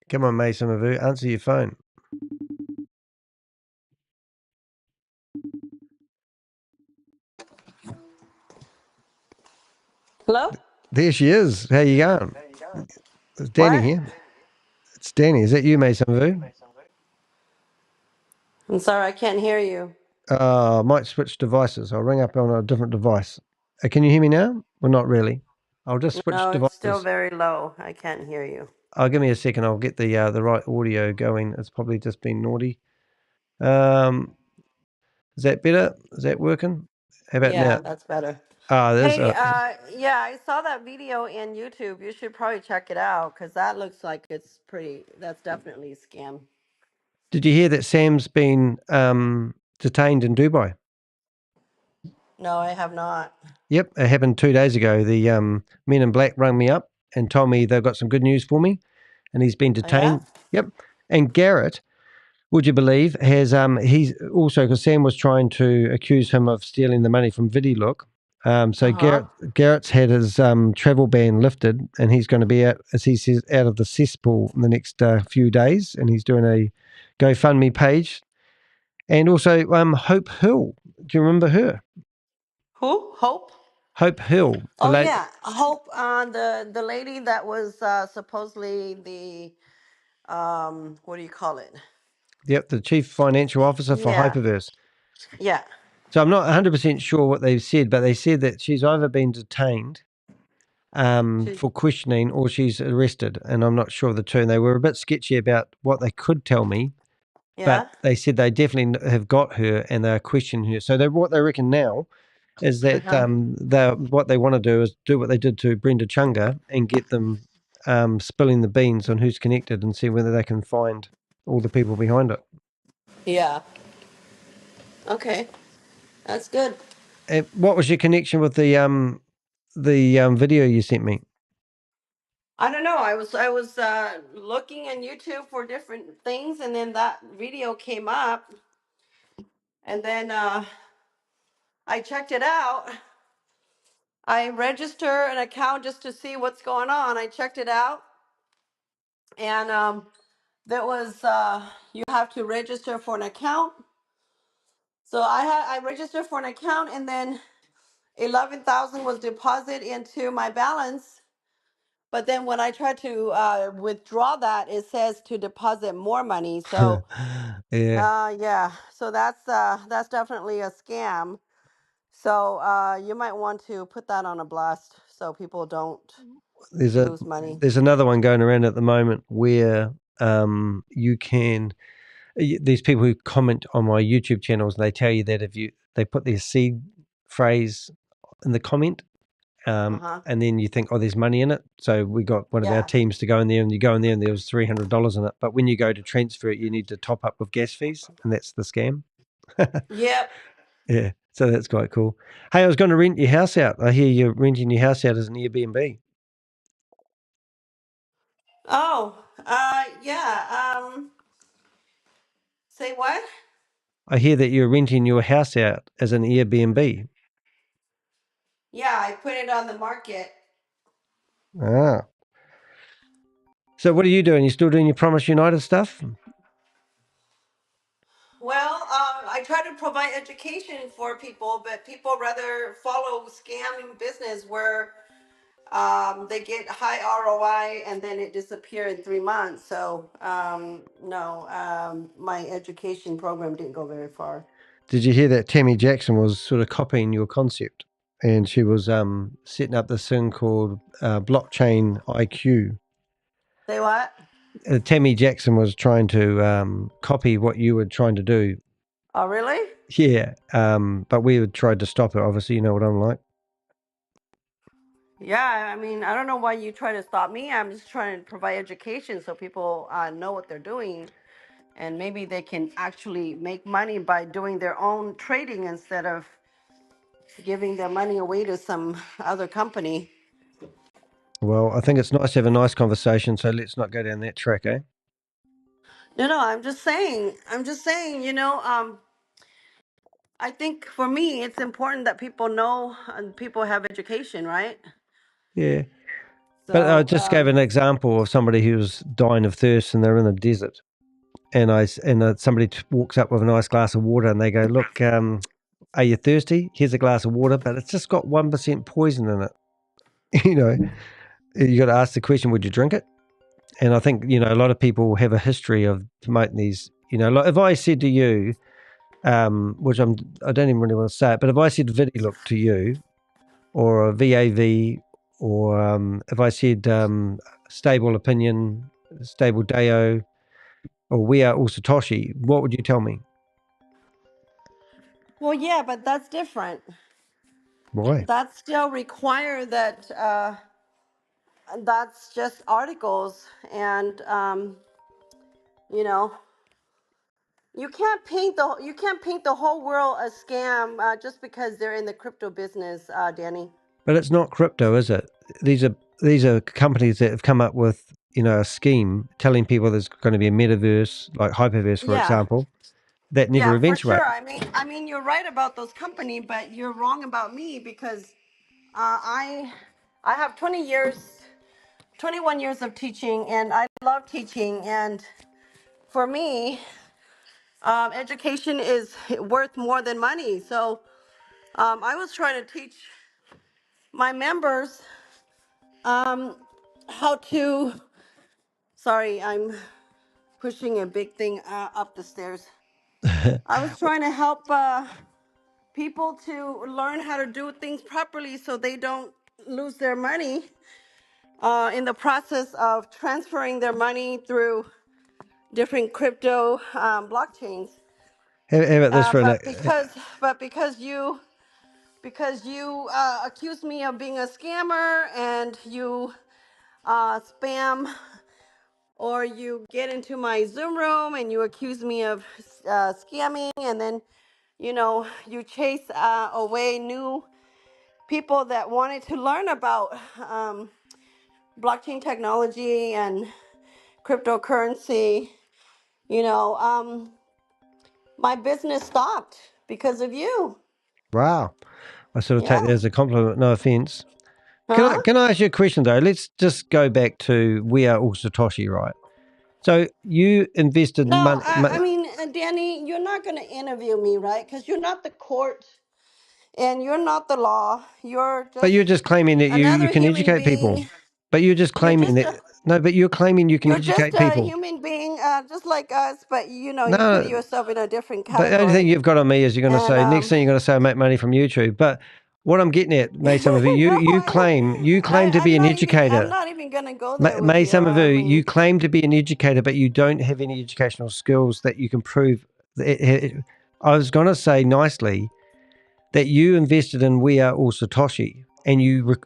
Come on, Mai Summer Vue, answer your phone. Hello? There she is. How you going? It's Danny What? here. It's Danny. Is that you, Mai Summer Vue? I'm sorry, I can't hear you. I might switch devices. I'll ring up on a different device. Can you hear me now? Well, not really. I'll just switch No, it's still devices. very low. I can't hear you. Give me a second. I'll get the right audio going. It's probably just been naughty. Is that better? Is that working? How about Yeah, now? that's better. There's. Hey, yeah, I saw that video in YouTube. You should probably check it out because that looks like it's pretty. That's definitely a scam. Did you hear that Sam's been detained in Dubai? No, I have not. Yep, it happened 2 days ago. The men in black rang me up and told me they've got some good news for me, and he's been detained. Oh, Yep, and Garrett, would you believe, has he's also, because Sam was trying to accuse him of stealing the money from VidiLook. So yeah? Garrett's had his travel ban lifted, and he's going to be out, as he says, out of the cesspool in the next few days, and he's doing a GoFundMe page. And also Hope Hill. Do you remember her? Who? Hope? Hope Hill. Oh yeah, Hope. The lady that was supposedly the what do you call it? Yep, the chief financial officer for Yeah, Hyperverse. yeah. So I'm not 100% sure what they've said, but they said that she's either been detained for questioning or she's arrested, and I'm not sure of the two. And they were a bit sketchy about what they could tell me, Yeah. but they said they definitely have got her and they're questioning her. So what they reckon now is that what they want to do is do what they did to Brenda Chunga and get them spilling the beans on who's connected and see whether they can find all the people behind it. Yeah. Okay, that's good. What was your connection with the video you sent me? I don't know. I was looking on YouTube for different things, and then that video came up, and then I checked it out. I register an account just to see what's going on. I checked it out, and there was you have to register for an account. So I registered for an account, and then 11,000 was deposited into my balance. But then when I try to withdraw that, it says to deposit more money. So Yeah. yeah, so that's definitely a scam. So you might want to put that on a blast so people don't lose money. There's another one going around at the moment where you can these people who comment on my YouTube channels, they tell you that if they put their seed phrase in the comment, and then you think, oh, there's money in it. So we got one of our teams to go in there, and you go in there, and there was $300 in it. But when you go to transfer it, you need to top up with gas fees, and that's the scam. Yep. Yeah, so that's quite cool. Hey, I was going to rent your house out. I hear you're renting your house out as an Airbnb. Oh, yeah. Say what? I hear that you're renting your house out as an Airbnb. Yeah, I put it on the market. Ah. So what are you doing? You still doing your Promise United stuff? Well, I try to provide education for people, but people rather follow scamming business where they get high ROI and then it disappears in 3 months. So no, my education program didn't go very far. Did you hear that Tammy Jackson was sort of copying your concept? And she was setting up this thing called blockchain IQ. Say what? Tammy Jackson was trying to copy what you were trying to do. Oh, really? Yeah, but we tried to stop it. Obviously, you know what I'm like. Yeah, I mean, I don't know why you try to stop me. I'm just trying to provide education so people know what they're doing, and maybe they can actually make money by doing their own trading instead of giving their money away to some other company. Well, I think it's nice to have a nice conversation, so let's not go down that track, eh? No, I'm just saying. I think for me, it's important that people know and people have education, right? Yeah. But I So, just gave an example of somebody who was dying of thirst and they're in the desert. And somebody walks up with a nice glass of water and they go, look, are you thirsty? Here's a glass of water, but it's just got 1% poison in it. You got to ask the question, would you drink it? And I think, a lot of people have a history of promoting these, like if I said to you, which I don't even really want to say it, but if I said VidiLook to you or a VAV, or if I said stable opinion, stable Deo, or we are all Satoshi, what would you tell me? well, yeah, but that's different. Why? That still require that. That's just articles, and you know, you can't paint the whole world a scam just because they're in the crypto business, Danny. But it's not crypto, is it? These are companies that have come up with, a scheme telling people there's going to be a metaverse, like Hyperverse, for Yeah, example, that never yeah, for eventuate. sure. I mean, you're right about those company, but you're wrong about me because I have 21 years of teaching, and I love teaching. And for me, education is worth more than money. So I was trying to teach my members how to. Sorry, I'm pushing a big thing up the stairs. I was trying to help people to learn how to do things properly so they don't lose their money in the process of transferring their money through different crypto blockchains. How about this for But because you accuse me of being a scammer and you spam or you get into my Zoom room and you accuse me of scamming, and then you chase away new people that wanted to learn about blockchain technology and cryptocurrency, you know, my business stopped because of you. Wow. I sort of take Yeah. that as a compliment, no offense. Huh? Can I ask you a question though? Let's just go back to We Are All Satoshi, right? So you invested No, money, I mean, Danny, you're not going to interview me, right? Because you're not the court and you're not the law. You're but just you're just claiming that you another can human educate people. being. But you're just You're claiming just that a no, but you're claiming you can you're just educate a people. human being, just like us. But you know, you put No, yourself in a different but the only thing category. you've got on me is you're going to And say next thing you're going to say I make money from YouTube. But what I'm getting at, May Summer Vue, no, you claim to be an I'm educator. not even gonna go there with May you. Summer Vue, I you mean, claim to be an educator, but you don't have any educational skills that you can prove. I was going to say nicely that you invested in We Are All Satoshi, and you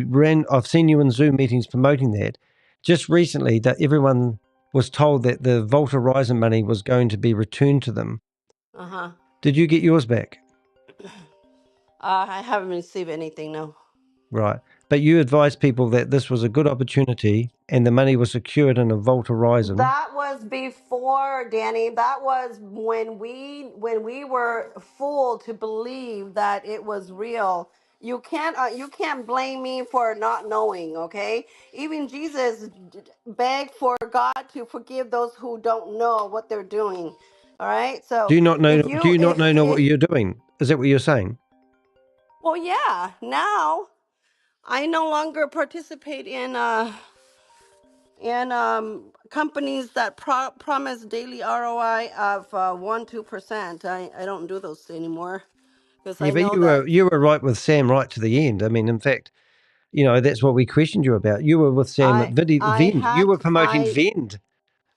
ran. I've seen you in Zoom meetings promoting that. Just recently, that everyone was told that the Vault Horizon money was going to be returned to them. uh-huh. Did you get yours back? I haven't received anything, no. Right. But you advised people that this was a good opportunity and the money was secured in a Vault Horizon. That was before, Danny. That was when we were fooled to believe that it was real. You can't blame me for not knowing, okay? Even Jesus begged for God to forgive those who don't know what they're doing. All right? Do So, you not know? if Do you you not if know what it, you're doing? Is that what you're saying? well, yeah, now I no longer participate in companies that promise daily ROI of 1-2%. I don't do those anymore because Yeah, I but know that you were right with Sam right to the end. I mean, in fact, you know that's what we questioned you about. You were with Sam at I Vend. You had were promoting I Vend.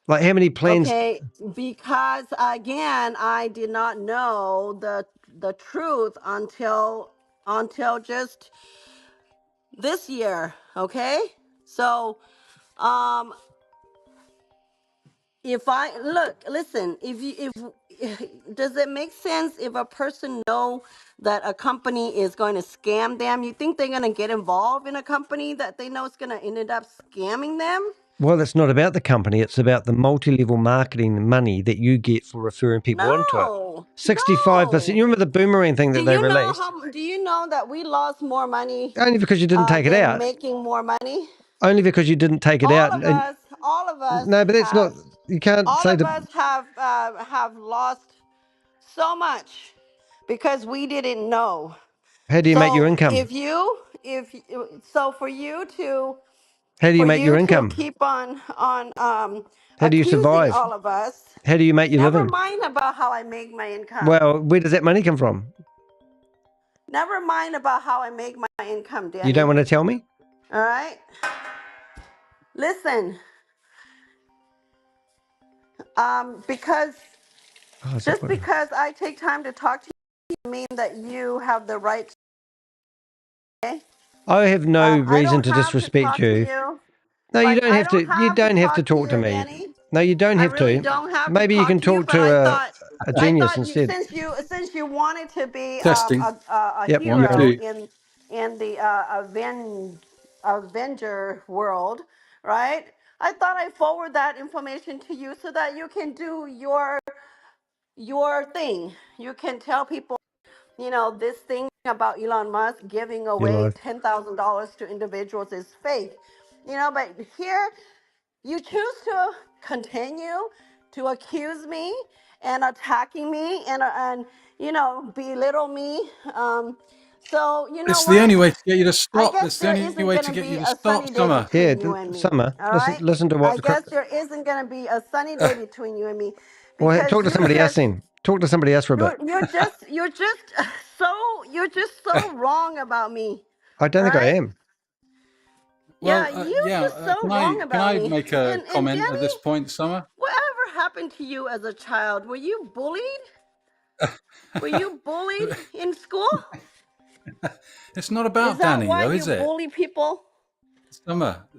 Like how many plans? okay, because again I did not know the truth until just this year. Okay, so um if I listen, if does it make sense if a person know that a company is going to scam them? You think they're going to get involved in a company that they know is going to end up scamming them? Well, it's not about the company. It's about the multi-level marketing money that you get for referring people into it. No, 65%. no. You remember the boomerang thing that they released? Do you know that we lost more money Only because you didn't take it than out. making more money? Only because you didn't take it out. And All of us no, but that's not. You can't all say of to. us have lost so much because we didn't know. How do you make your So income? for you How do you make your income? keep on How do you accusing survive? all of us, How do you make your never living? mind about how I make my income. Well, where does that money come from? Never mind about how I make my income, You don't Danny. want to tell me? All right. Listen, because Oh, is that just what? because I take time to talk to you doesn't mean that you have the right to say. I have no I reason don't to have to disrespect talk to you. you. No, you Like don't I have don't to. You have to don't have to talk to talk to you, me. Danny. No, you don't I have really to. don't have to Maybe you talk can to you, talk but to a I genius thought you instead. since you wanted to be Testing. a Yep, you One, are. hero two. in the Avenger world, right? I thought I'd forward that information to you so that you can do your thing. You can tell people, this thing about Elon Musk giving You're away live. $10,000 to individuals is fake. But here you choose to continue to accuse me and attacking me and belittle me. So you know It's the what? only way to get you to I stop. guess It's the there only isn't way going to to get be you to a stop, sunny day Summer. Yeah, between you and me. Summer. All right? Listen to what I the guess crypto. there isn't going to be a sunny day Uh, between you and me well, because talk to somebody else then. Talk to somebody else for a bit. you're just so wrong about me. I don't All think I right? am. Yeah, Well, you just so wrong can about I me. make a And comment at Danny, this point, Summer? whatever happened to you as a child? Were you bullied? Were you bullied in school? It's not Is about that Danny, why though, you is it? bully people? Is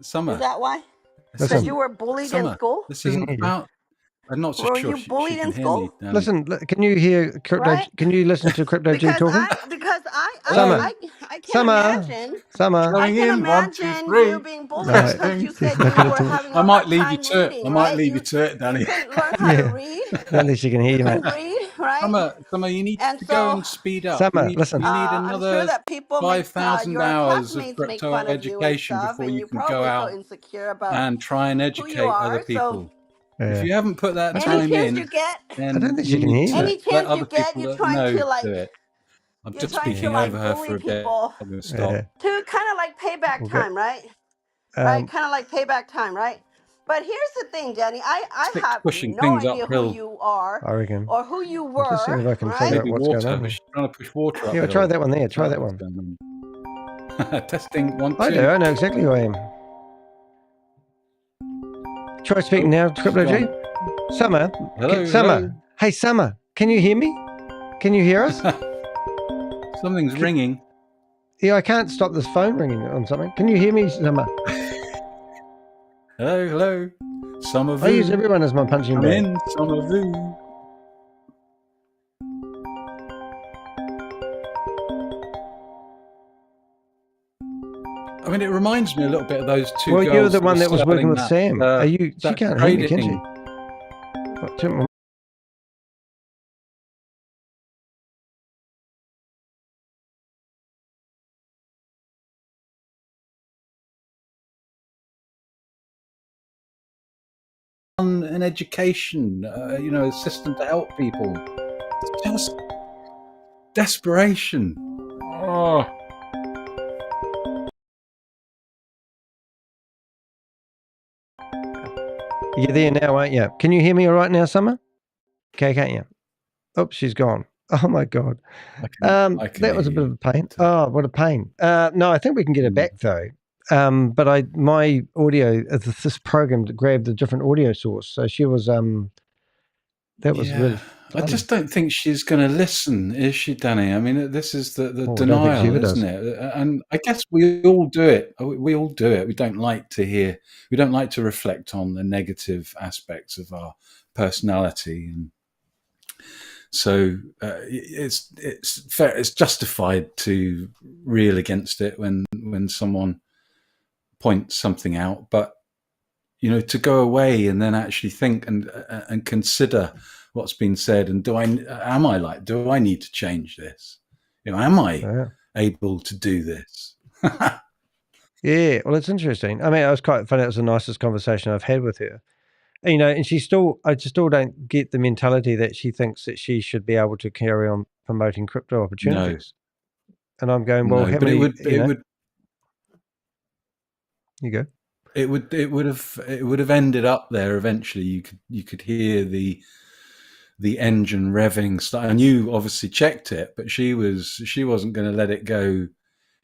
Summer. that why? This Because Listen, you isn't were bullied in Summer. school? This she can isn't hear you. about. I'm not so Were sure you she bullied can in hear me, school? Danny. Listen, can you hear crypto? Right? Can you listen to Crypto G Because talking? I can imagine. Summer. I can in 1, 2, imagine 3. you being bullied because you said you were having I a might hard leave you time to it. reading, I might right? leave you to it, Danny. You couldn't learn how to read. Not unless you can hear You you, mate. couldn't read, right? Summer, you need And to go so and speed up. Summer, listen. You need I'm sure another that people 5,000 your hours of classmates make crypto fun of you and education stuff, before and you you can go probably feel out insecure about and try and who you educate other are. So people. If you haven't put that any time chance in, you get, I don't then think you she can need hear you, to mate. any let chance you other get, people you're that trying know to do it. I'm you're just trying to speaking over her bully for a bit. people I'm going to stop. to kind of like payback Okay. time, right? Right, kind of like payback time, right? But here's the thing, Danny. I Sticks have pushing no things idea who uphill. you are I reckon. or who you I'm just seeing were, if I can right? figure out Maybe what's going water. on here. She's trying to push water uphill. Yeah, well, try that one there. Try that what's one. going on. Testing 1, 2. I do. I know exactly who I am. Try speaking now, Crypto G. Summer. Hello, Summer. hello. Hey, Summer. Can you hear me? Can you hear us? Something's ringing. Yeah, I can't stop this phone ringing on something. Can you hear me, Summer? Hello, hello. Summer Vue. I use everyone as my punching Come bag. in, Summer Vue. I mean, it reminds me a little bit of those two girls. Well, you're the one that was working with that, Sam. Are you? She can't hear me, can she? An education, a system to help people. It's just desperation. Oh. You're there now, aren't you? Can you hear me all right now, Summer? Okay, can't you? Oh, she's gone. Oh my God. That was a bit of a pain. Oh, what a pain. No, I think we can get her back though. But my audio, this program grabbed a different audio source, so she was that was really funny. I just don't think she's going to listen, is she, Danny? I mean, this is the denial, isn't it? And I guess we all do it. We all do it. We don't like to hear. We don't like to reflect on the negative aspects of our personality, and so it's fair. It's justified to reel against it when someone points something out, but to go away and then actually think and consider what's been said, and do I need to change this? Am I able to do this? Yeah, well, it's interesting. I mean, it was quite funny. It was the nicest conversation I've had with her. And, and I just still don't get the mentality that she thinks that she should be able to carry on promoting crypto opportunities. No. And I'm going, well, how many? You go. It would have ended up there eventually. You could hear the engine revving, and you obviously checked it, but she wasn't going to let it go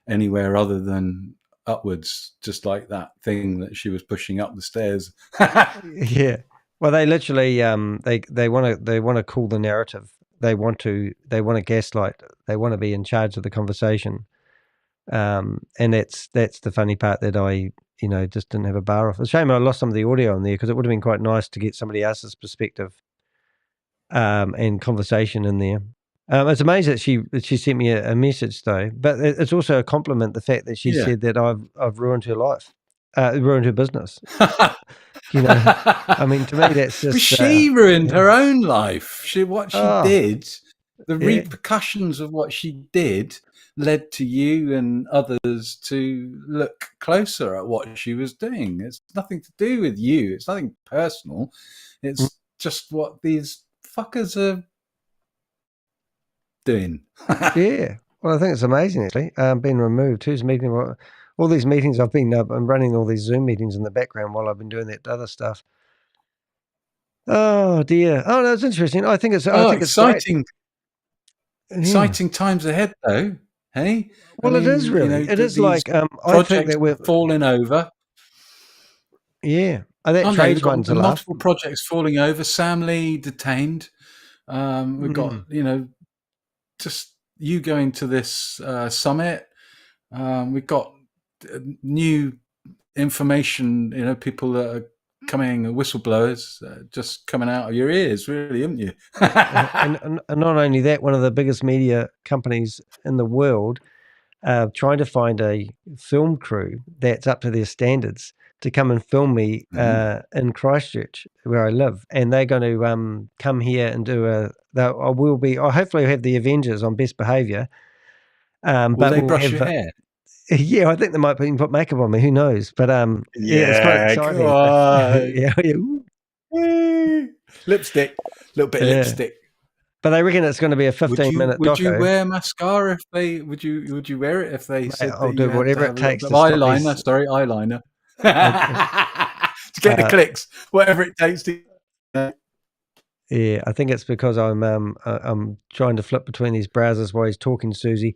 anywhere other than upwards, just like that thing that she was pushing up the stairs. Yeah. Well, they literally they want to call the narrative. They want to gaslight. They want to be in charge of the conversation. And that's the funny part that I just didn't have a bar off. It's a shame I lost some of the audio on there, because it would have been quite nice to get somebody else's perspective and conversation in there. It's amazing that she sent me a message though, but it's also a compliment, the fact that she said that I've ruined her life, ruined her business. I mean, to me that's just. But she ruined her own life. What she did, the repercussions of what she did, led to you and others to look closer at what she was doing. It's nothing to do with you. It's nothing personal. It's just what these fuckers are doing. Yeah. Well, I think it's amazing, actually. Being removed. Who's meeting? All these meetings I've been I'm running all these Zoom meetings in the background while I've been doing that other stuff. Oh dear. Oh, that's interesting. I think it's exciting. It's exciting times ahead, though. Hey. Well, it is really. It is like I think that we're falling over. Yeah. That Trage one's a multiple projects falling over. Sam Lee detained. We've got just you going to this summit. We've got new information. People that are coming, whistleblowers, just coming out of your ears, really, haven't you? and not only that, one of the biggest media companies in the world trying to find a film crew that's up to their standards to come and film me in Christchurch, where I live, and they're going to come here and do hopefully have the Avengers on best behaviour. Will but they we'll brush have, your hair? Yeah, I think they might even put makeup on me. Who knows? But it's quite exciting. Lipstick, a little bit of lipstick. But they reckon it's going to be a 15-minute doco. Would you wear mascara if they would you wear it if they said I'll that do you had whatever to it have takes a to eyeliner? Sorry, eyeliner. To get the clicks, whatever it takes to. Yeah, I think it's because I'm trying to flip between these browsers while he's talking, Susie.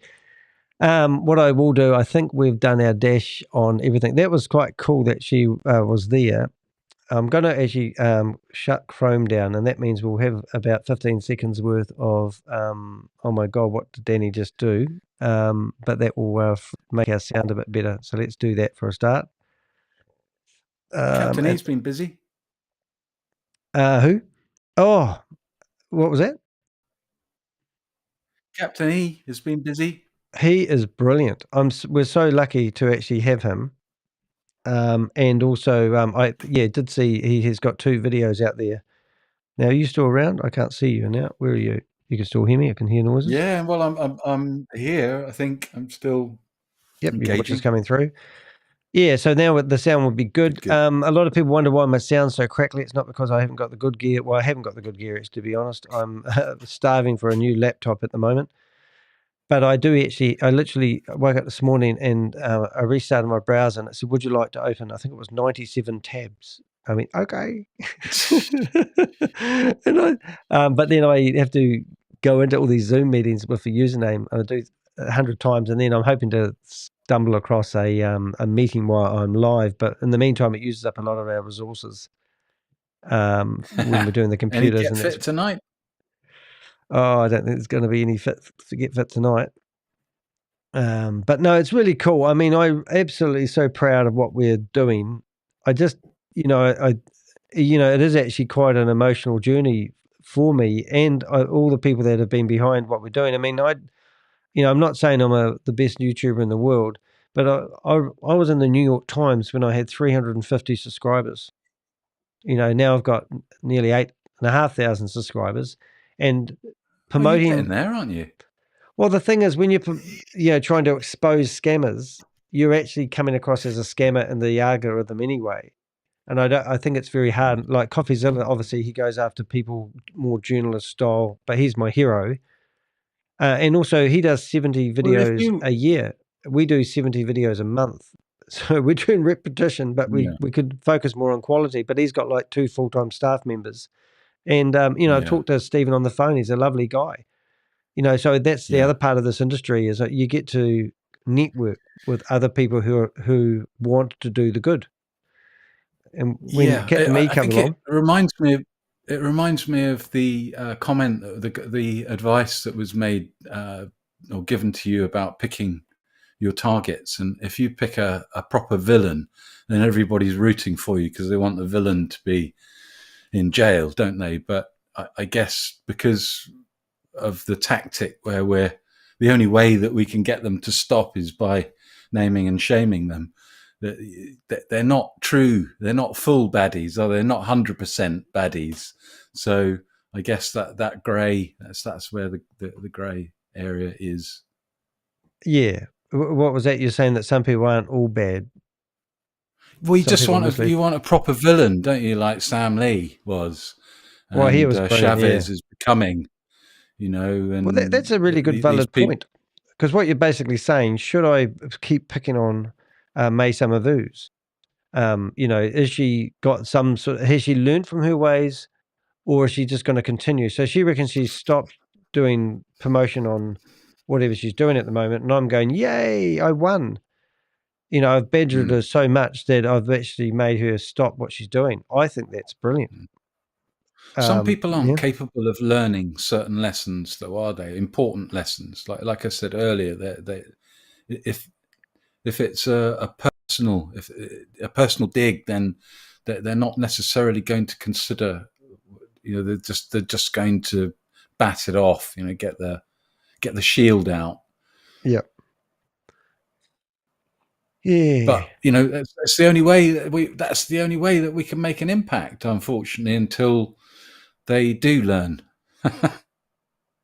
What I will do, I think we've done our dash on everything. That was quite cool that she was there. I'm going to actually shut Chrome down, and that means we'll have about 15 seconds worth of, oh my God, what did Danny just do? But that will make our sound a bit better. So let's do that for a start. Captain E's been busy. Who? Oh, what was that? Captain E has been busy. He is brilliant. We're so lucky to actually have him. And also, I did see he has got 2 videos out there. Now, are you still around? I can't see you now. Where are you? You can still hear me. I can hear noises. Yeah, well, I'm here. I think I'm still. Yep, your voice is coming through. Yeah, so now the sound would be good. A lot of people wonder why my sound's so crackly. It's not because I haven't got the good gear. Well, I haven't got the good gear, to be honest. I'm starving for a new laptop at the moment. But I literally woke up this morning and I restarted my browser and it said, would you like to open, I think it was 97 tabs. I mean, okay. But then I have to go into all these Zoom meetings with a username, and I do 100 times, and then I'm hoping to stumble across a meeting while I'm live. But in the meantime, it uses up a lot of our resources when we're doing the computers. Any Get Fit tonight? Oh, I don't think there's going to be any Get Fit tonight. But no, it's really cool. I mean, I'm absolutely so proud of what we're doing. I just, it is actually quite an emotional journey for me and all the people that have been behind what we're doing. I mean, I'm not saying I'm the best YouTuber in the world, but I was in the New York Times when I had 350 subscribers. Now I've got nearly 8,500 subscribers, and promoting. Well, you're getting there, aren't you? Well, the thing is, when you're trying to expose scammers, you're actually coming across as a scammer in the algorithm anyway. And I think it's very hard. Like CoffeeZilla, obviously, he goes after people more journalist style, but he's my hero. And also, he does 70 videos a year. We do 70 videos a month. So we're doing repetition, but we could focus more on quality. But he's got like 2 full-time staff members. And, I've talked to Stephen on the phone. He's a lovely guy. So that's the other part of this industry is that you get to network with other people who want to do the good. And when Captain Me comes along, it reminds me of the comment, the advice that was made or given to you about picking your targets. And if you pick a proper villain, then everybody's rooting for you because they want the villain to be in jail, don't they? But I guess because of the tactic where the only way that we can get them to stop is by naming and shaming them. They're not true. They're not full baddies, or they're not 100% baddies. So I guess that grey, that's where the grey area is. Yeah. What was that? You're saying that some people aren't all bad. Well, you want a proper villain, don't you? Like Sam Lee was. Well, he was Chavez is becoming. And well, that's a really good valid point, because what you're basically saying, should I keep picking on Mai Summer Vue's? Is she got some has she learned from her ways, or is she just going to continue? So she reckons she's stopped doing promotion on whatever she's doing at the moment, and I'm going, yay, I won. I've badgered her so much that I've actually made her stop what she's doing. I think that's brilliant. Some people aren't capable of learning certain lessons, though, are they? Important lessons, like I said earlier. If it's a personal dig, then they're not necessarily going to consider. They're just going to bat it off. Get the shield out. Yeah. Yeah. But that's the only way that we can make an impact, unfortunately, until they do learn.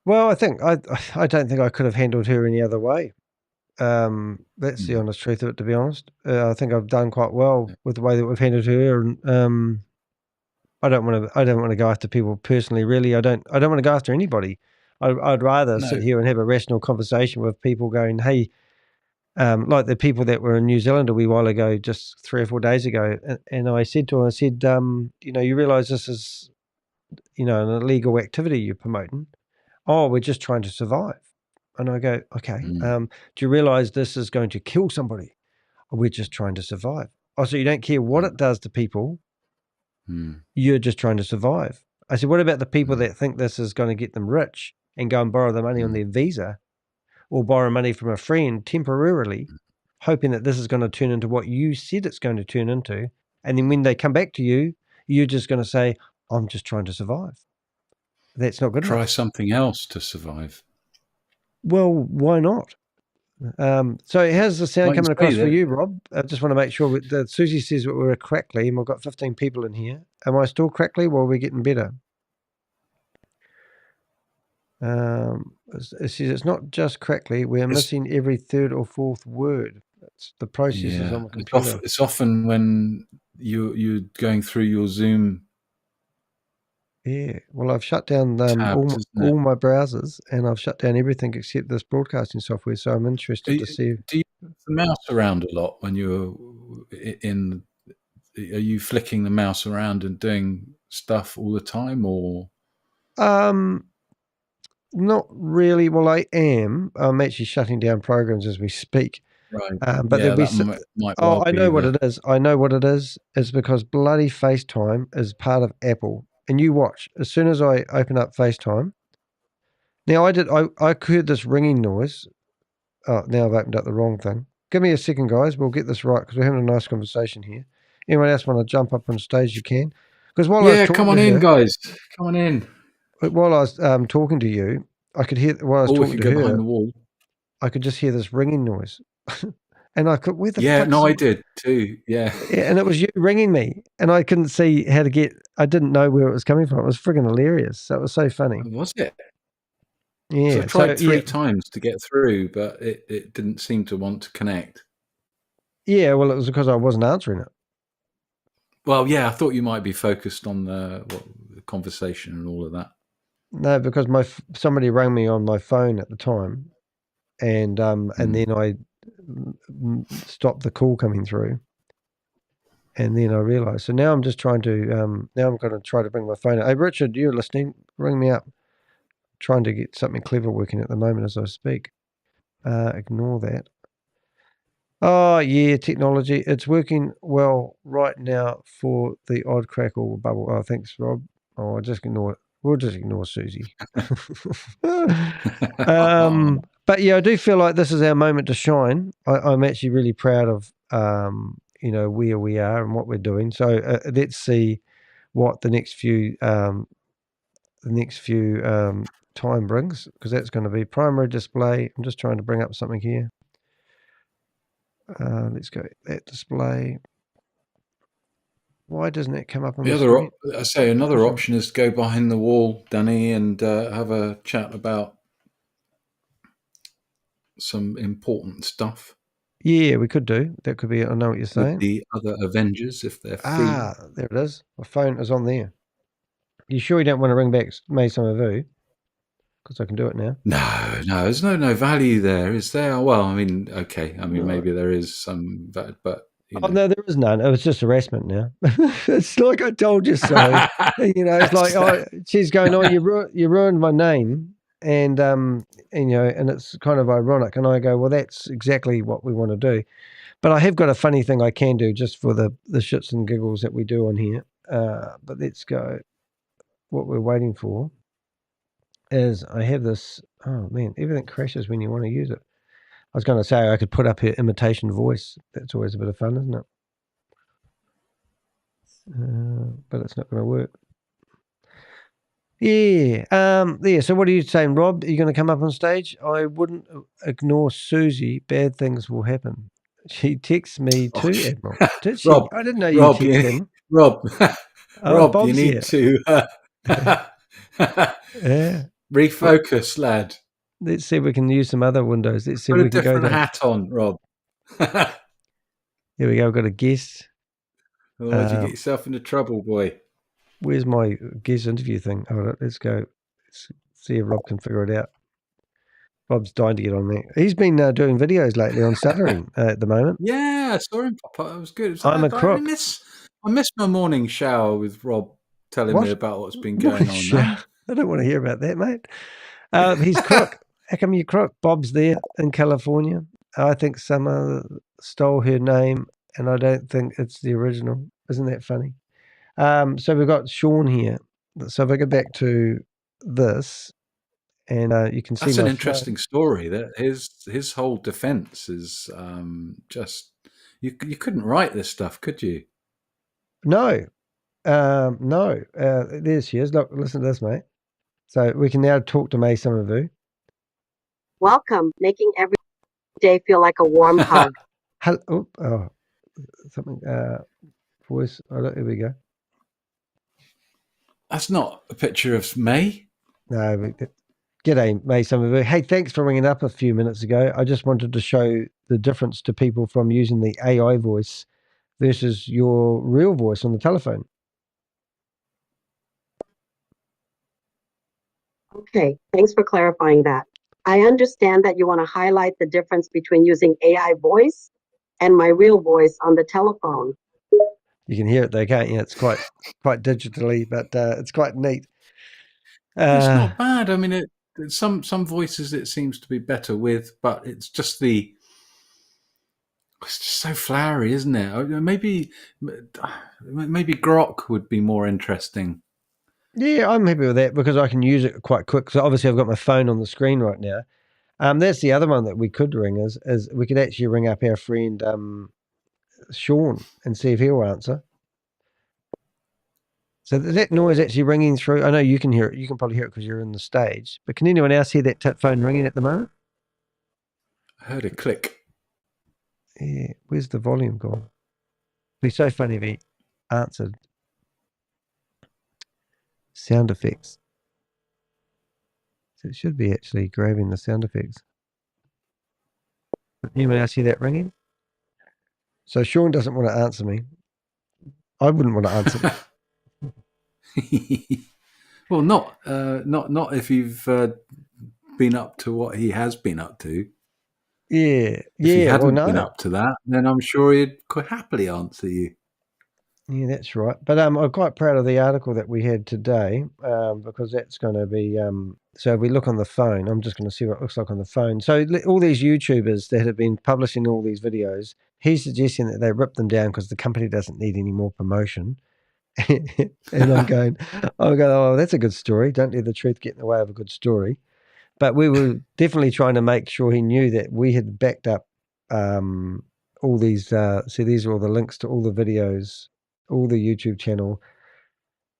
Well, I don't think I could have handled her any other way. That's the honest truth of it, to be honest. I think I've done quite well with the way that we've handled her, and I don't want to go after people personally. Really, I don't want to go after anybody. I'd rather sit here and have a rational conversation with people, going, "Hey," like the people that were in New Zealand a wee while ago, just 3 or 4 days ago, and I said to her, you realise this is, an illegal activity you're promoting. Oh, we're just trying to survive. And I go, okay, do you realise this is going to kill somebody? Oh, we're just trying to survive. Oh, so you don't care what it does to people. You're just trying to survive. I said, what about the people that think this is going to get them rich and go and borrow the money on their visa, or borrow money from a friend temporarily, hoping that this is going to turn into what you said it's going to turn into. And then when they come back to you, you're just going to say, I'm just trying to survive. That's not good enough. Try something else to survive. Well, why not? So how's the sound coming across for you, Rob? I just want to make sure that Susie says that we're crackly, and we've got 15 people in here. Am I still crackly, or are we getting better? It says it's not just crackly. We're missing every third or fourth word. The process is on the computer. It's often when you're going through your Zoom. Yeah, well, I've shut down all my browsers, and I've shut down everything except this broadcasting software. So I'm interested to see. Do you move the mouse around a lot when you're in? Are you flicking the mouse around and doing stuff all the time, or? Not really. Well, I am. I'm actually shutting down programs as we speak. Right. But there'll be. I know what it is. I know what it is. It's because bloody FaceTime is part of Apple. And you watch, as soon as I open up FaceTime. Now I heard this ringing noise. Oh, now I've opened up the wrong thing. Give me a second, guys. We'll get this right, because we're having a nice conversation here. Anyone else want to jump up on stage, you can. Because while I was talking come on in, guys. Come on in. While I was talking to you, I could hear, while I was talking to her, behind the wall. I could just hear this ringing noise. And I could, where the fuck? Yeah, no, I did too. Yeah. And it was you ringing me, and I couldn't see how to get, I didn't know where it was coming from. It was friggin' hilarious. So it was so funny. Was it? Yeah. So I tried 3 times to get through, but it didn't seem to want to connect. Yeah, well, it was because I wasn't answering it. Well, yeah, I thought you might be focused on the conversation and all of that. No, because somebody rang me on my phone at the time, and then I stopped the call coming through, and then I realised. So now I'm just trying to. Now I'm going to try to bring my phone. Hey, Richard, you're listening? Ring me up. Trying to get something clever working at the moment as I speak. Ignore that. Oh yeah, technology. It's working well right now for the odd crackle bubble. Oh, thanks, Rob. Oh, just ignore it. We'll just ignore Susie. But yeah, I do feel like this is our moment to shine. I'm actually really proud of where we are and what we're doing. So let's see what the next few time brings, because that's going to be primary display. I'm just trying to bring up something here. Let's go that display. Why doesn't it come up on the screen? Another option is to go behind the wall, Danny, and have a chat about some important stuff. Yeah, we could do. That could be. I know what you're saying. With the other Avengers, if they're free. There it is. My phone is on there. You sure you don't want to ring back Mai Summer Vue? Because I can do it now. No, there's no value there, is there? Well, I mean, okay. I mean, maybe there is some, but no, there is none. It was just harassment now. It's like I told you so. It's like, she's going, you ruined my name, and and it's kind of ironic. And I go, well, that's exactly what we want to do. But I have got a funny thing I can do just for the shits and giggles that we do on here. But let's go. What we're waiting for is I have this. Oh man, everything crashes when you want to use it. I was going to say I could put up her imitation voice. That's always a bit of fun, isn't it? But it's not going to work. Yeah. So what are you saying, Rob? Are you going to come up on stage? I wouldn't ignore Susie. Bad things will happen. She texts me too, Admiral. Did she? Rob, I didn't know you texted him. Rob, Rob, Bob's you need to refocus, lad. Let's see if we can use some other windows. Let's see if we can go to... Put a different hat on, Rob. Here we go. I've got a guest. Otherwise you get yourself into trouble, boy. Where's my guest interview thing? Hold on, let's go. Let's see if Rob can figure it out. Rob's dying to get on there. He's been doing videos lately on stuttering at the moment. Yeah, I saw him pop up. It was good. I'm a crook. I miss my morning shower with Rob telling me about what's been going on. I don't want to hear about that, mate. He's crook. How come you crook? Bob's there in California. I think someone stole her name, and I don't think it's the original. Isn't that funny? So we've got Sean here. So if I go back to this, and you can see that's an interesting story. That his whole defense is just you couldn't write this stuff, could you? No. There she is. Look, listen to this, mate. So we can now talk to Mai Summer Vue. Welcome, making every day feel like a warm hug. Something. Voice. Oh, here we go. That's not a picture of May. No. G'day, Mai Summer Vue. Hey, thanks for ringing up a few minutes ago. I just wanted to show the difference to people from using the AI voice versus your real voice on the telephone. Okay, thanks for clarifying that. I understand that you want to highlight the difference between using AI voice and my real voice on the telephone. You can hear it though, can't you? It's quite digitally, but it's quite neat. It's not bad. I mean, some voices it seems to be better with, but it's just it's just so flowery, isn't it? Maybe Grok would be more interesting. Yeah, I'm happy with that because I can use it quite quick. So obviously I've got my phone on the screen right now. That's the other one that we could ring is we could actually ring up our friend Sean and see if he'll answer. So that noise actually ringing through. I know you can hear it. You can probably hear it because you're in the stage. But can anyone else hear that phone ringing at the moment? I heard a click. Yeah, where's the volume gone? It'd be so funny if he answered. Sound effects. So it should be actually grabbing the sound effects. Anyone else hear that ringing? So Sean doesn't want to answer me. I wouldn't want to answer. Well, not if you've been up to what he has been up to. Yeah, if he hadn't been up to that, then I'm sure he'd quite happily answer you. Yeah, that's right. But I'm quite proud of the article that we had today because that's going to be. So if we look on the phone, I'm just going to see what it looks like on the phone. So all these YouTubers that have been publishing all these videos, he's suggesting that they rip them down because the company doesn't need any more promotion. And I'm going, oh, that's a good story. Don't let the truth get in the way of a good story. But we were definitely trying to make sure he knew that we had backed up all these. See, these are all the links to all the videos, all the YouTube channel.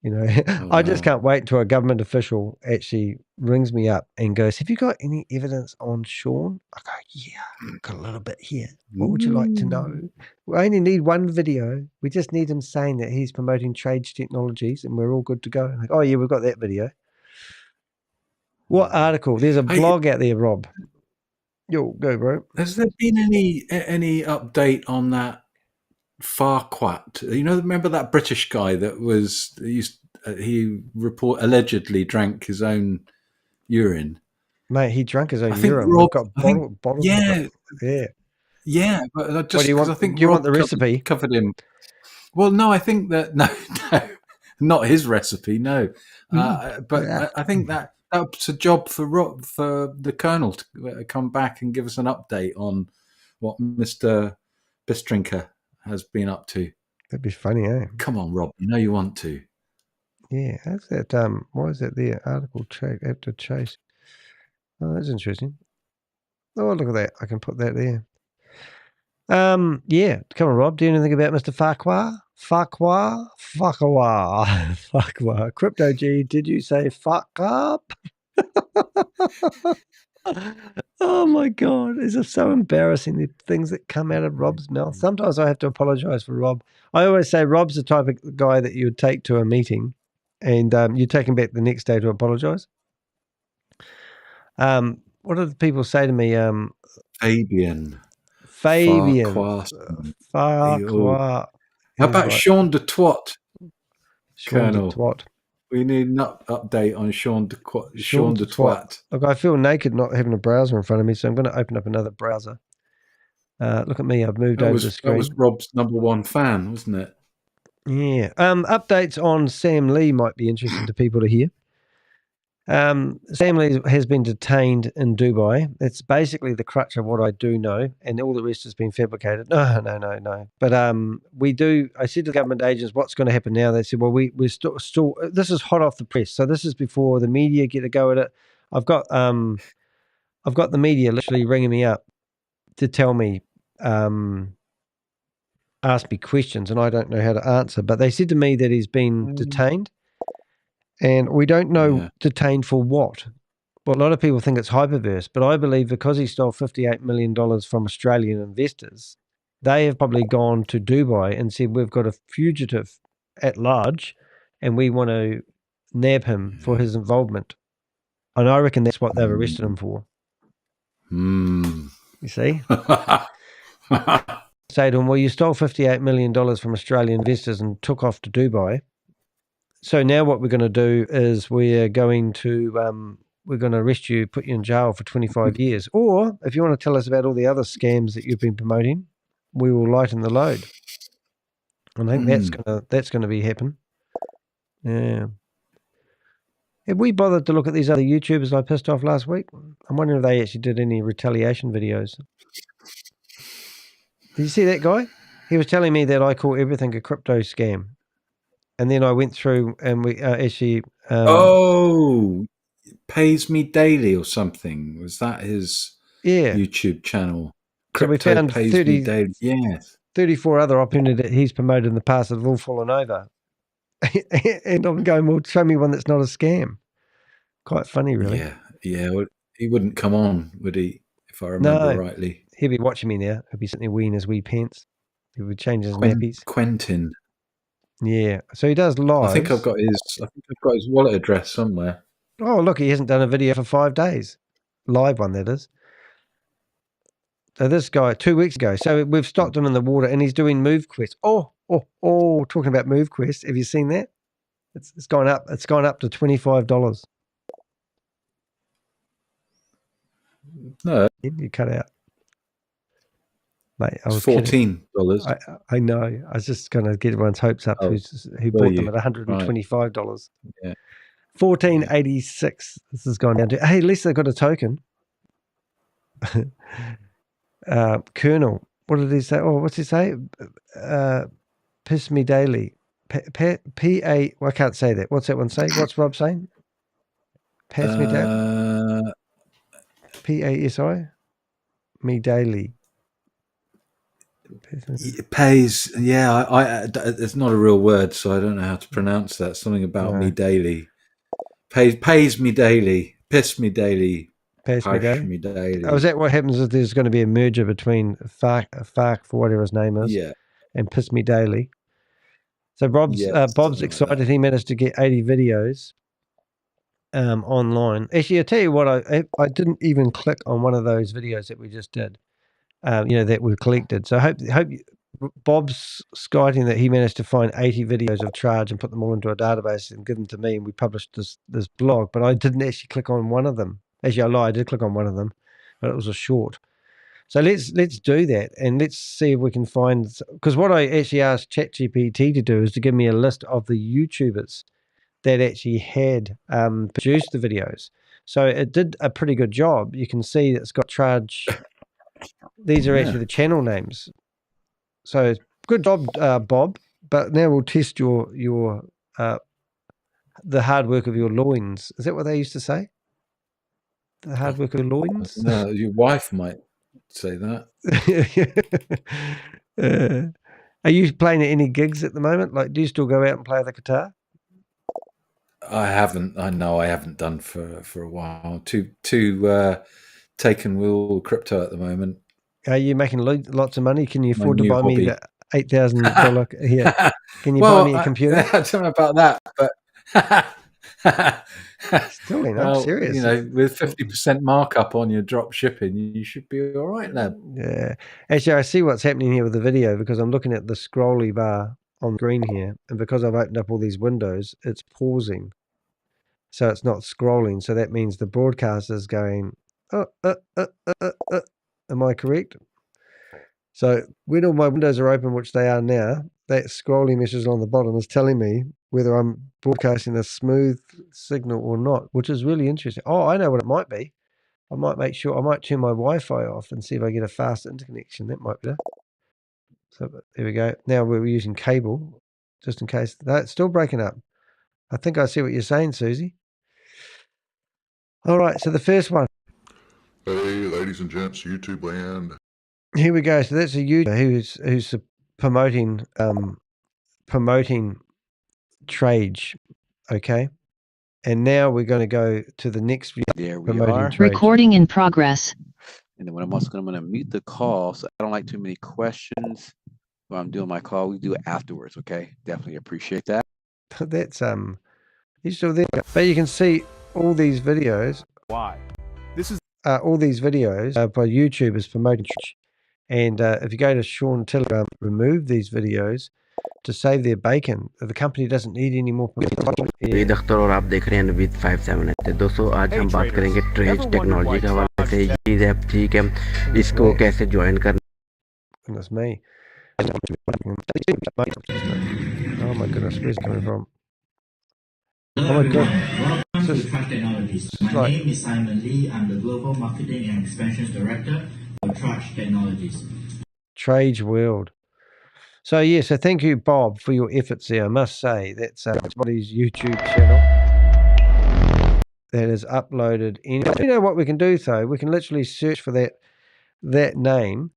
You know, I just can't wait until a government official actually rings me up and goes, "Have you got any evidence on Sean?" I go, "Yeah, I've got a little bit here. What would you like to know?" We only need one video. We just need him saying that he's promoting Trage Technologies, and we're all good to go. Like, oh yeah, we've got that video. What article? There's a blog out there, Rob. Yo, go, bro. Has there been any update on that Farquaad? Remember that British guy that was he allegedly drank his own urine. Mate, he drank his own urine. We've got bottle. Yeah. But just because I think you want the recipe covered him. Well, no, I think that no, not his recipe. No, but I think that's a job for the Colonel to come back and give us an update on what Mr. Bistrinker has been up to. That'd be funny, eh? Come on, Rob. You know you want to. Yeah, how's that? Why is that there? Article after chase. Oh, that's interesting. Oh, look at that. I can put that there. Yeah. Come on, Rob. Do you know anything about Mr. Farquaad? Farquaad. Crypto G, did you say fuck up? Oh my God, these are so embarrassing, the things that come out of Rob's mouth. Sometimes I have to apologize for Rob. I always say Rob's the type of guy that you would take to a meeting and you take him back the next day to apologize. What do the people say to me? Fabian. Farquhar. How about Sean the Twat? Sean the Colonel. Twat. We need an update on Sean the Twat. Look, I feel naked not having a browser in front of me, so I'm going to open up another browser. Look at me, I've moved over the screen. That was Rob's #1 fan, wasn't it? Yeah. Updates on Sam Lee might be interesting to people to hear. Sam Lee has been detained in Dubai. It's basically the crutch of what I do know, and all the rest has been fabricated. No. But I said to the government agents, what's going to happen now? They said, well, we're still this is hot off the press. So this is before the media get a go at it. I've got the media literally ringing me up to tell me, ask me questions, and I don't know how to answer. But they said to me that he's been detained. And we don't know detained for what. Well, a lot of people think it's hyperverse, but I believe because he stole $58 million from Australian investors, they have probably gone to Dubai and said, we've got a fugitive at large and we want to nab him for his involvement. And I reckon that's what they've arrested him for. You see? Say to him, well, you stole $58 million from Australian investors and took off to Dubai. So now what we're going to do is we're going to arrest you, put you in jail for 25 years. Or if you want to tell us about all the other scams that you've been promoting, we will lighten the load. I think that's going to be happen. Yeah. Have we bothered to look at these other YouTubers I pissed off last week? I'm wondering if they actually did any retaliation videos. Did you see that guy? He was telling me that I call everything a crypto scam. And then I went through and we actually... Pays Me Daily or something. Was that his YouTube channel? So we found Pays Me Daily. Yes. 34 other opportunities that he's promoted in the past that have all fallen over. And I'm going, well, show me one that's not a scam. Quite funny, really. Yeah. Well, he wouldn't come on, would he, if I remember rightly? He'll be watching me now. He'll be sitting there weeing his wee pants. He would change his nappies. Quentin. Yeah. So he does live. I think I've got his wallet address somewhere. Oh, look, he hasn't done a video for 5 days. Live one, that is. So this guy, 2 weeks ago. So we've stopped him in the water and he's doing Move Quest. Oh, talking about Move Quest. Have you seen that? It's gone up. It's gone up to $25. No. You cut out. Mate, I was $14. I know. I was just going to get everyone's hopes up who bought them at $125. Right. Yeah. $14.86. This has gone down to. Hey, at least they got a token. Colonel, what did he say? Oh, what's he say? Piss me daily. P-A. Well, I can't say that. What's that one say? What's Rob saying? Pass me daily. P-A-S-I. Me daily. It pays. Yeah, it's not a real word, so I don't know how to pronounce that. Something about me daily. Pays me daily. Piss me daily. Pays me daily. Oh, is that what happens if there's going to be a merger between Fark for whatever his name is, and Piss Me Daily? So Bob's excited. Like he managed to get 80 videos online. Actually, I'll tell you what, I didn't even click on one of those videos that we just did, that we collected. So I hope Bob's skiting that he managed to find 80 videos of Trage and put them all into a database and give them to me, and we published this blog, but I didn't actually click on one of them. Actually, I lied. I did click on one of them, but it was a short. So let's do that, and let's see if we can find, because what I actually asked ChatGPT to do is to give me a list of the YouTubers that actually had produced the videos. So it did a pretty good job. You can see that it's got Trage. These are actually the channel names. So good job, Bob. But now we'll test your the hard work of your loins. Is that what they used to say? The hard work of your loins? No, your wife might say that. Are you playing at any gigs at the moment? Like, do you still go out and play the guitar? I haven't. I know I haven't done for a while. Too taken with all crypto at the moment. Are you making lots of money? Can you afford to buy hobby. me the $8,000 here? Can you buy me a computer? I don't know about that, but still, I'm serious. With 50% markup on your drop shipping, you should be all right then. Yeah. Actually, I see what's happening here with the video because I'm looking at the scrolly bar on the screen here, and because I've opened up all these windows, it's pausing. So it's not scrolling. So that means the broadcaster is going, am I correct? So when all my windows are open, which they are now, that scrolling message on the bottom is telling me whether I'm broadcasting a smooth signal or not, which is really interesting. Oh, I know what it might be. I might turn my Wi-Fi off and see if I get a fast interconnection. That might be it. So there we go. Now we're using cable, just in case. No, it's still breaking up. I think I see what you're saying, Susie. All right, so the first one. Hey, ladies and gents, YouTube land. Here we go. So that's a YouTuber who's promoting Trage, okay? And now we're going to go to the next video. There we are. Trage. Recording in progress. And then I'm going to mute the call, so I don't like too many questions while I'm doing my call. We do it afterwards, okay? Definitely appreciate that. That's he's still there, but you can see all these videos. Why? This is all these videos by YouTubers promoting Trage. And if you go to Sean Tillery, remove these videos to save their bacon. The company doesn't need any more. ये दख्तर और आप देख रहे हैं with 57 है दोस्तों आज हम बात करेंगे ट्रेज टेक्नोलॉजी के हवाले से ये ऐप ठीक है इसको कैसे ज्वाइन करना Goodness me. Oh my goodness, where's it coming from? Oh my god. Welcome to Trage Technologies. My name is Simon Lee. I'm the Global Marketing and Expansions Director for Trage Technologies. Trage World. So yeah, so thank you, Bob, for your efforts there. I must say that's somebody's YouTube channel that is uploaded. You know what we can do though? We can literally search for that name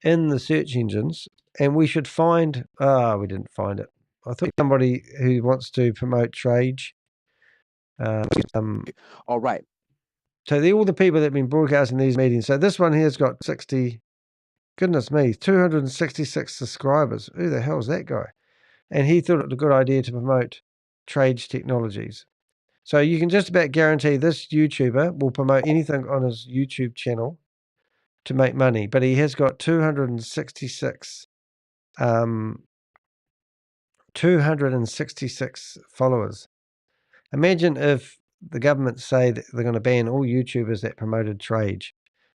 in the search engines, and we should find. We didn't find it. I thought somebody who wants to promote Trage. All right. So they're all the people that have been broadcasting these meetings. So this one here's got 60. Goodness me, 266 subscribers. Who the hell is that guy? And he thought it was a good idea to promote Trage Technologies. So you can just about guarantee this YouTuber will promote anything on his YouTube channel to make money. But he has got 266 followers. Imagine if the government say that they're going to ban all YouTubers that promoted Trage.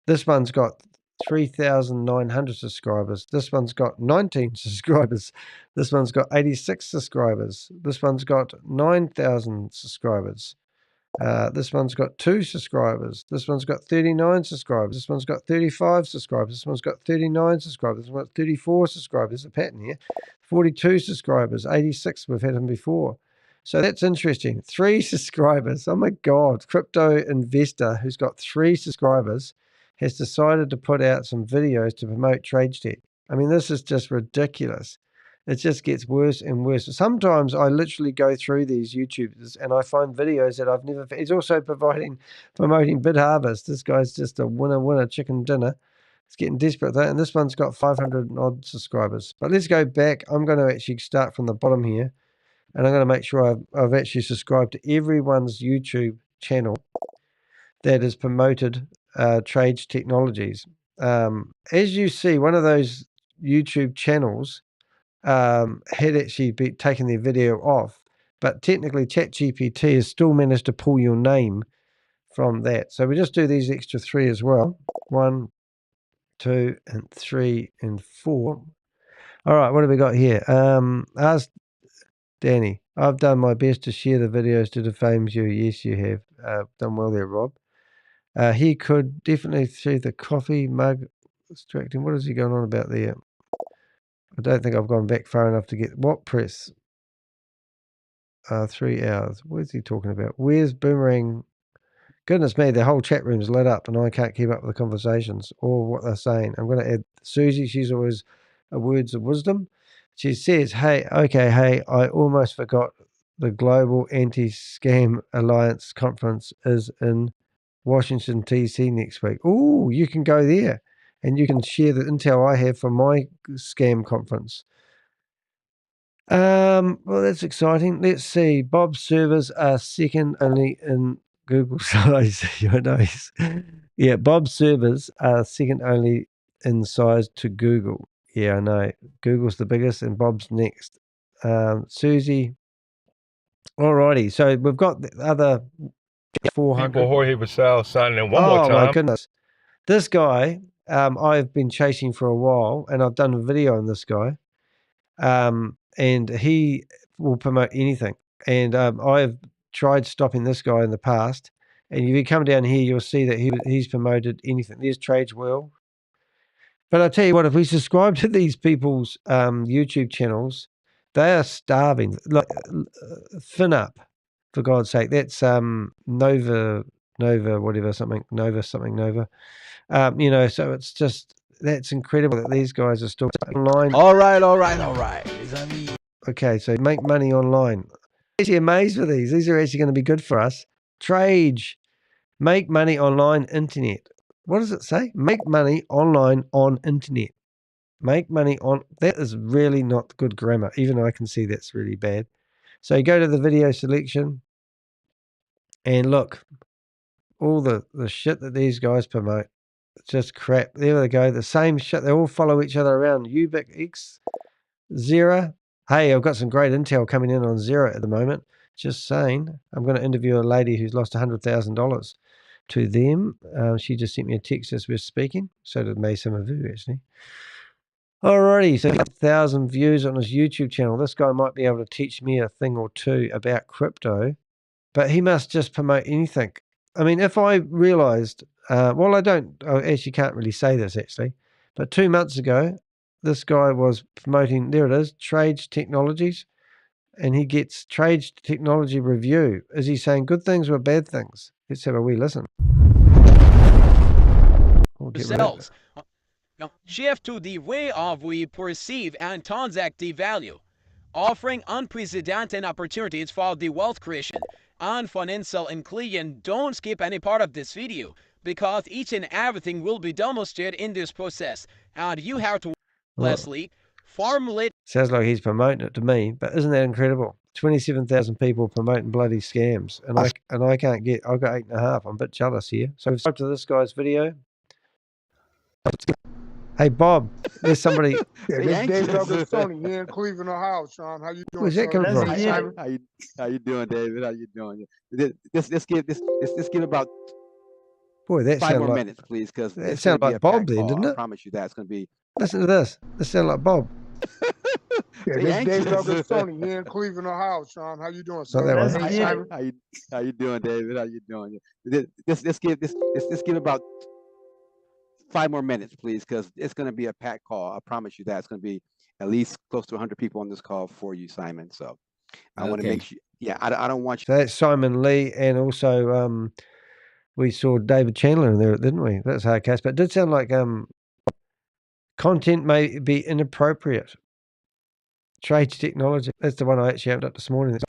This one's got 3,900 subscribers. This one's got 19 subscribers. This one's got 86 subscribers. This one's got 9,000 subscribers. This one's got 2 subscribers. This one's got 39 subscribers. This one's got 35 subscribers. This one's got 39 subscribers. This one's got 34 subscribers. There's a pattern here. 42 subscribers. 86. We've had them before. So that's interesting. 3 subscribers. Oh my God. Crypto investor who's got 3 subscribers has decided to put out some videos to promote Trage Tech. I mean, this is just ridiculous. It just gets worse and worse. Sometimes I literally go through these YouTubers and I find videos that I've never. He's also promoting Bid Harvest. This guy's just a winner chicken dinner. It's getting desperate though, and this one's got 500 odd subscribers. But let's go back. I'm going to actually start from the bottom here, and I'm going to make sure I've actually subscribed to everyone's YouTube channel that is promoted Trage Technologies. As you see, one of those YouTube channels had actually taken their video off, but technically ChatGPT has still managed to pull your name from that. So we just do these extra 3 as well. 1, 2, and 3, and 4. All right, what have we got here? Ask Danny. I've done my best to share the videos to defame you. Yes, you have. Done well there, Rob. He could definitely see the coffee mug distracting. What is he going on about there? I don't think I've gone back far enough to get what press. 3 hours. What is he talking about? Where's Boomerang? Goodness me, the whole chat room's lit up and I can't keep up with the conversations or what they're saying. I'm going to add Susie. She's always words of wisdom. She says, hey, I almost forgot the Global Anti-Scam Alliance Conference is in Washington DC next week. Oh, you can go there and you can share the intel I have from my scam conference. Well, that's exciting. Let's see. Bob's servers are second only in Google size. I know. Yeah, Bob's servers are second only in size to Google. Yeah, I know. Google's the biggest and Bob's next. Susie. Alrighty. So we've got the other 400. People Jorge Vassell signing in one more time. Oh, my goodness. This guy, I've been chasing for a while, and I've done a video on this guy. And he will promote anything. And I've tried stopping this guy in the past. And if you come down here, you'll see that he's promoted anything. There's Trage World. But I tell you what, if we subscribe to these people's YouTube channels, they are starving. Like FinUp, for God's sake. That's Nova, whatever, something, Nova. So it's just, that's incredible that these guys are still online. All right. Okay, so make money online. I'm actually amazed with these. These are actually going to be good for us. Trage, make money online internet. What does it say? Make money online on internet. Make money on, that is really not good grammar. Even I can see that's really bad. So you go to the video selection and look, all the shit that these guys promote. It's just crap. There they go. The same shit. They all follow each other around. Ubic X, Zera. Hey, I've got some great intel coming in on Zera at the moment. Just saying. I'm going to interview a lady who's lost $100,000 to them. She just sent me a text as we're speaking. So did Mai Summer Vue, actually. Alrighty, so 1,000 views on his YouTube channel. This guy might be able to teach me a thing or two about crypto, but he must just promote anything. I mean, if I realized, I actually can't really say this actually, but 2 months ago, this guy was promoting, there it is, Trage Technologies, and he gets Trage Technology Review. Is he saying good things or bad things? Let's have a wee listen. Cells. Now, shift to the way of we perceive and transact the value, offering unprecedented opportunities for the wealth creation. And financial inclusion, don't skip any part of this video, because each and everything will be demonstrated in this process, and you have to, Leslie, formulate. Sounds like he's promoting it to me, but isn't that incredible? 27,000 people promoting bloody scams, and I can't get. I've got 8.5. I'm a bit jealous here. So subscribe to this guy's video. Hey Bob, there's somebody. Yeah, this Dave Douglas Tony here in Cleveland, Ohio. Sean, how you doing? Where's that coming from? How you doing, David? How you doing? Let's give about. Boy, that 5 more like, minutes, please, because it sounded like Bob then, didn't it? I promise you that it's going to be. Listen to this. This sounds like Bob. Yeah, this Dave Douglas Tony here in Cleveland, Ohio. Sean, how you doing? How you doing, David? How you doing? Let's give about 5 more minutes, please, because it's going to be a packed call. I promise you that it's going to be at least close to 100 people on this call for you, Simon. So I want to make sure. Yeah, I don't want you. So that's Simon Lee, and also we saw David Chandler in there, didn't we? That's hard case, but it did sound like content may be inappropriate. Trage Technology. That's the one I actually opened up this morning.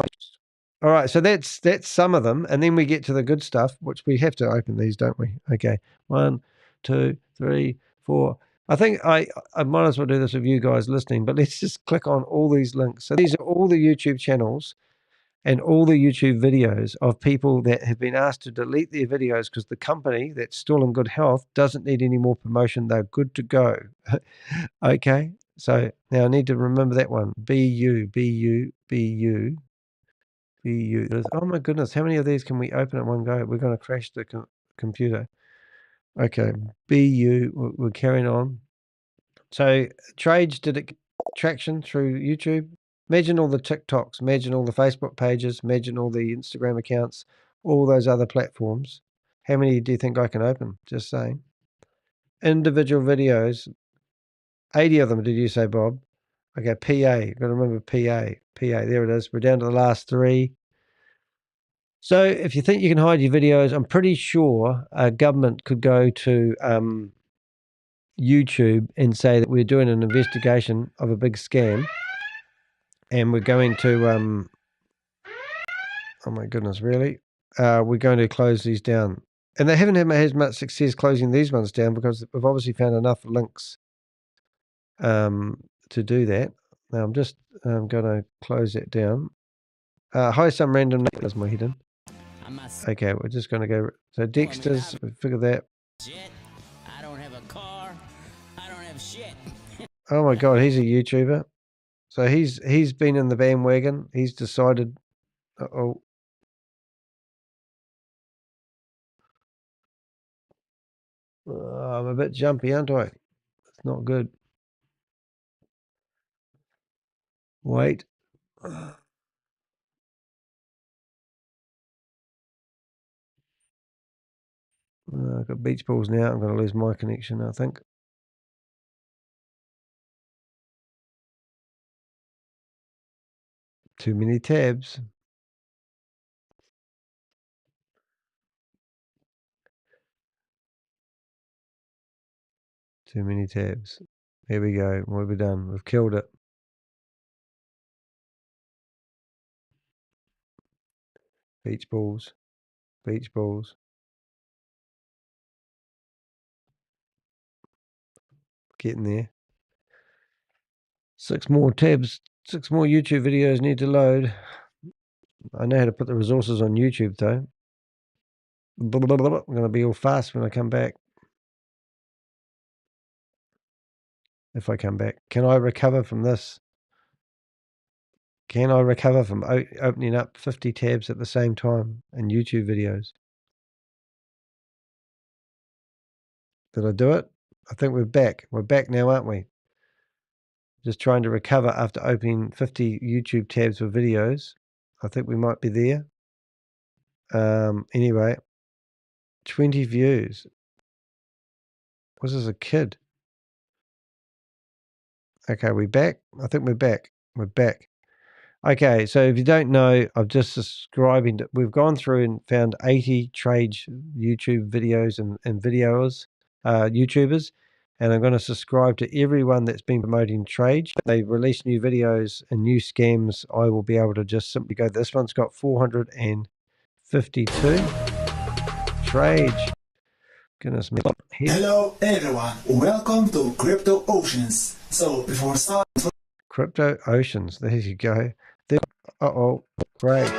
All right, so that's some of them, and then we get to the good stuff, which we have to open these, don't we? Okay, 1, 2, 3, 4. I think I might as well do this with you guys listening, but let's just click on all these links. So these are all the YouTube channels and all the YouTube videos of people that have been asked to delete their videos because the company that's still in good health doesn't need any more promotion. They're good to go. Okay, so now I need to remember that one. BU. Oh my goodness, how many of these can we open at one go? We're going to crash the computer. Okay, BU, we're carrying on. So Trage, did it get traction through YouTube? Imagine all the TikToks, imagine all the Facebook pages, imagine all the Instagram accounts, all those other platforms. How many do you think I can open? Just saying. Individual videos, 80 of them, did you say, Bob? Okay, PA, you've got to remember PA, there it is. We're down to the last 3. So if you think you can hide your videos, I'm pretty sure a government could go to YouTube and say that we're doing an investigation of a big scam, and we're going to, oh my goodness, really? We're going to close these down. And they haven't had much success closing these ones down because we've obviously found enough links to do that. Now I'm just going to close that down. Hi, some random name. That's my hidden. Okay, we're just going to go. So Dexter's, we figure that. I don't have a car. I don't have shit. Oh my God, he's a YouTuber. So he's been in the bandwagon. He's decided. Uh-oh. I'm a bit jumpy, aren't I? It's not good. Wait. I've got beach balls now. I'm going to lose my connection, I think. Too many tabs. Too many tabs. Here we go. What have we done? We've killed it. Beach balls. Beach balls. Getting there. 6 more tabs. 6 more YouTube videos need to load. I know how to put the resources on YouTube though. I'm going to be all fast when I come back. If I come back. Can I recover from this? Can I recover from opening up 50 tabs at the same time in YouTube videos? Did I do it? I think we're back. We're back now, aren't we? Just trying to recover after opening 50 YouTube tabs with videos. I think we might be there. Anyway, 20 views. Was this a kid? Okay, we back? I think we're back. We're back. Okay, so if you don't know, I'm just subscribing to, we've gone through and found 80 Trage YouTube videos and videos, YouTubers, and I'm going to subscribe to everyone that's been promoting Trage. They release new videos and new scams. I will be able to just simply go, this one's got 452. Trage. Goodness me. Hello everyone, welcome to Crypto Oceans. So before starting... Crypto Oceans, there you go. Uh-oh, great.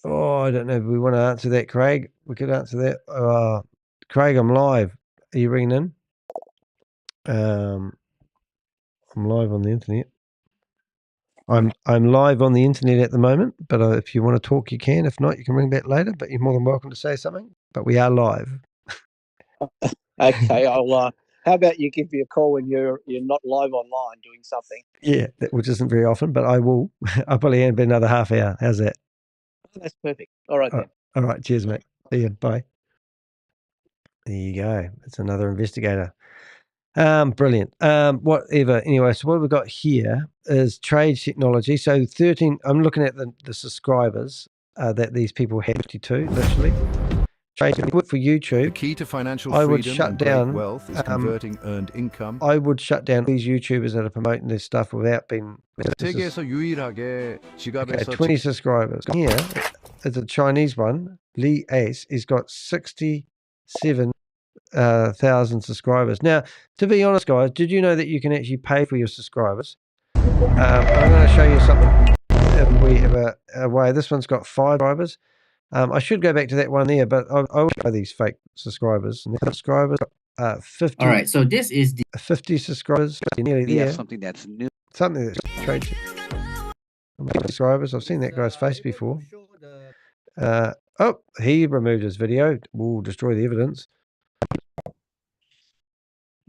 Oh, I don't know if we want to answer that, Craig. We could answer that. Craig, I'm live. Are you ringing in? I'm live on the internet. I'm live on the internet at the moment, but if you want to talk, you can. If not, you can ring back later, but you're more than welcome to say something. But we are live. Okay, I'll... how about you give me a call when you're not live online doing something? Yeah, which isn't very often, but I will. I'll probably end another half hour. How's that? That's perfect. All right, then. All right, cheers, mate. See you. Bye. There you go. It's another investigator. Brilliant. Whatever. Anyway, so what we've got here is Trage Technology. So 13. I'm looking at the subscribers that these people have 52, literally. For YouTube, the key to financial I would freedom shut and down great wealth is converting earned income. I would shut down these YouTubers that are promoting this stuff without being. Okay, 20 subscribers. Here is a Chinese one. Lee Ace. He's got 67,000 subscribers. Now, to be honest, guys, did you know that you can actually pay for your subscribers? I'm going to show you something. If we have a way. This one's got 5 subscribers. I should go back to that one there, but I will show these fake subscribers. And the subscribers, 50. All right, so this is the 50 subscribers. Nearly there. Something that's new. Something that's Trage. Subscribers. I've seen that guy's face before. Oh, he removed his video. We'll destroy the evidence.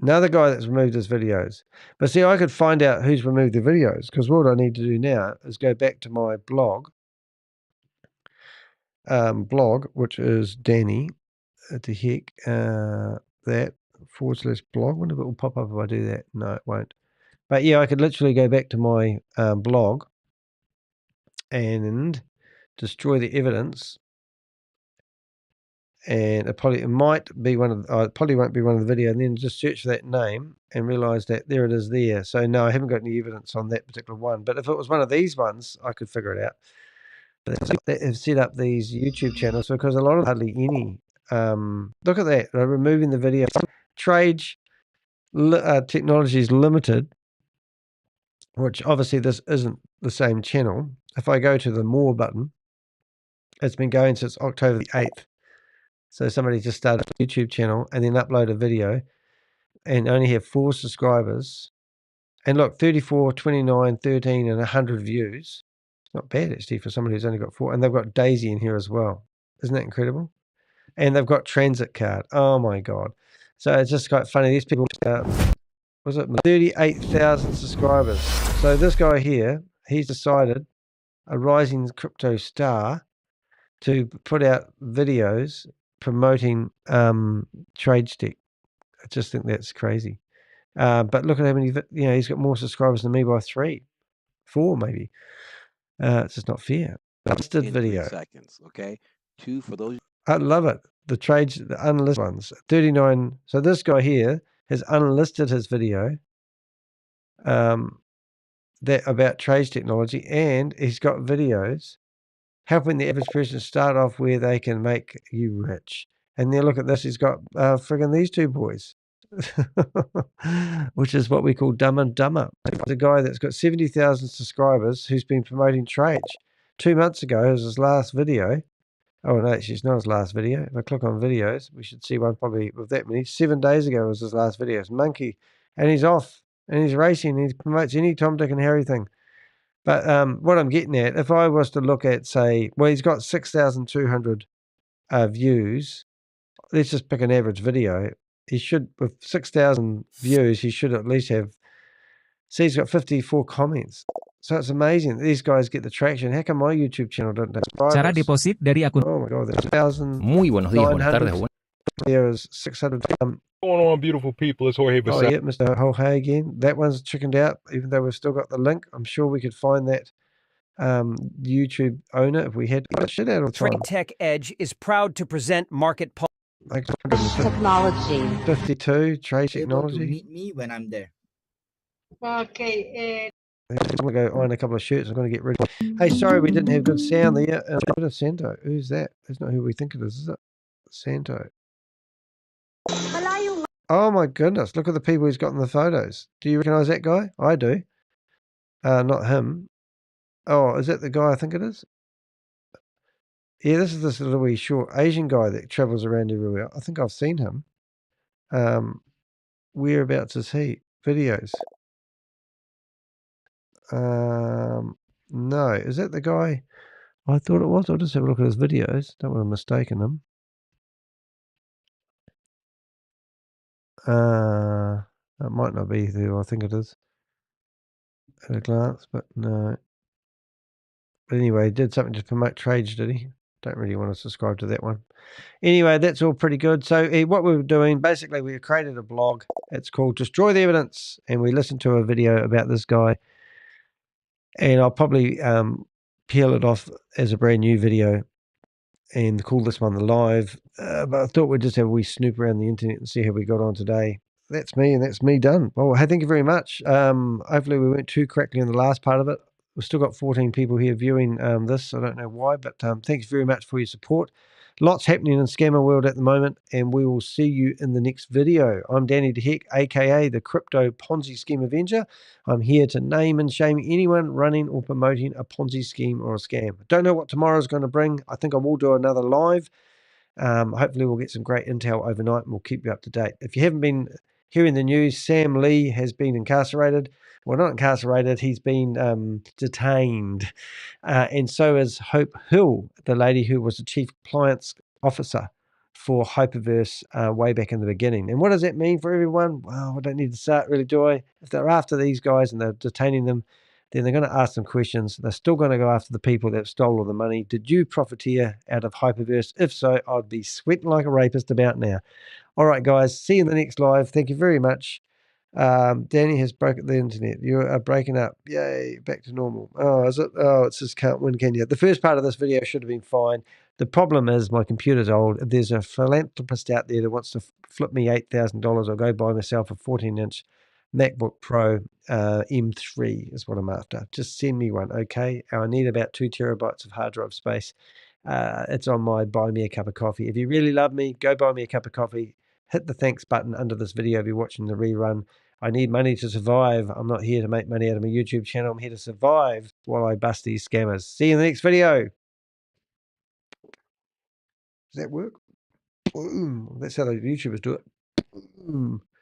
Another guy that's removed his videos. But see, I could find out who's removed the videos, because what I need to do now is go back to my blog. Which is Danny de Hek, that /blog. I wonder if it will pop up if I do that. No, it won't. But yeah, I could literally go back to my blog and destroy the evidence, and it might be one of it probably won't be one of the video, and then just search for that name and realize that there it is there. So no, I haven't got any evidence on that particular one, but if it was one of these ones, I could figure it out. that have set up these YouTube channels because a lot of hardly any. Look at that. They're removing the video. Trage Technologies Limited, which obviously this isn't the same channel. If I go to the More button, it's been going since October the 8th. So somebody just started a YouTube channel and then upload a video and only have 4 subscribers. And look, 34, 29, 13, and 100 views. It's not bad actually for somebody who's only got 4. And they've got Daisy in here as well. Isn't that incredible? And they've got Transit Card. Oh my God. So it's just quite funny. These people, was it 38,000 subscribers? So this guy here, he's decided, a rising crypto star, to put out videos promoting Trage Tech. I just think that's crazy. But look at how many, he's got more subscribers than me by 3, 4 maybe. It's just not fair. Listed video. 3 seconds, okay? 2 for those. I love it. The unlisted ones. 39. So this guy here has unlisted his video that about Trage Technology, and he's got videos helping the average person start off where they can make you rich. And then look at this. He's got friggin' these 2 boys. Which is what we call Dumb and Dumber. The guy that's got 70,000 subscribers who's been promoting Trage. 2 months ago was his last video. Oh no, actually it's not his last video. If I click on videos, we should see one probably with that many. 7 days ago was his last video. It's Monkey. And he's off. And he's racing. And he promotes any Tom, Dick and Harry thing. But what I'm getting at, if I was to look at, say, well, he's got 6,200 views. Let's just pick an average video. He should, with 6,000 views, he should at least have, see, he's got 54 comments. So it's amazing. These guys get the traction. How come my YouTube channel doesn't have subscribers? Cara deposit dari akun. Oh my God, there's 1,000. Muy buenos días, buenas tardes. There is 600. What's going on, beautiful people? It's Jorge Basal. Oh yeah, Mr. Jorge again. That one's chickened out, even though we've still got the link. I'm sure we could find that YouTube owner if we had shit out of time. Trade Tech Edge is proud to present Market Pulse. Technology. 52, Trage Technology. To meet me when I'm there. Okay. I'm going to go iron a couple of shirts. I'm going to get rid of it. Hey, sorry we didn't have good sound there. Bit of Santo. Who's that? That's not who we think it is it? Santo. Oh my goodness. Look at the people he's got in the photos. Do you recognize that guy? I do. Not him. Oh, is that the guy I think it is? Yeah, this is this little wee short Asian guy that travels around everywhere. I think I've seen him. Whereabouts is he? Videos. No. Is that the guy? I thought it was. I'll just have a look at his videos. Don't want to mistake him. It might not be who I think it is at a glance, but no. But anyway, he did something to promote Trage, did he? Don't really want to subscribe to that one. Anyway, that's all pretty good. So what we were doing, basically we created a blog. It's called Destroy the Evidence. And we listened to a video about this guy. And I'll probably peel it off as a brand new video and call this one the live. But I thought we'd just have a wee snoop around the internet and see how we got on today. That's me, and that's me done. Well, hey, thank you very much. Hopefully we weren't too crackly in the last part of it. We've still got 14 people here viewing this. I don't know why, but thanks very much for your support. Lots happening in scammer world at the moment, and we will see you in the next video. I'm Danny de Hek, aka the Crypto Ponzi Scheme Avenger. I'm here to name and shame anyone running or promoting a Ponzi scheme or a scam. Don't know what tomorrow's going to bring. I think I will do another live. Hopefully we'll get some great intel overnight, and we'll keep you up to date. If you haven't been hearing the news, Sam Lee has been incarcerated. Well, not incarcerated, he's been detained. And so is Hope Hill, the lady who was the chief compliance officer for Hyperverse way back in the beginning. And what does that mean for everyone? Well, I don't need to start really, do I? If they're after these guys and they're detaining them, then they're going to ask them questions. They're still going to go after the people that stole all the money. Did you profiteer out of Hyperverse? If so, I'd be sweating like a rapist about now. All right, guys, see you in the next live. Thank you very much. Danny has broken the internet. You are breaking up. Yay, back to normal. Oh, is it? Oh, it says can't win, can you? The first part of this video should have been fine. The problem is my computer's old. If there's a philanthropist out there that wants to flip me $8,000, I'll go buy myself a 14-inch MacBook Pro M3 is what I'm after. Just send me one, okay? I need about 2 terabytes of hard drive space. It's on my Buy Me a Cup of Coffee. If you really love me, go buy me a cup of coffee. Hit the thanks button under this video if you're watching the rerun. I need money to survive. I'm not here to make money out of my YouTube channel. I'm here to survive while I bust these scammers. See you in the next video. Does that work? That's how the YouTubers do it.